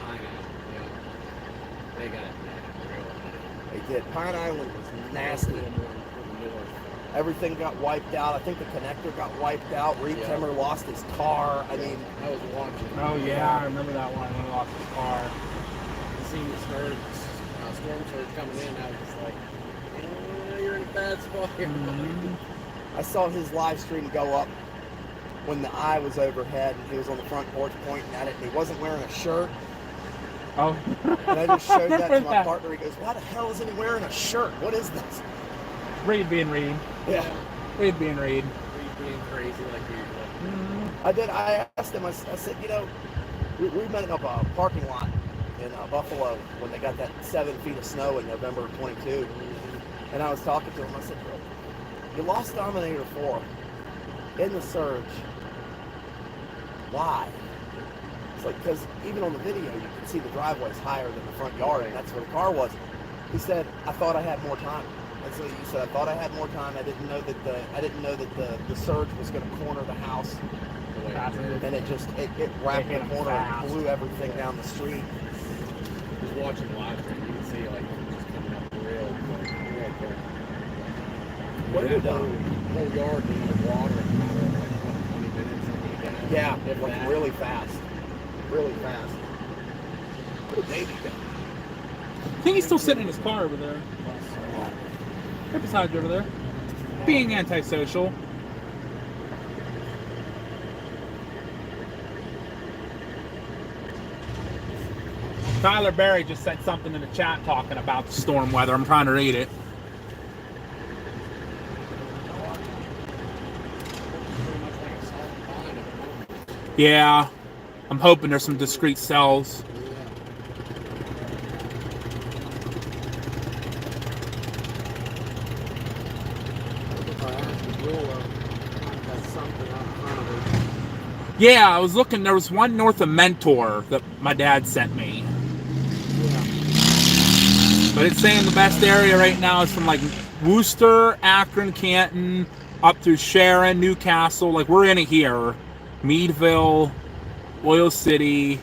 Pine Island. Yeah. They got it. They did. Pine Island was nasty. Everything got wiped out. I think the connector got wiped out. Reed Timmer lost his car. I mean, I was watching. Oh yeah, I remember that one when he lost his car. Seeing the storm surge coming in, I was just like, you're in a bad spot here. I saw his live stream go up when the eye was overhead, and he was on the front porch pointing at it, and he wasn't wearing a shirt. Oh. And I just showed that to my partner. He goes, "Why the hell isn't he wearing a shirt? What is this?" Reed being Reed. Yeah. Reed being Reed. Reed being crazy like usual. I did. I asked him. I said, we met in a parking lot in Buffalo when they got that 7 feet of snow in November of 22. And I was talking to him. I said, "You lost Dominator 4 in the surge. Why?" It's like, because even on the video, you can see the driveway's higher than the front yard, and that's where the car was. He said, "I thought I had more time." That's what he said. "I thought I had more time. I didn't know that the surge was going to corner the house." And it wrapped the corner and blew everything down the street. Just watching the live stream, you can see like just coming up real quick. What did whole yard in the water in a matter of like 20 minutes. Yeah, it went really fast. Really fast. What a baby go. I think he's still sitting in his car over there. Right beside you over there. Being antisocial. Tyler Berry just said something in the chat talking about the storm weather. I'm trying to read it. Yeah, I'm hoping there's some discrete cells. Yeah, I was looking. There was one north of Mentor that my dad sent me. But it's saying the best area right now is from like Worcester, Akron, Canton, up through Sharon, Newcastle. Like we're in it here. Meadville, Oil City.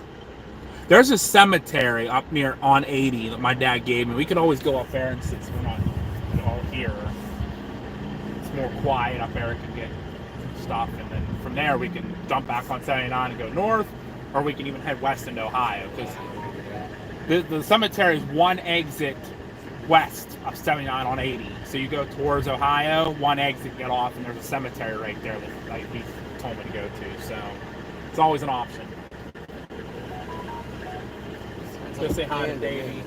There's a cemetery up near on 80 that my dad gave me. We could always go up there, and since we're not all here, it's more quiet up there. We can get stuff, and then from there we can jump back on 79 and go north, or we can even head west into Ohio, because the cemetery is one exit west of 79 on 80. So you go towards Ohio, one exit, get off, and there's a cemetery right there that like, he told me to go to. So it's always an option. Let's go say hi to Davey.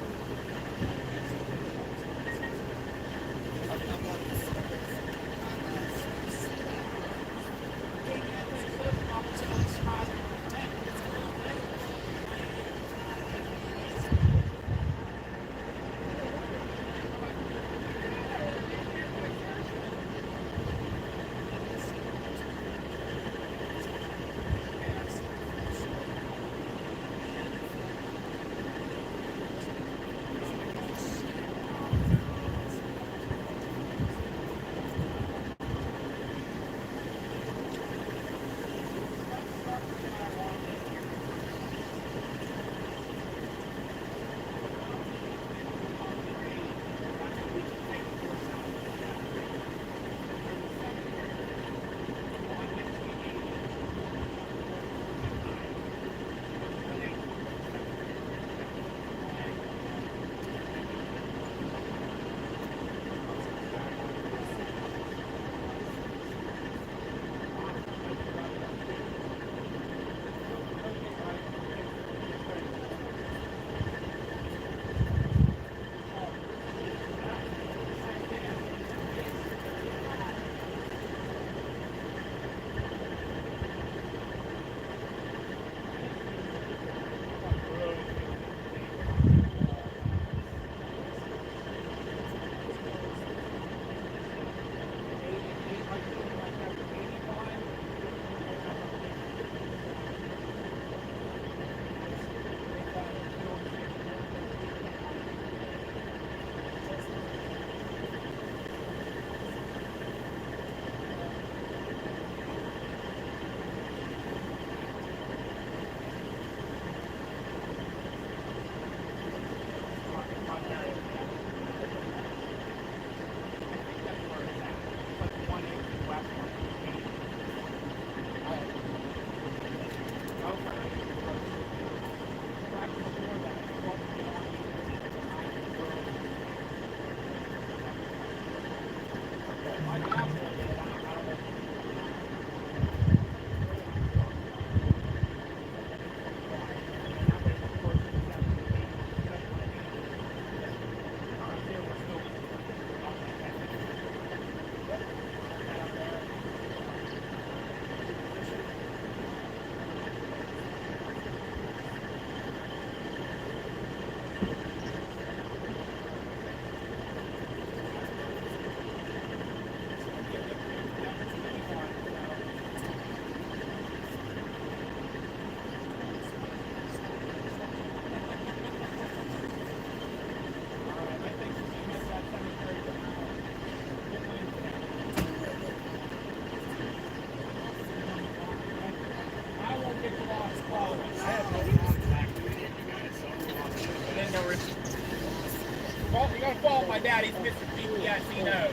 Dad. He's Mr. GPS. He knows.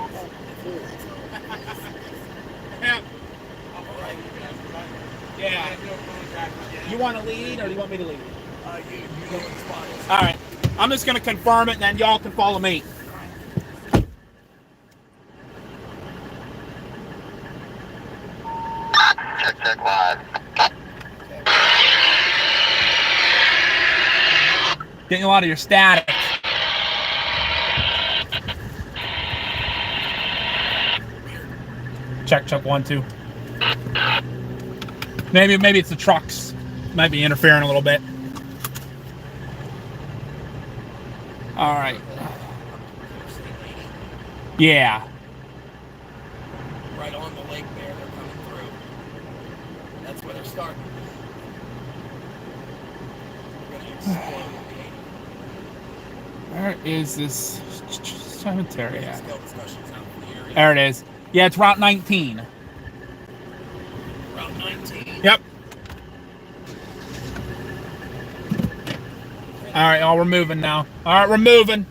Yeah. Yeah. You want to lead, or do you want me to lead? You know what the spot is. All right. I'm just going to confirm it, and then y'all can follow me. Check live. Getting a lot of your static. Check 1 2. Maybe it's the trucks. Might be interfering a little bit. All right. Yeah. Right on the lake there, they're coming through. That's where they're starting. We're going to explode the 80. Where is this cemetery at? Scale discussions out in the area. There it is. Yeah, it's Route 19. Route 19. Yep. All right, y'all, we're moving now. All right, we're moving.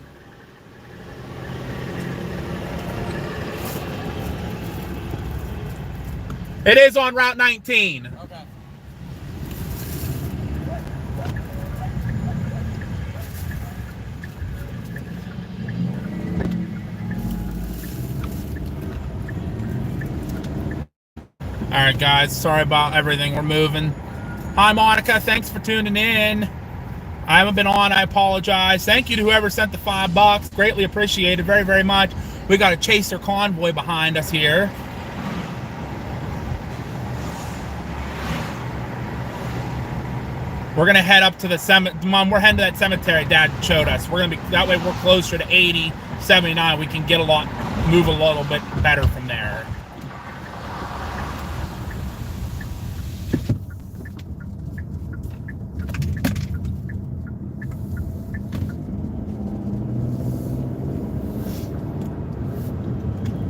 It is on Route 19. Okay. All right, guys, sorry about everything. We're moving. Hi, Monica. Thanks for tuning in. I haven't been on. I apologize. Thank you to whoever sent the $5. Greatly appreciated. Very, very much. We got a chaser convoy behind us here. We're gonna head up to the cemetery. Mom, we're heading to that cemetery Dad showed us. We're gonna be that way. We're closer to 80, 79. We can move a little bit better from there.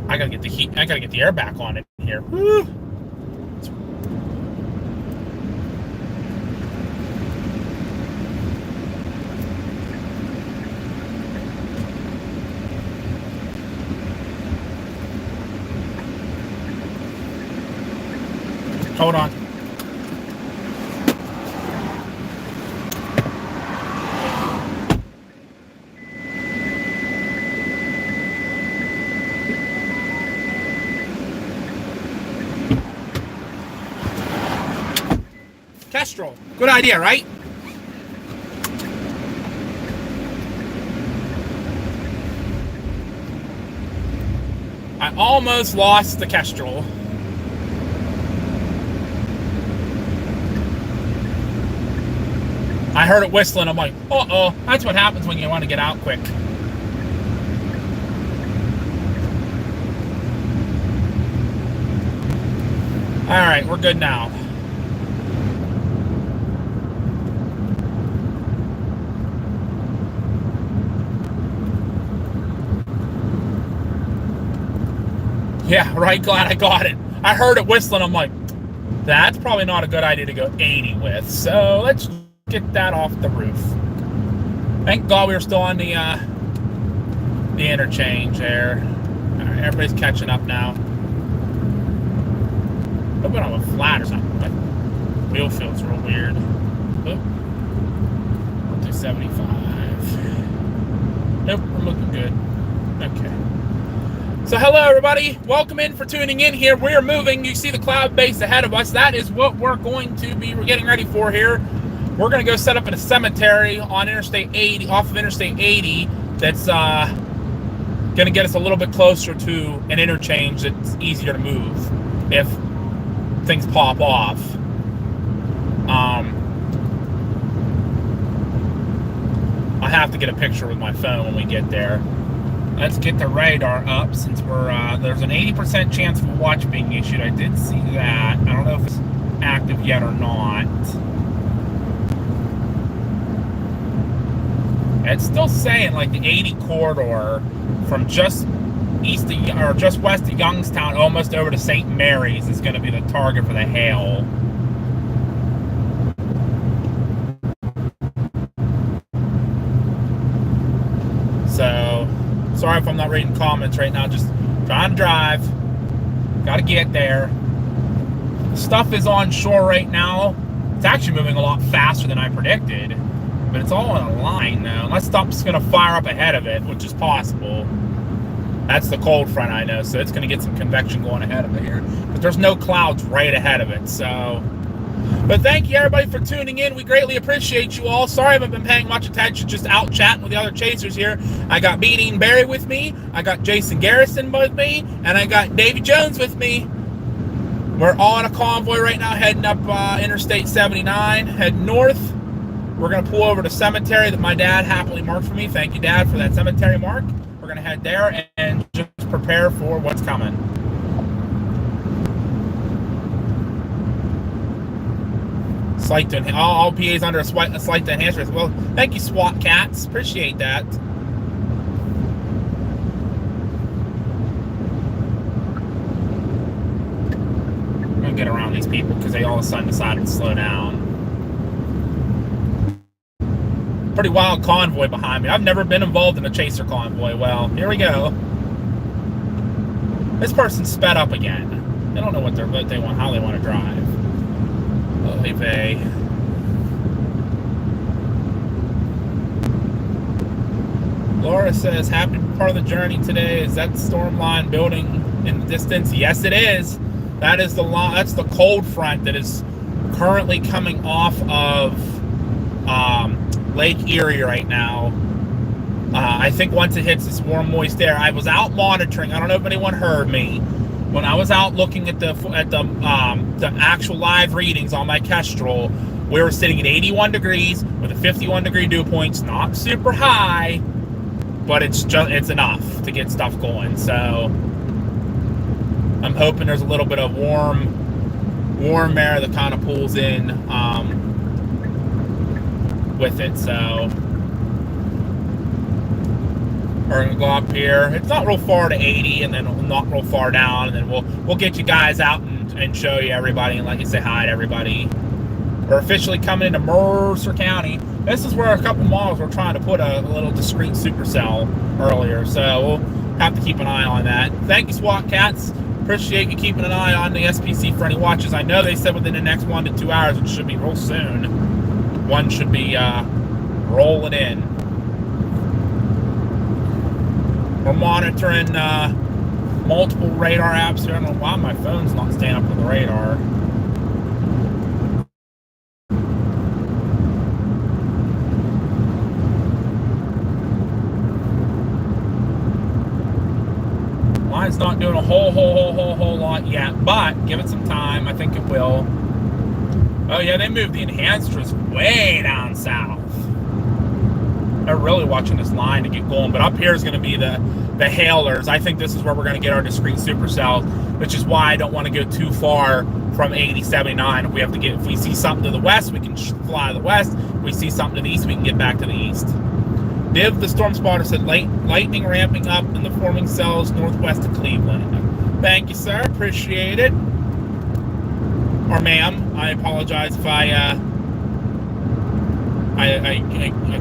I gotta get the heat. I gotta get the air back on it here. Woo. Hold on. Kestrel. Good idea, right? I almost lost the Kestrel. I heard it whistling. I'm like, uh-oh. That's what happens when you want to get out quick. All right, we're good now. Yeah, right, glad I got it. I heard it whistling. I'm like, that's probably not a good idea to go 80 with. So let's get that off the roof. Thank God we were still on the interchange there. All right, everybody's catching up now. Hope we don't have a flat or something. But wheel feels real weird. Oop. 275. Nope, we're looking good. Okay. So hello everybody, welcome in for tuning in here. We're moving. You see the cloud base ahead of us. That is what we're going to be getting ready for here. We're going to go set up in a cemetery on Interstate 80, off of Interstate 80. That's going to get us a little bit closer to an interchange that's easier to move if things pop off. I have to get a picture with my phone when we get there. Let's get the radar up since we're there's an 80% chance of a watch being issued. I did see that. I don't know if it's active yet or not. It's still saying like the 80 corridor from just east of, or just west of Youngstown almost over to St. Mary's is going to be the target for the hail. So Sorry if I'm not reading comments right now. Just trying to drive. Got to get there. Stuff is on shore right now. It's actually moving a lot faster than I predicted. But it's all in a line now. Unless stuff's going to fire up ahead of it, which is possible. That's the cold front, I know. So it's going to get some convection going ahead of it here. But there's no clouds right ahead of it. So... But thank you, everybody, for tuning in. We greatly appreciate you all. Sorry I haven't been paying much attention, just out chatting with the other chasers here. I got Beating Barry with me. I got Jason Garrison with me. And I got Davy Jones with me. We're all in a convoy right now, heading up Interstate 79, heading north. We're going to pull over to cemetery that my dad happily marked for me. Thank you, Dad, for that cemetery mark. We're going to head there and just prepare for what's coming. Slight to all PAs under a slight to enhance risk. Well, thank you, SWAT cats. Appreciate that. I'm gonna get around these people because they all of a sudden decided to slow down. Pretty wild convoy behind me. I've never been involved in a chaser convoy. Well, here we go. This person sped up again. They don't know what they want, how they want to drive. Oy vey. Laura says, happy part of the journey today. Is that the storm line building in the distance? Yes, it is. That is that's the cold front that is currently coming off of Lake Erie right now. I think once it hits this warm, moist air, I was out monitoring. I don't know if anyone heard me. When I was out looking at the actual live readings on my Kestrel, we were sitting at 81 degrees with a 51 degree dew point. It's not super high, but it's enough to get stuff going. So I'm hoping there's a little bit of warm air that kind of pulls in with it. So we're gonna go up here. It's not real far to 80, and then not real far down, and then we'll get you guys out and show you everybody and let you say hi to everybody. We're officially coming into Mercer County. This is where a couple models were trying to put a little discrete supercell earlier, so we'll have to keep an eye on that. Thank you, SWAT cats. Appreciate you keeping an eye on the SPC for any watches. I know they said within the next 1 to 2 hours, which should be real soon. One should be rolling in. We're monitoring multiple radar apps here. I don't know why my phone's not staying up with the radar. Mine's not doing a whole lot yet, but give it some time. I think it will. Oh yeah, they moved the enhancers way down south. They're really watching this line to get going, but up here is going to be the hailers. I think this is where we're going to get our discrete supercells, which is why I don't want to go too far from 8079. If we see something to the west, we can fly to the west. If we see something to the east, we can get back to the east. Div, the storm spotter, said lightning ramping up in the forming cells northwest of Cleveland. Thank you, sir. Appreciate it. Or ma'am, I apologize if I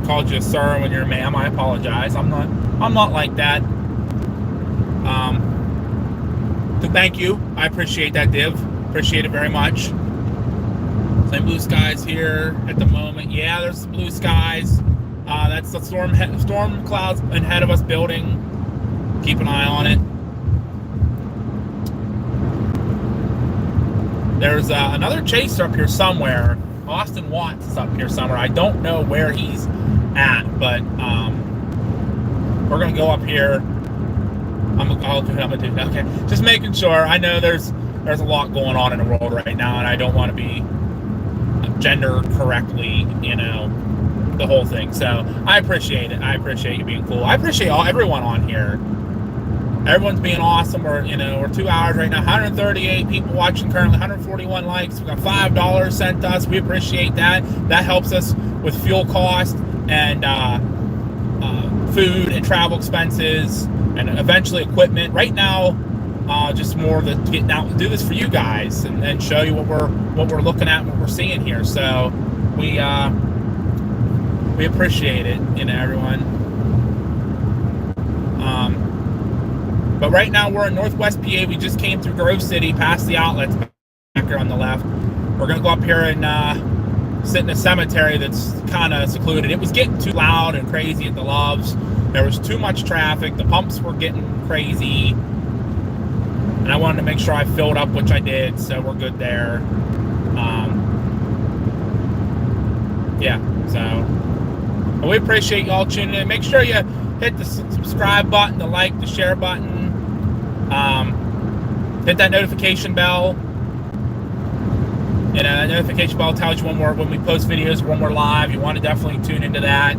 called you a sir when you're a ma'am. I apologize. I'm not like that. So thank you. I appreciate that, Div. Appreciate it very much. Same blue skies here at the moment. Yeah, there's some blue skies. That's the storm clouds ahead of us building. Keep an eye on it. There's another chaser up here somewhere. Austin Watts is up here somewhere. I don't know where he's at, but we're gonna go up here. I'm gonna do that. Okay, just making sure. I know there's a lot going on in the world right now, and I don't want to be gender correctly, the whole thing. So I appreciate it. I appreciate you being cool. I appreciate everyone on here. Everyone's being awesome. We're 2 hours right now. 138 people watching currently. 141 likes. We got $5 sent us. We appreciate that. That helps us with fuel cost and food and travel expenses and eventually equipment. Right now, just more to getting out and do this for you guys and show you what we're looking at, what we're seeing here. So we appreciate it, everyone. But right now we're in Northwest PA. We just came through Grove City, past the outlets back here on the left. We're gonna go up here and sit in a cemetery that's kind of secluded. It was getting too loud and crazy at the Loves. There was too much traffic. The pumps were getting crazy. And I wanted to make sure I filled up, which I did, so we're good there. Yeah, so we appreciate y'all tuning in. Make sure you hit the subscribe button, the like, the share button. Hit that notification bell. And that notification bell tells you when we post videos, when we're live. You want to definitely tune into that.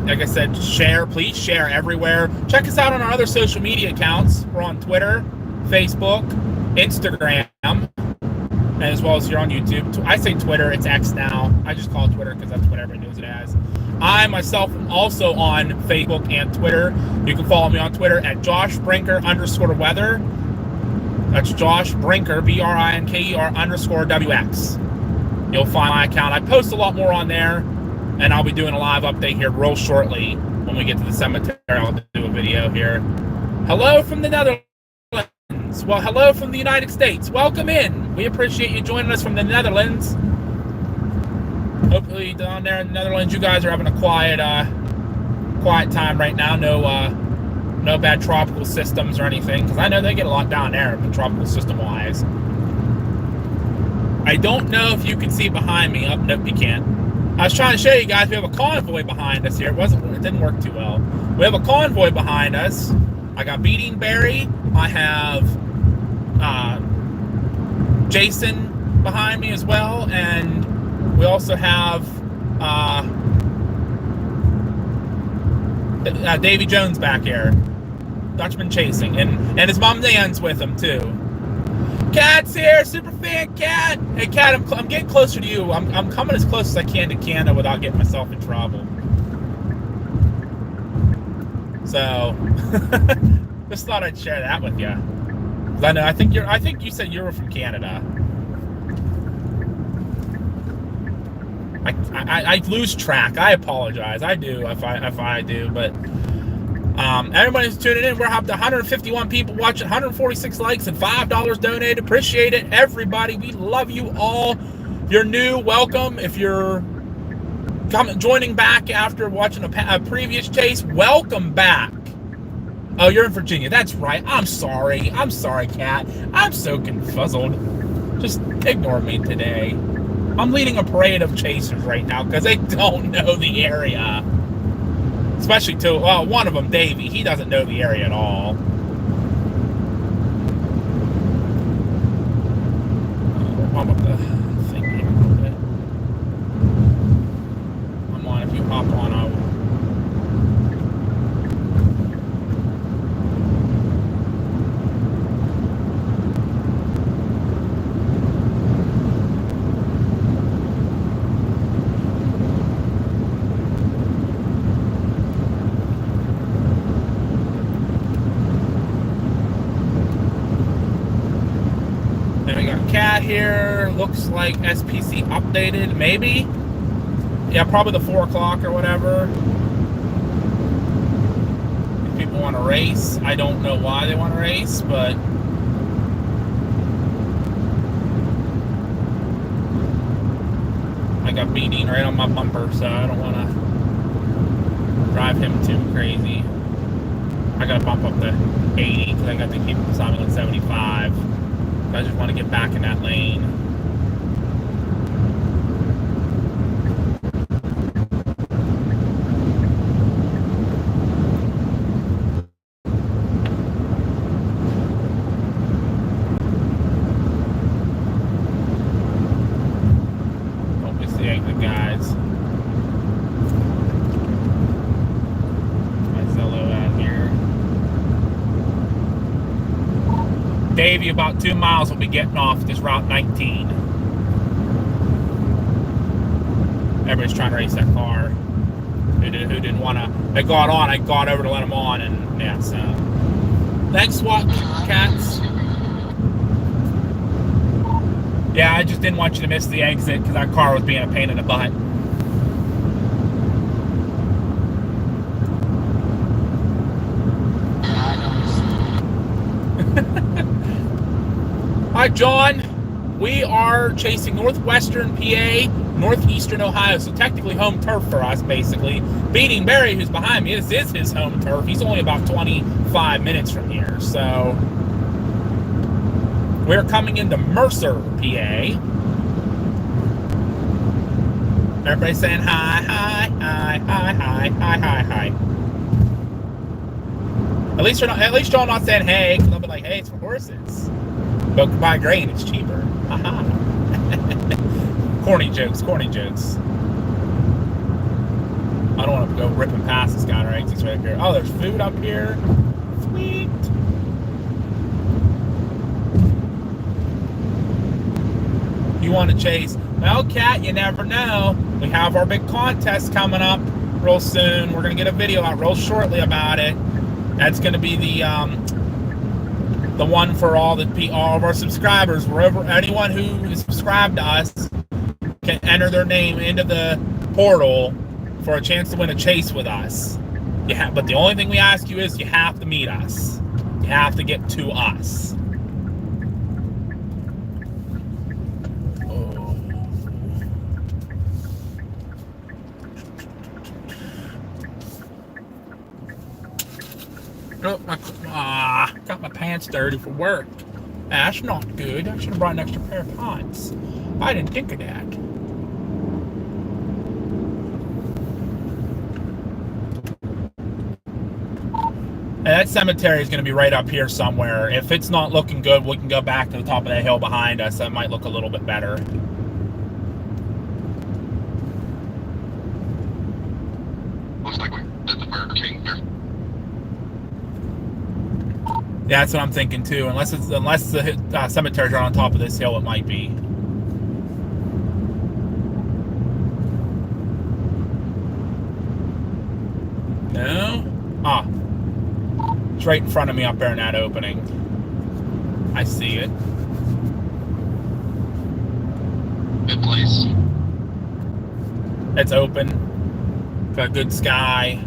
Like I said, share. Please share everywhere. Check us out on our other social media accounts. We're on Twitter, Facebook, Instagram, and as well as here on YouTube. I say Twitter. It's X now. I just call it Twitter because that's what everybody knows it as. I myself am also on Facebook and Twitter. You can follow me on Twitter at JoshBrinker_weather. That's Josh Brinker, BRINKER_WX. You'll find my account. I post a lot more on there, and I'll be doing a live update here real shortly. When we get to the cemetery, I'll do a video here. Hello from the Netherlands. Well, hello from the United States. Welcome in. We appreciate you joining us from the Netherlands. Hopefully down there in the Netherlands, you guys are having a quiet time right now. No bad tropical systems or anything, because I know they get a lot down there, but tropical system wise. I don't know if you can see behind me. Oh, nope, you can't. I was trying to show you guys we have a convoy behind us here. It didn't work too well. We have a convoy behind us. I got Beating Barry. I have Jason behind me as well, and we also have Davy Jones back here. Dutchman chasing, and his mom Nan's with him too. Cat's here, super fan Cat. Hey Cat, I'm getting closer to you. I'm coming as close as I can to Canada without getting myself in trouble. So just thought I'd share that with you. I know. I think you said you were from Canada. I lose track. I apologize. I do if I do, but everybody's tuning in. We're up to 151 people watching, 146 likes, and $5 donated. Appreciate it, everybody. We love you all. If you're new, welcome. If you're joining back after watching a previous chase, welcome back. Oh, you're in Virginia. That's right. I'm sorry. I'm sorry, Cat. I'm so confuzzled. Just ignore me today. I'm leading a parade of chasers right now because they don't know the area. Especially one of them, Davey. He doesn't know the area at all. I'm up the thing here a little bit. I'm on. If you hop on, I will. Cat here. Looks like SPC updated, maybe. Yeah, probably the 4 o'clock or whatever. If people want to race, I don't know why they want to race, but I got Beating right on my bumper, so I don't want to drive him too crazy. I gotta bump up to 80 because I got to keep Simon at 75. I just want to get back in that lane. Don't miss the exit, guys. My Zello out here. Davey, about 2 miles, will be getting off this Route 19. Everybody's trying to race that car. Who didn't want to? They got on. I got over to let them on, and yeah. So thanks, SWAT cats. Yeah, I just didn't want you to miss the exit because that car was being a pain in the butt. Hi, John. We are chasing northwestern PA, northeastern Ohio, so technically home turf for us, basically. Beating Barry, who's behind me, this is his home turf. He's only about 25 minutes from here, so we're coming into Mercer, PA. Everybody saying hi, hi, hi, hi, hi, hi, hi, hi. At least y'all not saying hey, because I'll be like, hey, it's for horses. But buy grain, it's cheaper. Haha. Corny jokes, corny jokes. I don't want to go ripping past this guy, right? He's right up here. Oh, there's food up here. Sweet. You want to chase? Well, Cat, you never know. We have our big contest coming up real soon. We're going to get a video out real shortly about it. That's going to be the one for all of our subscribers. Wherever anyone who is subscribed to us can enter their name into the portal for a chance to win a chase with us. Yeah, but the only thing we ask you is you have to meet us. You have to get to us. Oh, got my pants dirty for work. That's not good. I should have brought an extra pair of pants. I didn't think of that. And that cemetery is going to be right up here somewhere. If it's not looking good, we can go back to the top of that hill behind us. That might look a little bit better. Looks like we're at the Burger King here. Yeah, that's what I'm thinking too. Unless the cemeteries are on top of this hill, it might be. No? Ah. It's right in front of me up there in that opening. I see it. Good place. It's open. Got good sky.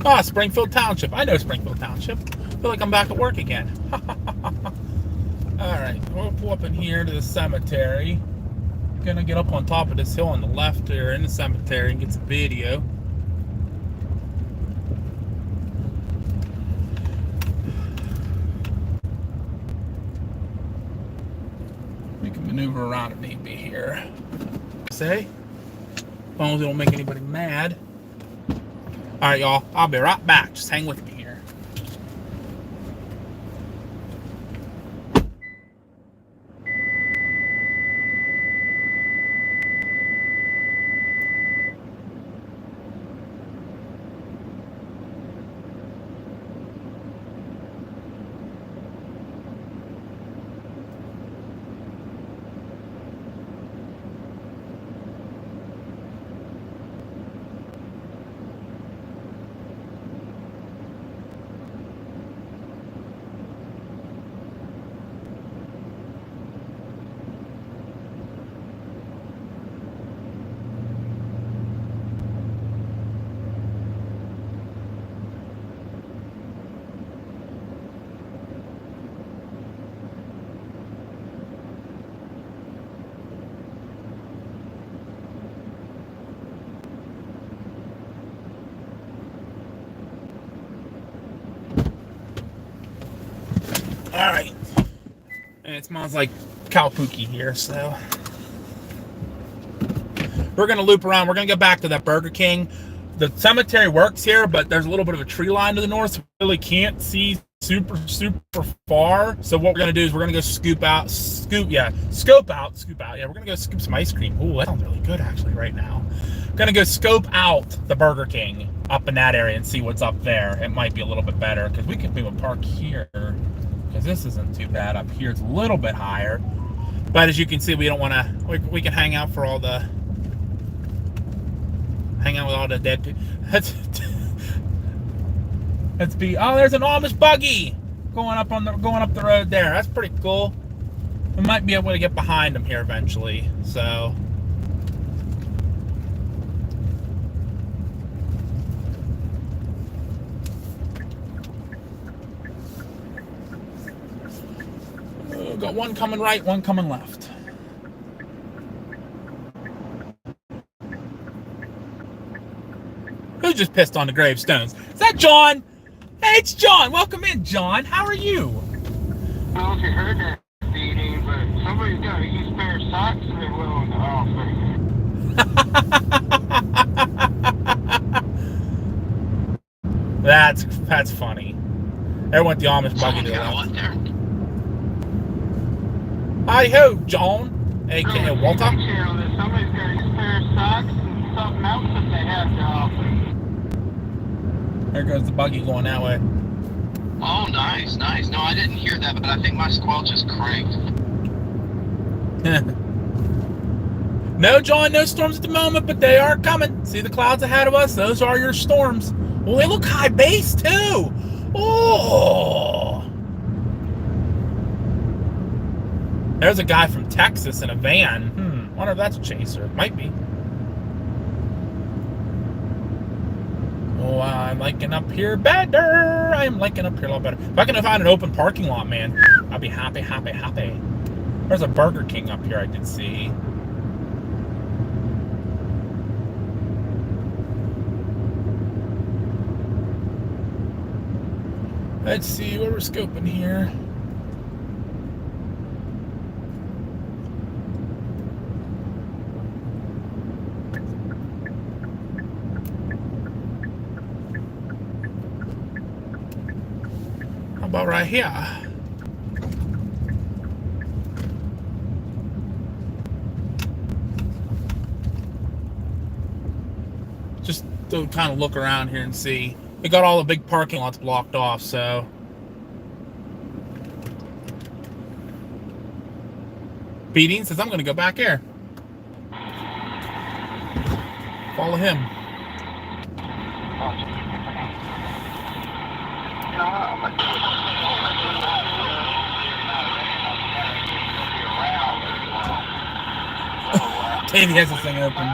Ah, Springfield Township. I know Springfield Township. I feel like I'm back at work again. Alright, we'll pull up in here to the cemetery. Gonna get up on top of this hill on the left here in the cemetery and get some video. We can maneuver around if need be here. Say, as long as it don't make anybody mad. Alright, y'all. I'll be right back. Just hang with me here. Alright. And it smells like cow pookie here, so we're gonna loop around. We're gonna go back to that Burger King. The cemetery works here, but there's a little bit of a tree line to the north, so we really can't see super far. So what we're gonna do is we're gonna go scope out. Yeah, we're gonna go scoop some ice cream. Ooh, that sounds really good actually right now. Gonna go scope out the Burger King up in that area and see what's up there. It might be a little bit better because we can move a park here. Because this isn't too bad up here. It's a little bit higher, but as you can see, we don't want to. We can hang out with all the dead people. Let's be. Oh, there's an Amish buggy going up the road there. That's pretty cool. We might be able to get behind them here eventually. So. Got one coming right, one coming left. Who just pissed on the gravestones? Is that John? Hey, it's John. Welcome in, John. How are you? I don't know if you heard that beating, but somebody's got to use spare socks and they're willing to offer. That's funny. There went the Amish buggy to the left. Hi ho, John, aka Walter. Somebody's got to use spare socks and something else that they have to offer. There goes the buggy going that way. Oh, nice. No, I didn't hear that, but I think my squelch is cranked. No, John, no storms at the moment, but they are coming. See the clouds ahead of us? Those are your storms. Well, they look high base, too. Oh. There's a guy from Texas in a van. Wonder if that's a chaser. Might be. Oh, I'm liking up here better. I'm liking up here a lot better. If I can find an open parking lot, man, I'll be happy. There's a Burger King up here I did see. Let's see what we're scoping here. How about right here? Just to kind of look around here and see. We got all the big parking lots blocked off, so. Beating says I'm going to go back here. Follow him. Katie has this thing open.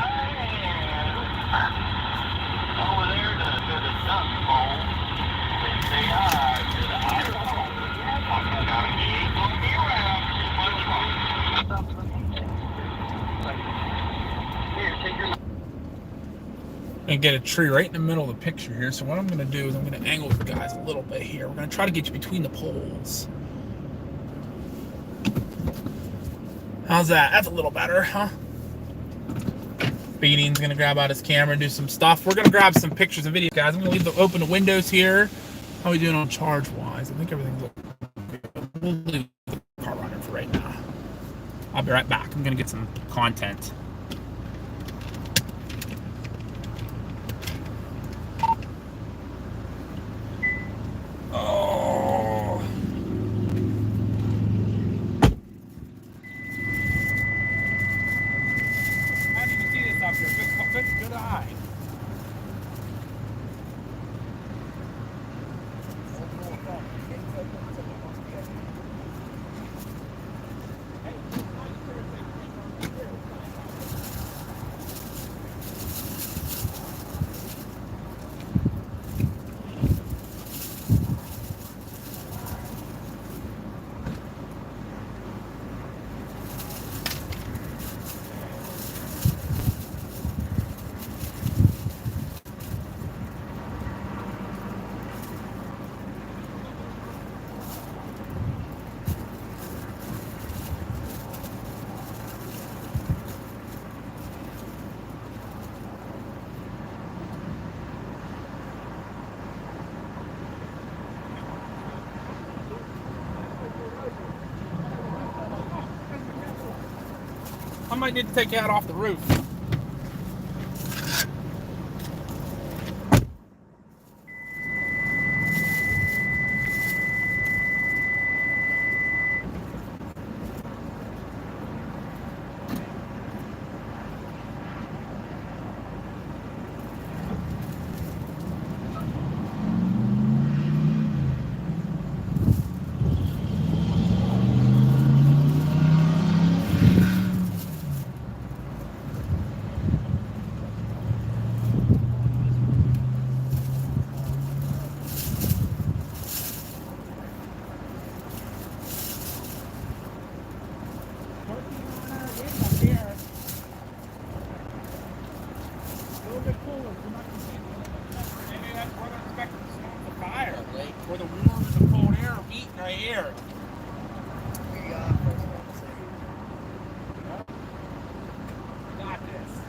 I'm gonna get a tree right in the middle of the picture here. So what I'm gonna do is I'm gonna angle the guys a little bit here. We're gonna try to get you between the poles. How's that? That's a little better, huh? Beating's gonna grab out his camera and do some stuff. We're gonna grab some pictures and videos, guys. I'm gonna open the windows here. How are we doing on charge wise? I think everything's okay. We'll leave the car running for right now. I'll be right back. I'm gonna get some content. Oh. I didn't even see this up here. Good eye. I might need to take you out off the roof. ear. We first conversation. Got this.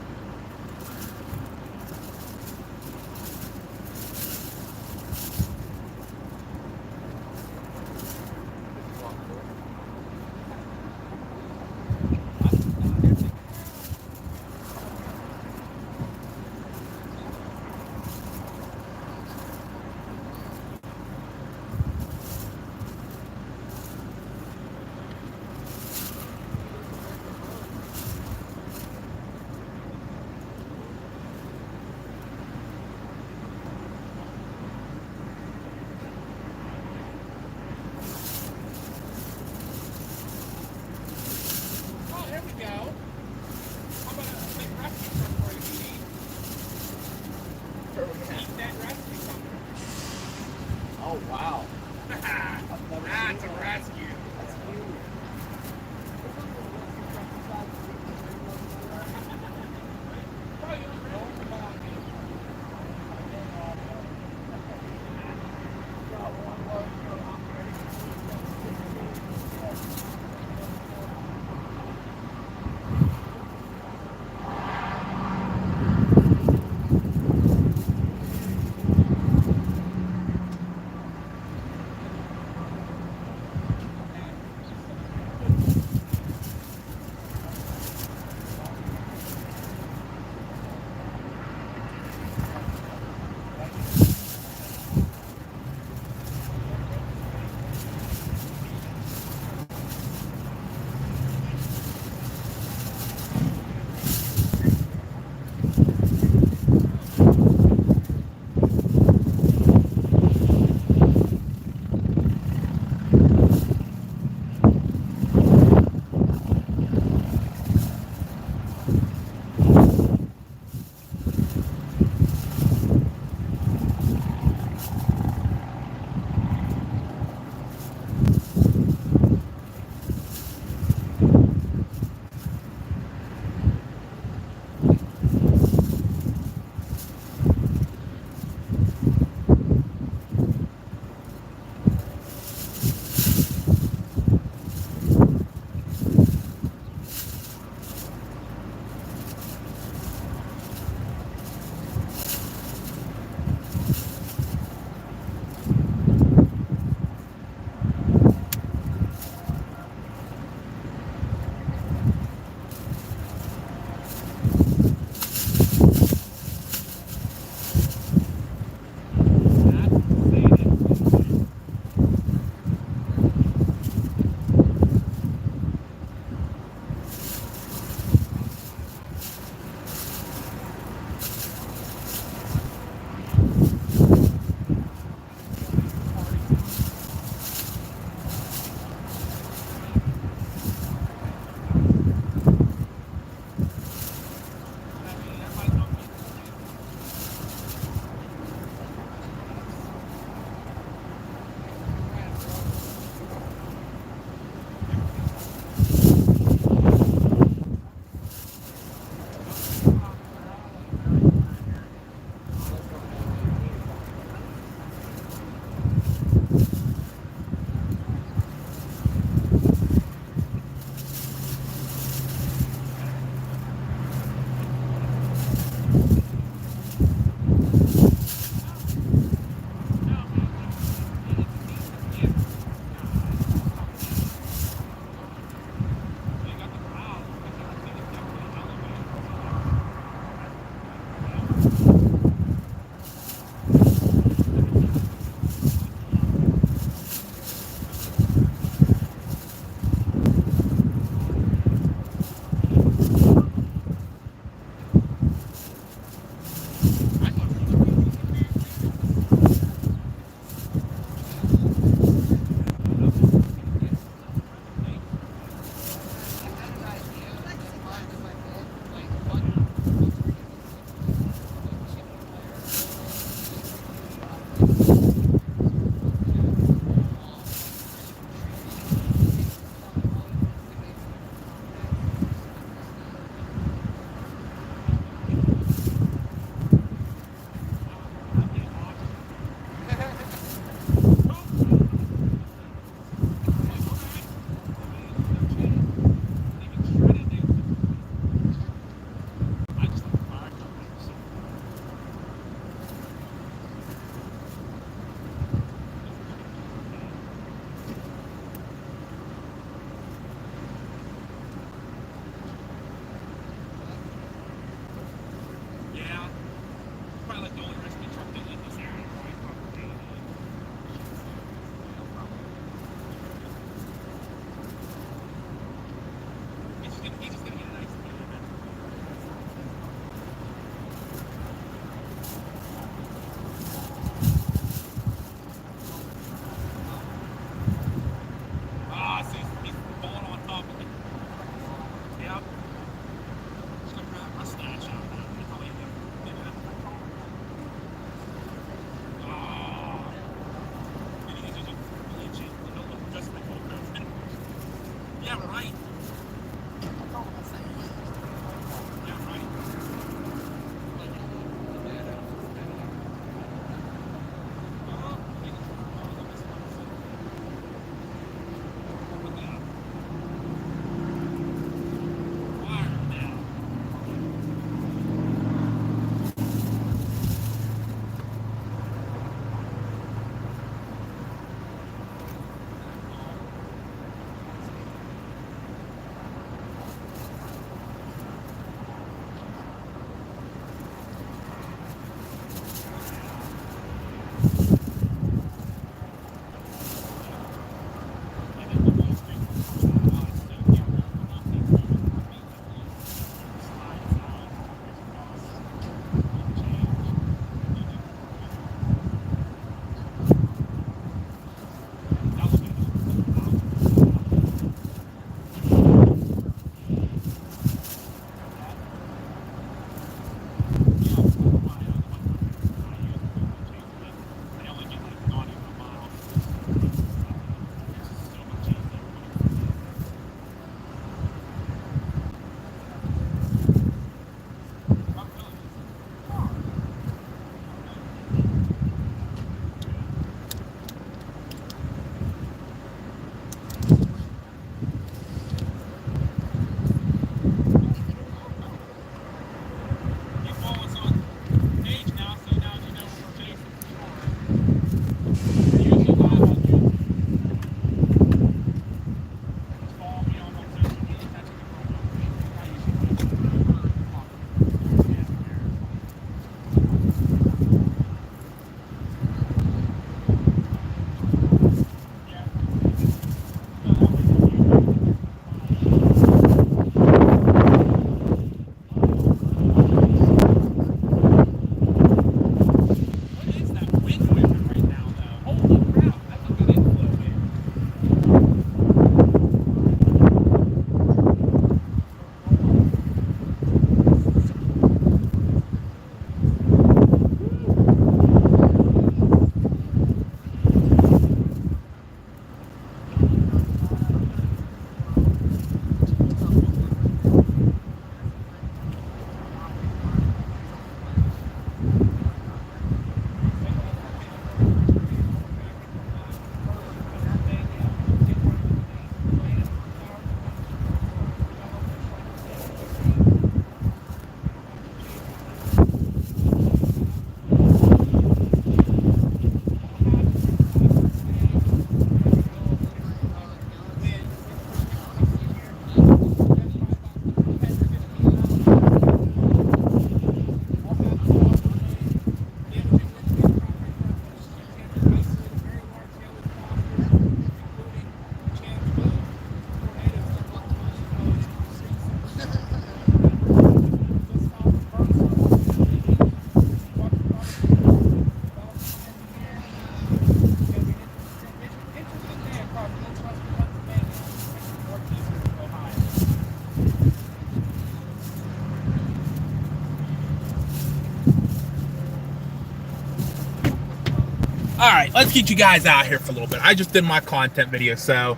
All right, let's get you guys out here for a little bit. I just did my content video, so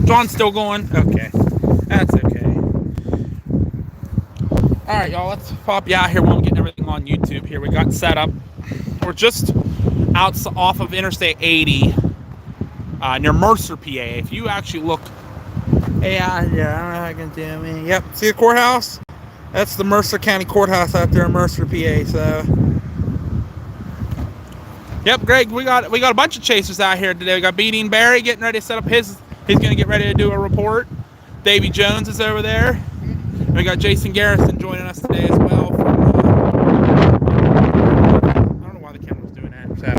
John's still going. Okay, that's okay. All right, y'all, let's pop you out here while I'm getting everything on YouTube. Here we got set up. We're just off of Interstate 80 near Mercer, PA. If you actually look, yeah, I don't know how I can zoom in. Yep, see the courthouse? That's the Mercer County Courthouse out there in Mercer, PA. So, yep, Greg, we got a bunch of chasers out here today. We got Beating Barry getting ready to set up his. He's gonna get ready to do a report. Davy Jones is over there. We got Jason Garrison joining us today as well. From, I don't know why the camera's doing that. So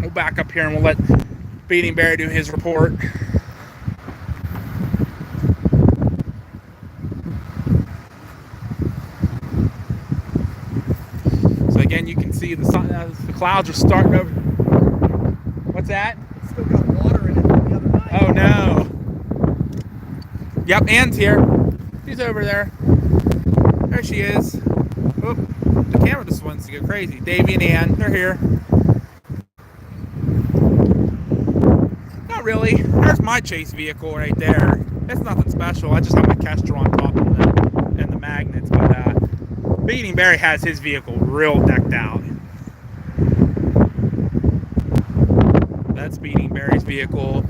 we'll back up here and we'll let Beating Barry do his report. So again, you can see the sun. The clouds are starting over. What's that? It's still got water in it from the other night. Oh no. Yep, Ann's here. She's over there. There she is. Oh, the camera just wants to go crazy. Davey and Ann, they're here. Not really. There's my chase vehicle right there. It's nothing special. I just have my Kestrel on top of it and the magnets. But Beating Barry has his vehicle real decked out. That's Beating Barry's vehicle.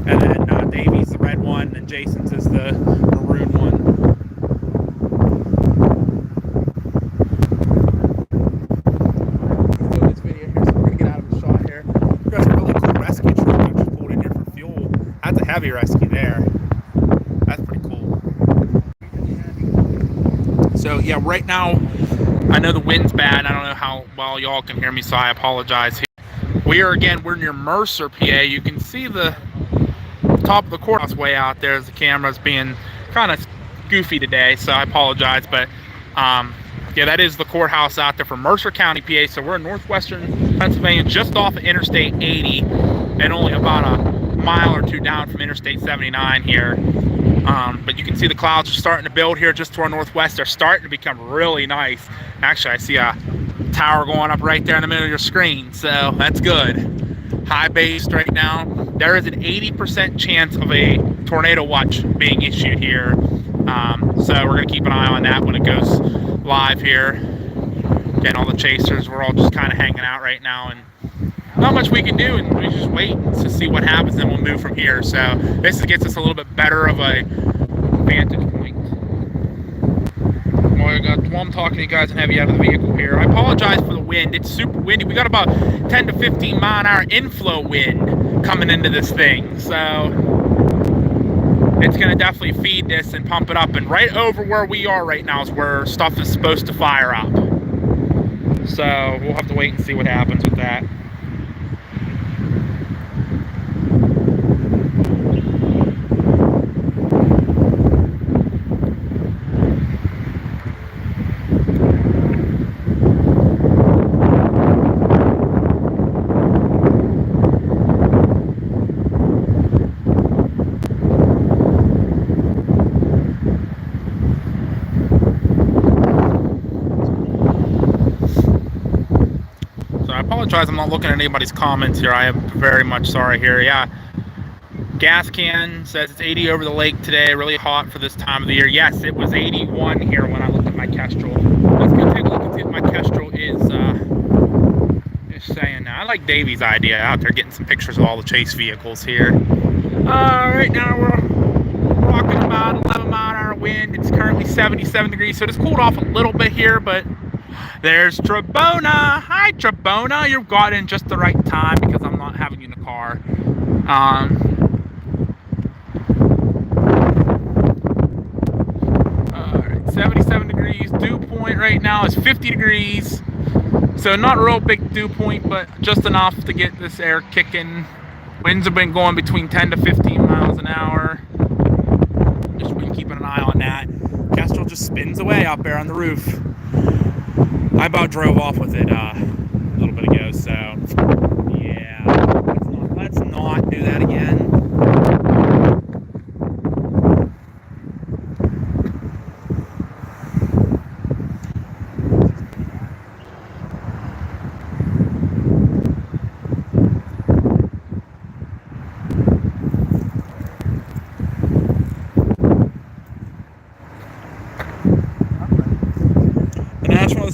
And then Davey's the red one, and Jason's is the maroon one. Let's do this video here, so we're gonna get out of the shot here. We got a really cool rescue truck that just pulled in here for fuel. That's a heavy rescue there. That's pretty cool. So yeah, right now, I know the wind's bad. I don't know how well y'all can hear me, so I apologize. We're near Mercer, PA. You can see the top of the courthouse way out there as the camera's being kind of goofy today, so I apologize. But yeah, that is the courthouse out there for Mercer County, PA. So we're in northwestern Pennsylvania, just off of Interstate 80 and only about a mile or two down from Interstate 79 here. But you can see the clouds are starting to build here just to our northwest. They're starting to become really nice. Actually, I see a tower going up right there in the middle of your screen, so that's good. High based right now. There is an 80% chance of a tornado watch being issued here. So we're going to keep an eye on that when it goes live here. Again, all the chasers, we're all just kind of hanging out right now, and not much we can do, and we just wait to see what happens, and we'll move from here. So this gets us a little bit better of a vantage point. While I'm talking to you guys and have you out of the vehicle here, I apologize for the wind. It's super windy. We got about 10 to 15 mile an hour inflow wind coming into this thing, so it's going to definitely feed this and pump it up. And right over where we are right now is where stuff is supposed to fire up, so we'll have to wait and see what happens with that. I'm not looking at anybody's comments here. I am very much sorry here. Yeah, Gas Can says it's 80 over the lake today. Really hot for this time of the year. Yes, it was 81 here when I looked at my Kestrel. Let's go take a look and see what my Kestrel is saying now. I like Davey's idea out there getting some pictures of all the chase vehicles here. Right now we're rocking about 11 mile an hour wind. It's currently 77 degrees, so it's cooled off a little bit here, but there's Trebona. Hi, Trebona. You got in just the right time because I'm not having you in the car. All right, 77 degrees. Dew point right now is 50 degrees. So not a real big dew point, but just enough to get this air kicking. Winds have been going between 10 to 15 miles an hour. Just been keeping an eye on that. Kestrel just spins away up there on the roof. I about drove off with it a little bit ago, so yeah, let's not do that again.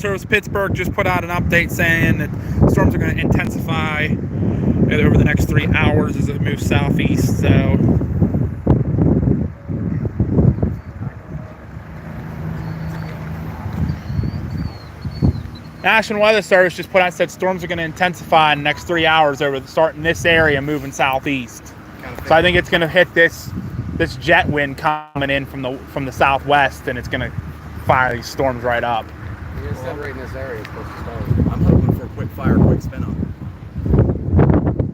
Service Pittsburgh just put out an update saying that storms are going to intensify over the next 3 hours as it moves southeast. So National Weather Service just put out, said storms are going to intensify in the next 3 hours starting this area, moving southeast. So I think it's going to hit this jet wind coming in from the southwest, and it's going to fire these storms right up. You're still right in this area. It's supposed to start. I'm hoping for a quick fire, quick spin up.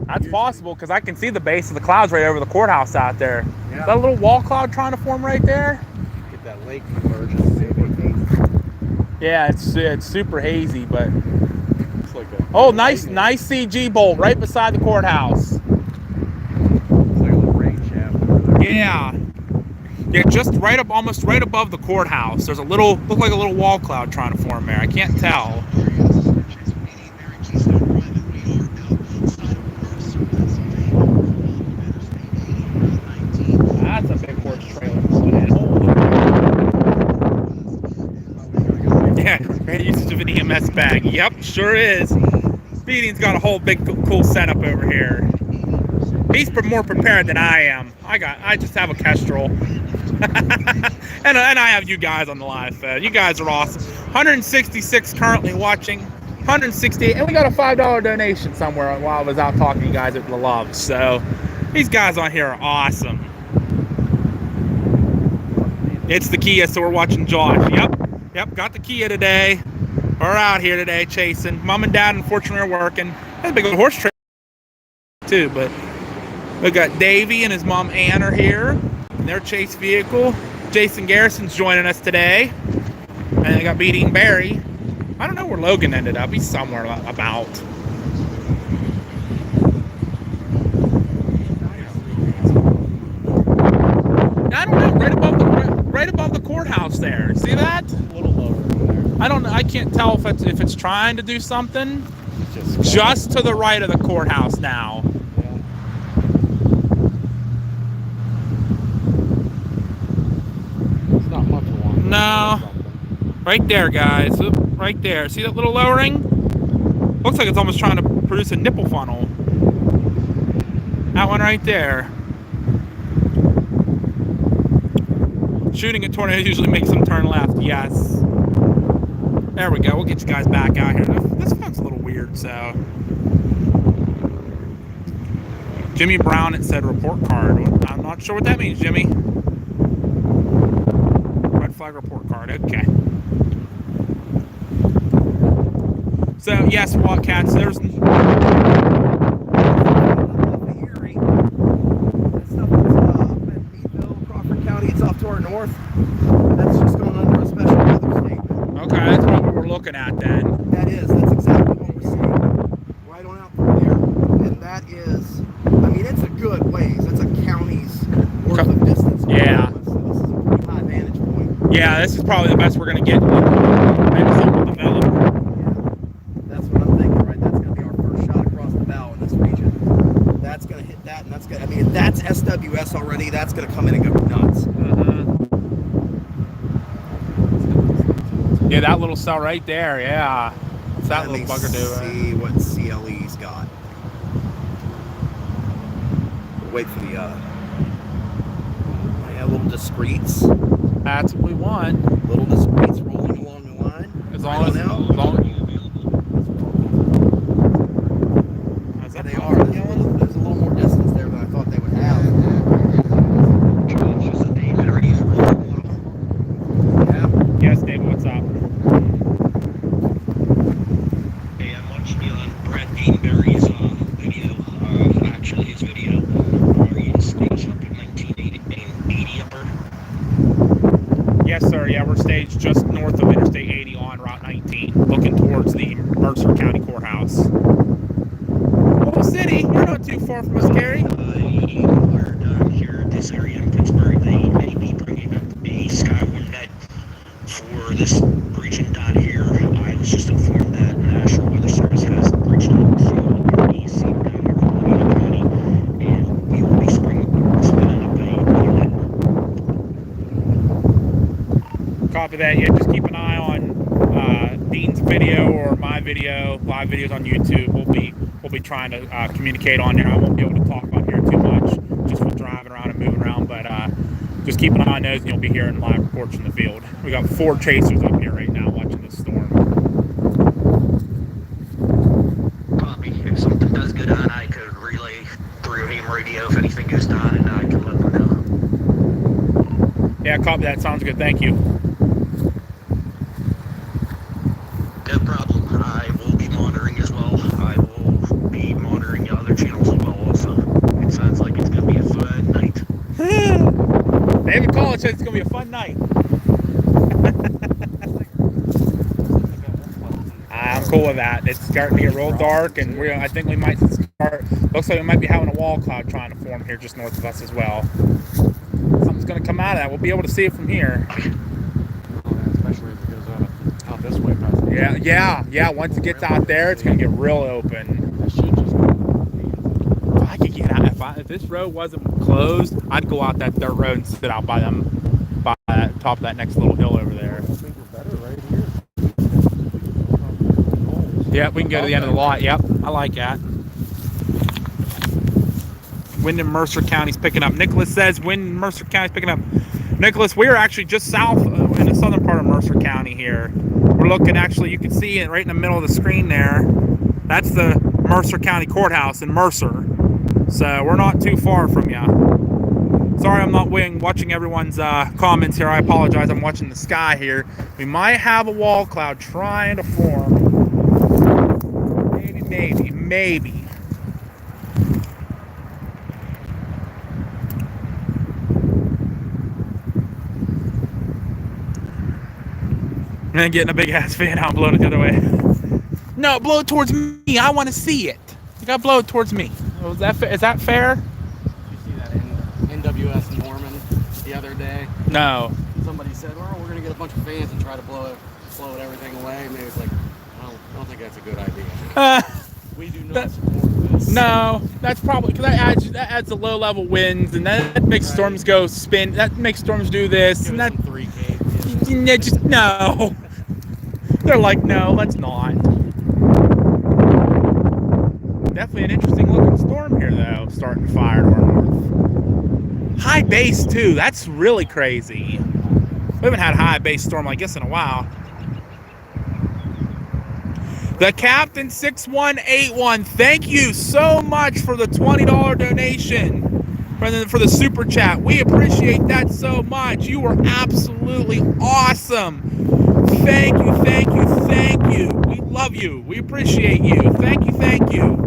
That's possible because I can see the base of the clouds right over the courthouse out there. Yeah. That little wall cloud trying to form right there. Get that lake convergence. Yeah, it's super hazy, but It's like a nice CG bolt right beside the courthouse. It's like a little rain shaft over there. Yeah, just almost right above the courthouse. There's look like a little wall cloud trying to form there. I can't tell. That's a big horse trailer. Yeah, great usage of an EMS bag. Yep, sure is. Beating's got a whole big cool setup over here. He's more prepared than I am. I just have a Kestrel. and I have you guys on the live feed. You guys are awesome. 166 currently watching. 168, and we got a $5 donation somewhere while I was out talking to you guys at the Love. So these guys on here are awesome. It's the Kia, so we're watching Josh. Yep, got the Kia today. We're out here today chasing. Mom and Dad, unfortunately, are working. That's a big old horse trailer too, but we got Davey and his mom Ann are here in their chase vehicle. Jason Garrison's joining us today. And they got Beating Barry. I don't know where Logan ended up. He's somewhere about. I don't know. Right above the courthouse there. See that? A little lower over there. I can't tell if it's trying to do something. Just to the right of the courthouse now. Yeah. It's not much of one. No. Right there, guys. Oop, right there. See that little lowering? Looks like it's almost trying to produce a nipple funnel. That one right there. Shooting at tornadoes usually makes them turn left. Yes. There we go. We'll get you guys back out here. This phone's a little weird, so. Jimmy Brown, it said report card. I'm not sure what that means, Jimmy. Red flag report card. Okay. So, yes, Wildcats, there's... That stuff that's up in Meadville, Crawford County, it's off to our north. That's just going under a special weather statement. Okay, that's what we were looking at then. That's exactly what we're seeing. Right on out through there. And that is, it's a good ways. That's a county's worth of distance. Yeah. So this is a pretty high vantage point. Yeah, this is probably the best we're going to get. Maybe something will develop. That's what I'm thinking, right? That's going to be our first shot across the bow in this region. That's going to hit that, and that's going to, if that's SWS already, that's going to come in and go nuts. Yeah, that little cell right there, yeah. What's that little bugger doing? See what CLE's got. Wait for the, little discreets. That's what we want. Little discreets rolling along the line. As long as... They are. There's a little more distance there than I thought they would have. Yeah. Yes, David, what's up? Hey, I'm watching you on Brad Deanberry's video. Actually, his video. Are you staged up in 1980 upper? Yes, sir. Yeah, we're staged just north of Interstate 80 on Route 19, looking towards the Mercer County Courthouse. Little city. You're not too far from us, Gary. We're down here, this area in Pittsburgh. They may be bringing up a Skywind net for this region down here. I was just informed that the National Weather Service has reached out to EC down here in Colorado County, and we will be spinning up a net. Copy that. Yeah, just keep an eye on Dean's live videos on YouTube. We'll be trying to communicate on there. I won't be able to talk on here too much, just with driving around and moving around. But just keep an eye on those, and you'll be hearing live reports from the field. We got 4 chasers up here right now watching this storm. Copy. If something does go down, I could relay through ham radio if anything goes down, and I can let them know. Yeah, copy that. Sounds good. Thank you. No problem. I will be monitoring as well. I will be monitoring the other channels as well also. It sounds like it's going to be a fun night. David Collins says it's going to be a fun night. I'm cool with that. It's starting to get real dark, and I think we might start. Looks like we might be having a wall cloud trying to form here just north of us as well. Something's going to come out of that. We'll be able to see it from here. Especially if it goes out this way. Yeah. Once it gets out there, it's going to get real open. That should just go. If I could get out, if this road wasn't closed, I'd go out that dirt road and sit out by that top of that next little hill over there. I think we're better right here. Yeah, we can go to the end of the lot. Yep, I like that. Wind in Mercer County's picking up. Nicholas says wind in Mercer County's picking up. Nicholas, we are actually just south in the southern part of Mercer County here. We're looking, actually, you can see it right in the middle of the screen there. That's the Mercer County Courthouse in Mercer. So we're not too far from you. Sorry I'm not watching everyone's comments here. I apologize. I'm watching the sky here. We might have a wall cloud trying to form. Maybe. And getting a big ass fan out, blowing it the other way. No, blow it towards me. I want to see it. You gotta blow it towards me. Is that fair? Did you see that in NWS Norman the other day? No. Somebody said, "Oh, we're gonna get a bunch of fans and try to blow everything away." Maybe it's like, I don't think that's a good idea. We do not support this. No, that's probably because that adds the low level winds, and that makes storms go spin. That makes storms do this, and that 3K. yeah, just no. They're like, no, let's not. Definitely an interesting looking storm here, though, starting to fire to our north. High base, too. That's really crazy. We haven't had a high base storm like this in a while. The Captain 6181, thank you so much for the $20 donation for the super chat. We appreciate that so much. You were absolutely awesome. Thank you. We love you. We appreciate you. Thank you.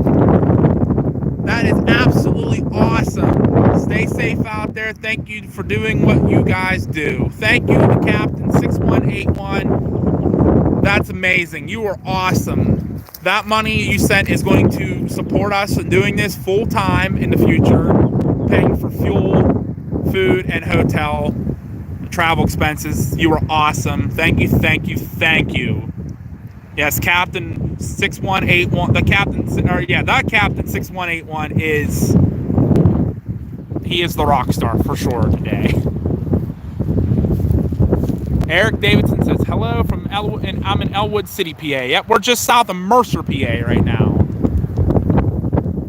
That is absolutely awesome. Stay safe out there. Thank you for doing what you guys do. Thank you to Captain 6181. That's amazing. You are awesome. That money you sent is going to support us in doing this full time in the future, paying for fuel, food, and hotel travel expenses. You are awesome. Thank you. Yes, Captain 6181. The Captain 6181 is the rock star for sure today. Eric Davidson says hello from Elwood, and I'm in Elwood City, PA. Yep, we're just south of Mercer, PA right now.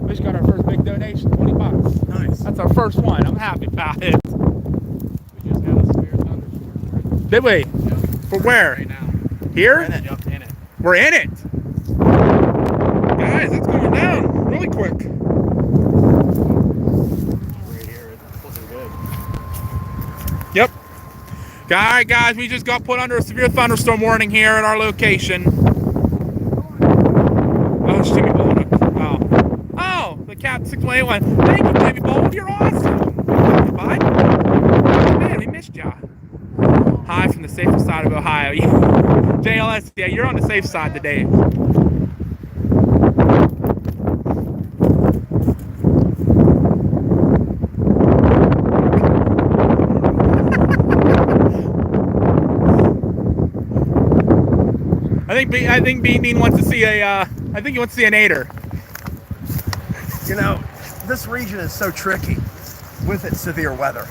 We just got our first big donation, $20. Nice. That's our first one. I'm happy about it. We just got a severe thunderstorm. Did we? Yep. For where? Right now. Here? Yep, in it. We're in it. Guys, it's going down really quick. Right here, it's looking good. Yep. All right, guys, we just got put under a severe thunderstorm warning here at our location. Oh, it's Jimmy Bold. Oh, the Cat 681. Thank you, Jimmy Bold. You're awesome. Bye. Man, we missed ya. Hi from the safer side of Ohio. JLS, yeah, you're on the safe side today. I think Bean wants to see I think he wants to see an 8er. You know, this region is so tricky with its severe weather.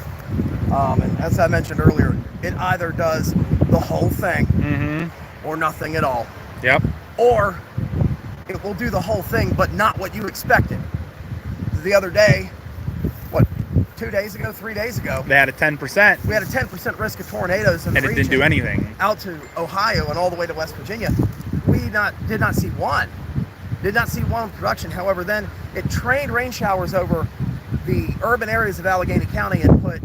And as I mentioned earlier, it either does the whole thing or nothing at all. Yep. Or it will do the whole thing, but not what you expected. The other day, what, 2 days ago, 3 days ago, They had a 10%. we had a 10% risk of tornadoes in the And it region. didn't do anything. Out to Ohio and all the way to West Virginia. We did not see one. Did not see one production. However, then it trained rain showers over the urban areas of Allegheny County and put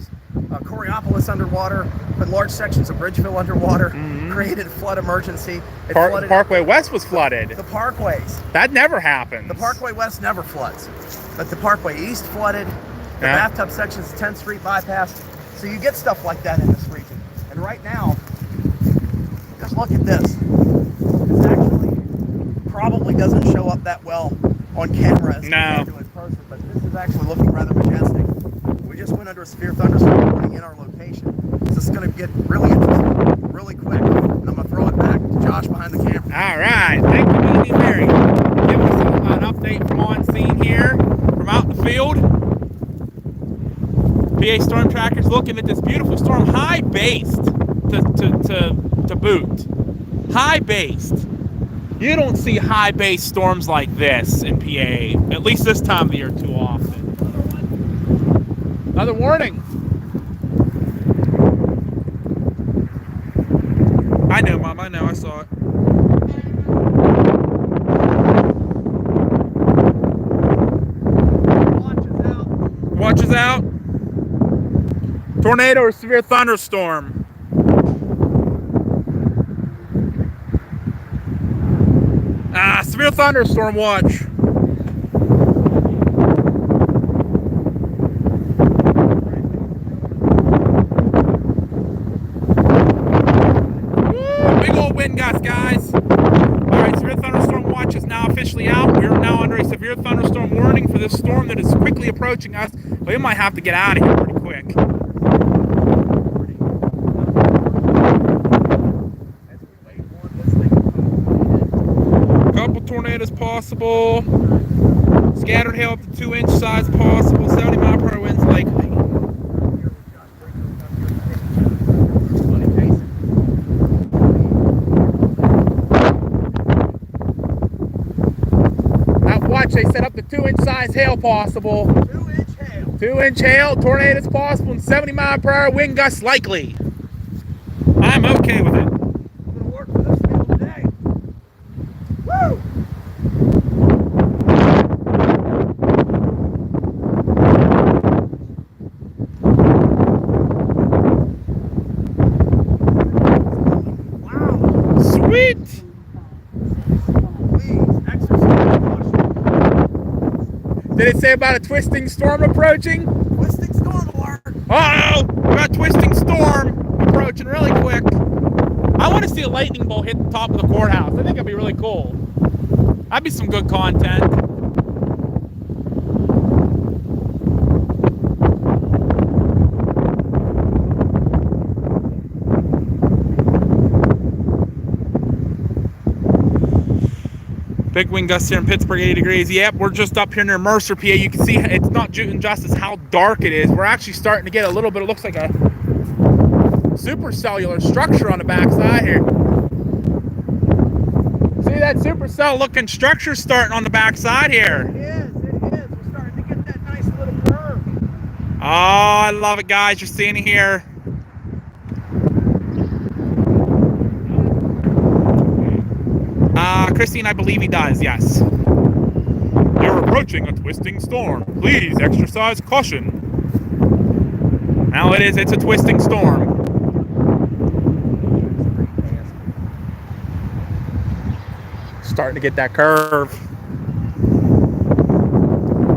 Coriopolis underwater, put large sections of Bridgeville underwater, created a flood emergency. It flooded Parkway West was flooded. the parkways. That never happens. The Parkway West never floods, but the Parkway East flooded. The Yeah. bathtub sections, 10th Street bypass. So you get stuff like that in this region. And right now, just look at this. This actually probably doesn't show up that well on camera as compared to in person, but this is actually looking rather majestic. We just went under a severe thunderstorm warning in our location. So this is going to get really interesting, really quick. And I'm going to throw it back to Josh behind the camera. All right. Thank you, Mimi Mary. Giving us an update from on scene here, from out in the field. PA Storm Tracker's looking at this beautiful storm, high based to boot. High based. You don't see high based storms like this in PA, at least this time of the year, too often. Another warning. I know, Mom. I know. I saw it. Watches out. Tornado or severe thunderstorm. Severe thunderstorm watch. Woo, big old wind gusts, guys. Alright, severe thunderstorm watch is now officially out. We are now under a severe thunderstorm warning for this storm that is quickly approaching us. We might have to get out of here pretty quick. Couple tornadoes possible. Scattered hail up to 2-inch size possible. 70-mile-per-hour winds likely. That watch, they set up the 2-inch size hail possible. 2-inch hail. 2-inch hail, tornadoes possible, and 70-mile-per-hour wind gusts likely. I'm okay with it. I'm going to work for this field today. Woo! Wow. Sweet. Please exercise caution. Did it say about a twisting storm approaching? Twisting storm alert. Uh-oh! We got a twisting storm approaching really quick. I want to see a lightning bolt hit the top of the courthouse. I think that'd be really cool. That'd be some good content. Big wind gusts here in Pittsburgh, 80 degrees. Yep, we're just up here near Mercer, PA. You can see it's not doing justice how dark it is. We're actually starting to get a little bit, it looks like a supercellular structure on the backside here. See that supercell looking structure starting on the backside here. It is. We're starting to get that nice little curve. Oh, I love it, guys. You're seeing it here. Christine, I believe he does, yes. You're approaching a twisting storm. Please exercise caution. Now it is, it's a twisting storm. Starting to get that curve.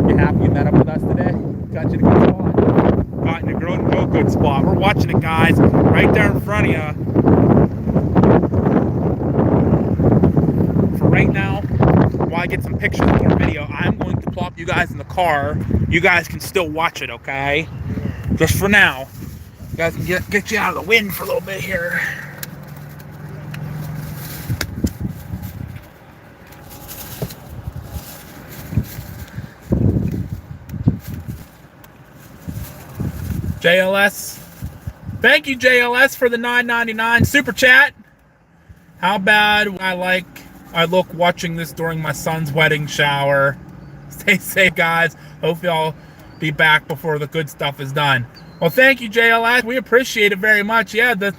You happy you met up with us today? Got you in a good spot. Got in a real good spot. We're watching it, guys, right there in front of you. For right now, while I get some pictures and more video, I'm going to plop you guys in the car. You guys can still watch it, okay? Just for now. You guys can get you out of the wind for a little bit here. JLS. Thank you, JLS, for the $9.99 super chat. How bad would I like I look watching this during my son's wedding shower. Stay safe, guys. Hope y'all be back before the good stuff is done. Well, thank you, JLS. We appreciate it very much. Yeah, that's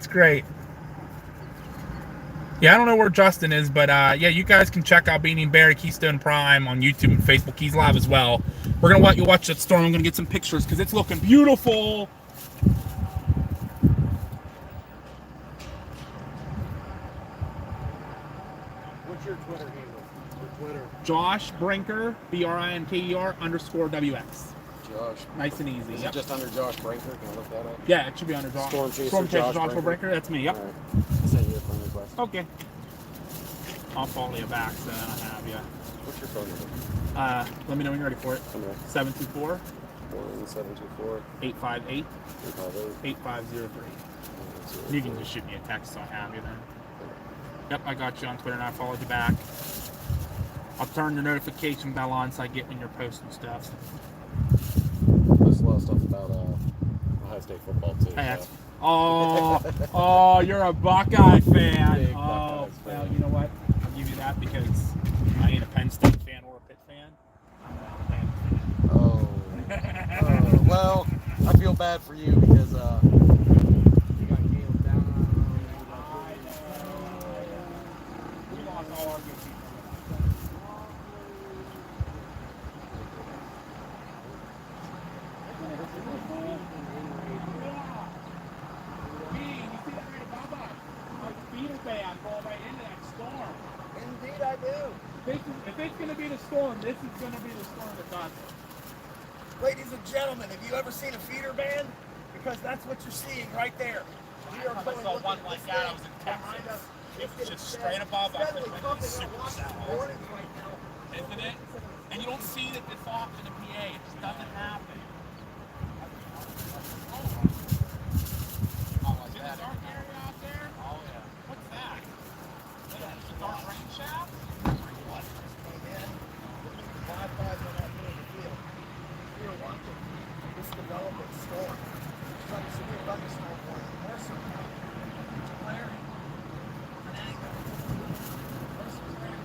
great. Yeah, I don't know where Justin is, but yeah, you guys can check out Beanie Bear Keystone Prime on YouTube and Facebook. He's live as well. We're going to let you watch that storm. I'm going to get some pictures because it's looking beautiful. What's your Twitter handle? Your Twitter. Josh Brinker, BRINKER_WX. Josh. Nice and easy. Is Yep. it just under Josh Brinker? Can I look that up? Yeah, it should be under Storm Chaser Joshua Brinker. That's me. Yep. All right. I'll send you a friend request. Okay. I'll follow you back so then I have you. What's your phone number? Let me know when you're ready for it. I'm ready. 724 1724 858 858 8503. You can just shoot me a text so I have you then. Yep, I got you on Twitter and I followed you back. I'll turn the notification bell on so I get when you're posting stuff. There's a lot of stuff about Ohio State football too. Hey, So. oh, you're a Buckeye fan. Big Oh, Buckeyes well, fan. you know what? I'll give you that because I ain't a Penn State fan or a Pitt fan. I'm an Alabama fan. Oh, well, I feel bad for you because you got Caleb down. We lost all our good people. Indeed, I do. If it's going to be the storm, this is going to be the storm that does it. Ladies and gentlemen, have you ever seen a feeder band? Because that's what you're seeing right there. We are I going saw look one at like this that. I thing was in behind Texas. us. It was just straight above us. Steadily It pumping was out super lots of sour. warnings right now. Isn't it? And you don't see that this often in PA. It just doesn't happen. Oh, is that dark area out there? Oh, yeah. What's that? Is that a dark rain shaft? What? Came in. Wi-Fi's on that near the field. We were watching this developing storm. It's like a severe thunderstorm warning. More so now. Clarity. An angle. This is very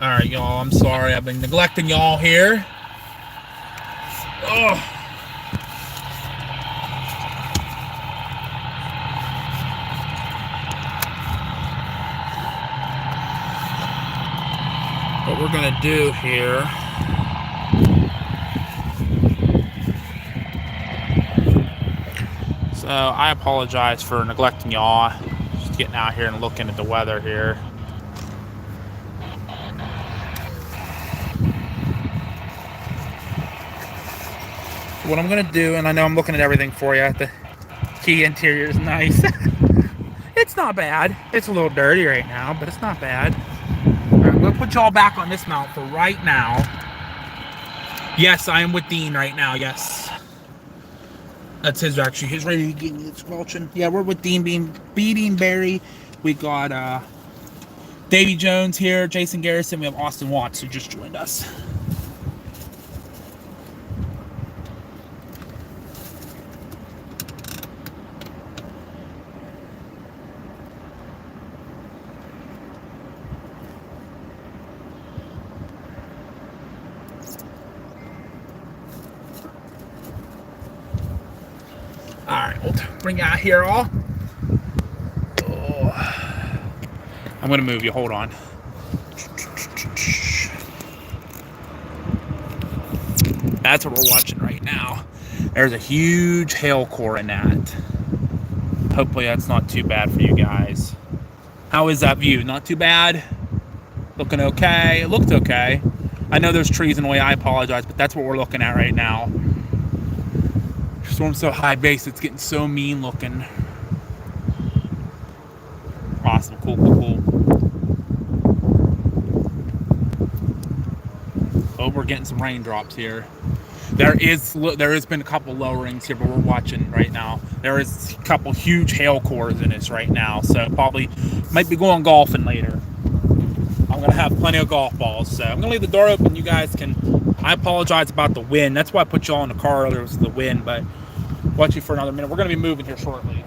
All right, y'all. I'm sorry. I've been neglecting y'all here. Oh. What we're gonna do here. So I apologize for neglecting y'all. Just getting out here and looking at the weather here. What I'm gonna do, and I know I'm looking at everything for you. The key interior is nice. It's not bad. It's a little dirty right now, but it's not bad. All right, I'm gonna put y'all back on this mount for right now. Yes, I am with Dean right now. Yes, that's his actually. His radio getting it squelching. Yeah, we're with Dean beating Barry. We got Davy Jones here, Jason Garrison. We have Austin Watts who just joined us. All right, we'll bring you out here all. Oh. I'm gonna move you. Hold on. That's what we're watching right now. There's a huge hail core in that. Hopefully that's not too bad for you guys. How is that view? Not too bad? Looking okay? It looked okay. I know there's trees in the way. I apologize, but that's what we're looking at right now. Storm's so high base, it's getting so mean looking. Awesome. Cool, cool, cool. Oh, we're getting some raindrops here. There has been a couple lowerings here, but we're watching right now. There is a couple huge hail cores in this right now, so probably might be going golfing later. I'm gonna have plenty of golf balls, so I'm gonna leave the door open. You guys can. I apologize about the wind. That's why I put y'all in the car earlier, was the wind. But watch you for another minute. We're gonna be moving here shortly.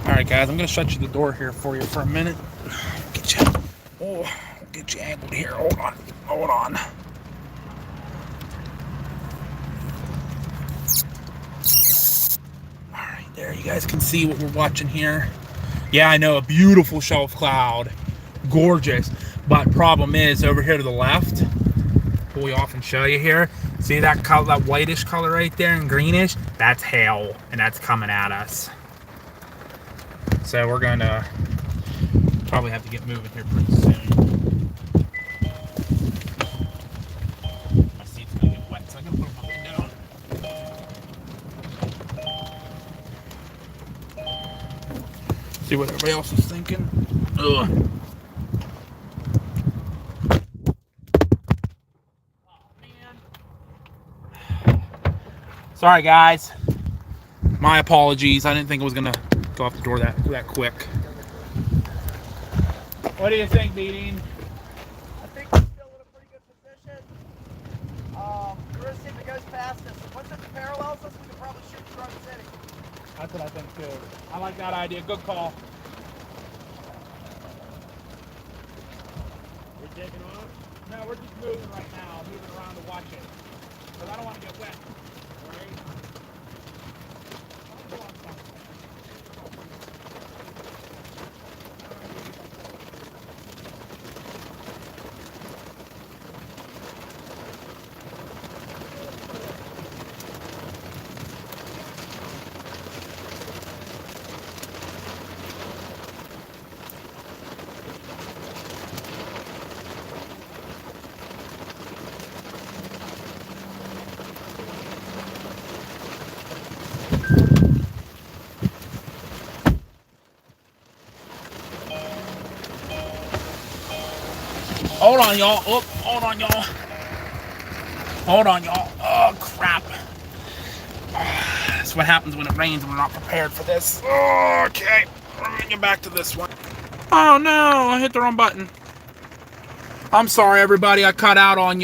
Alright guys, I'm gonna shut you the door here for you for a minute. Get you angled here. Hold on. Alright, there you guys can see what we're watching here. Yeah, I know, a beautiful shelf cloud. Gorgeous. But problem is, over here to the left, pull you off and show you here. See that color, that whitish color right there and greenish? That's hail, and that's coming at us. So we're gonna probably have to get moving here pretty soon. My seat's gonna get wet, so I'm gonna put my window down. See what everybody else is thinking. Ugh. Sorry guys, my apologies. I didn't think it was gonna go off the door that quick. What do you think, Beating? I think we're still in a pretty good position. We're going to see if it goes past us. Once it parallels us, we can probably shoot Drug City. That's what I think too. I like that idea. Good call. We're taking off? No, we're just moving right now, moving around to watch it. Because I don't want to get wet. Hold on, y'all. Oh, hold on, y'all. Hold on, y'all. Oh, crap. That's what happens when it rains and we're not prepared for this. Okay. Let me get back to this one. Oh, no. I hit the wrong button. I'm sorry, everybody. I cut out on you.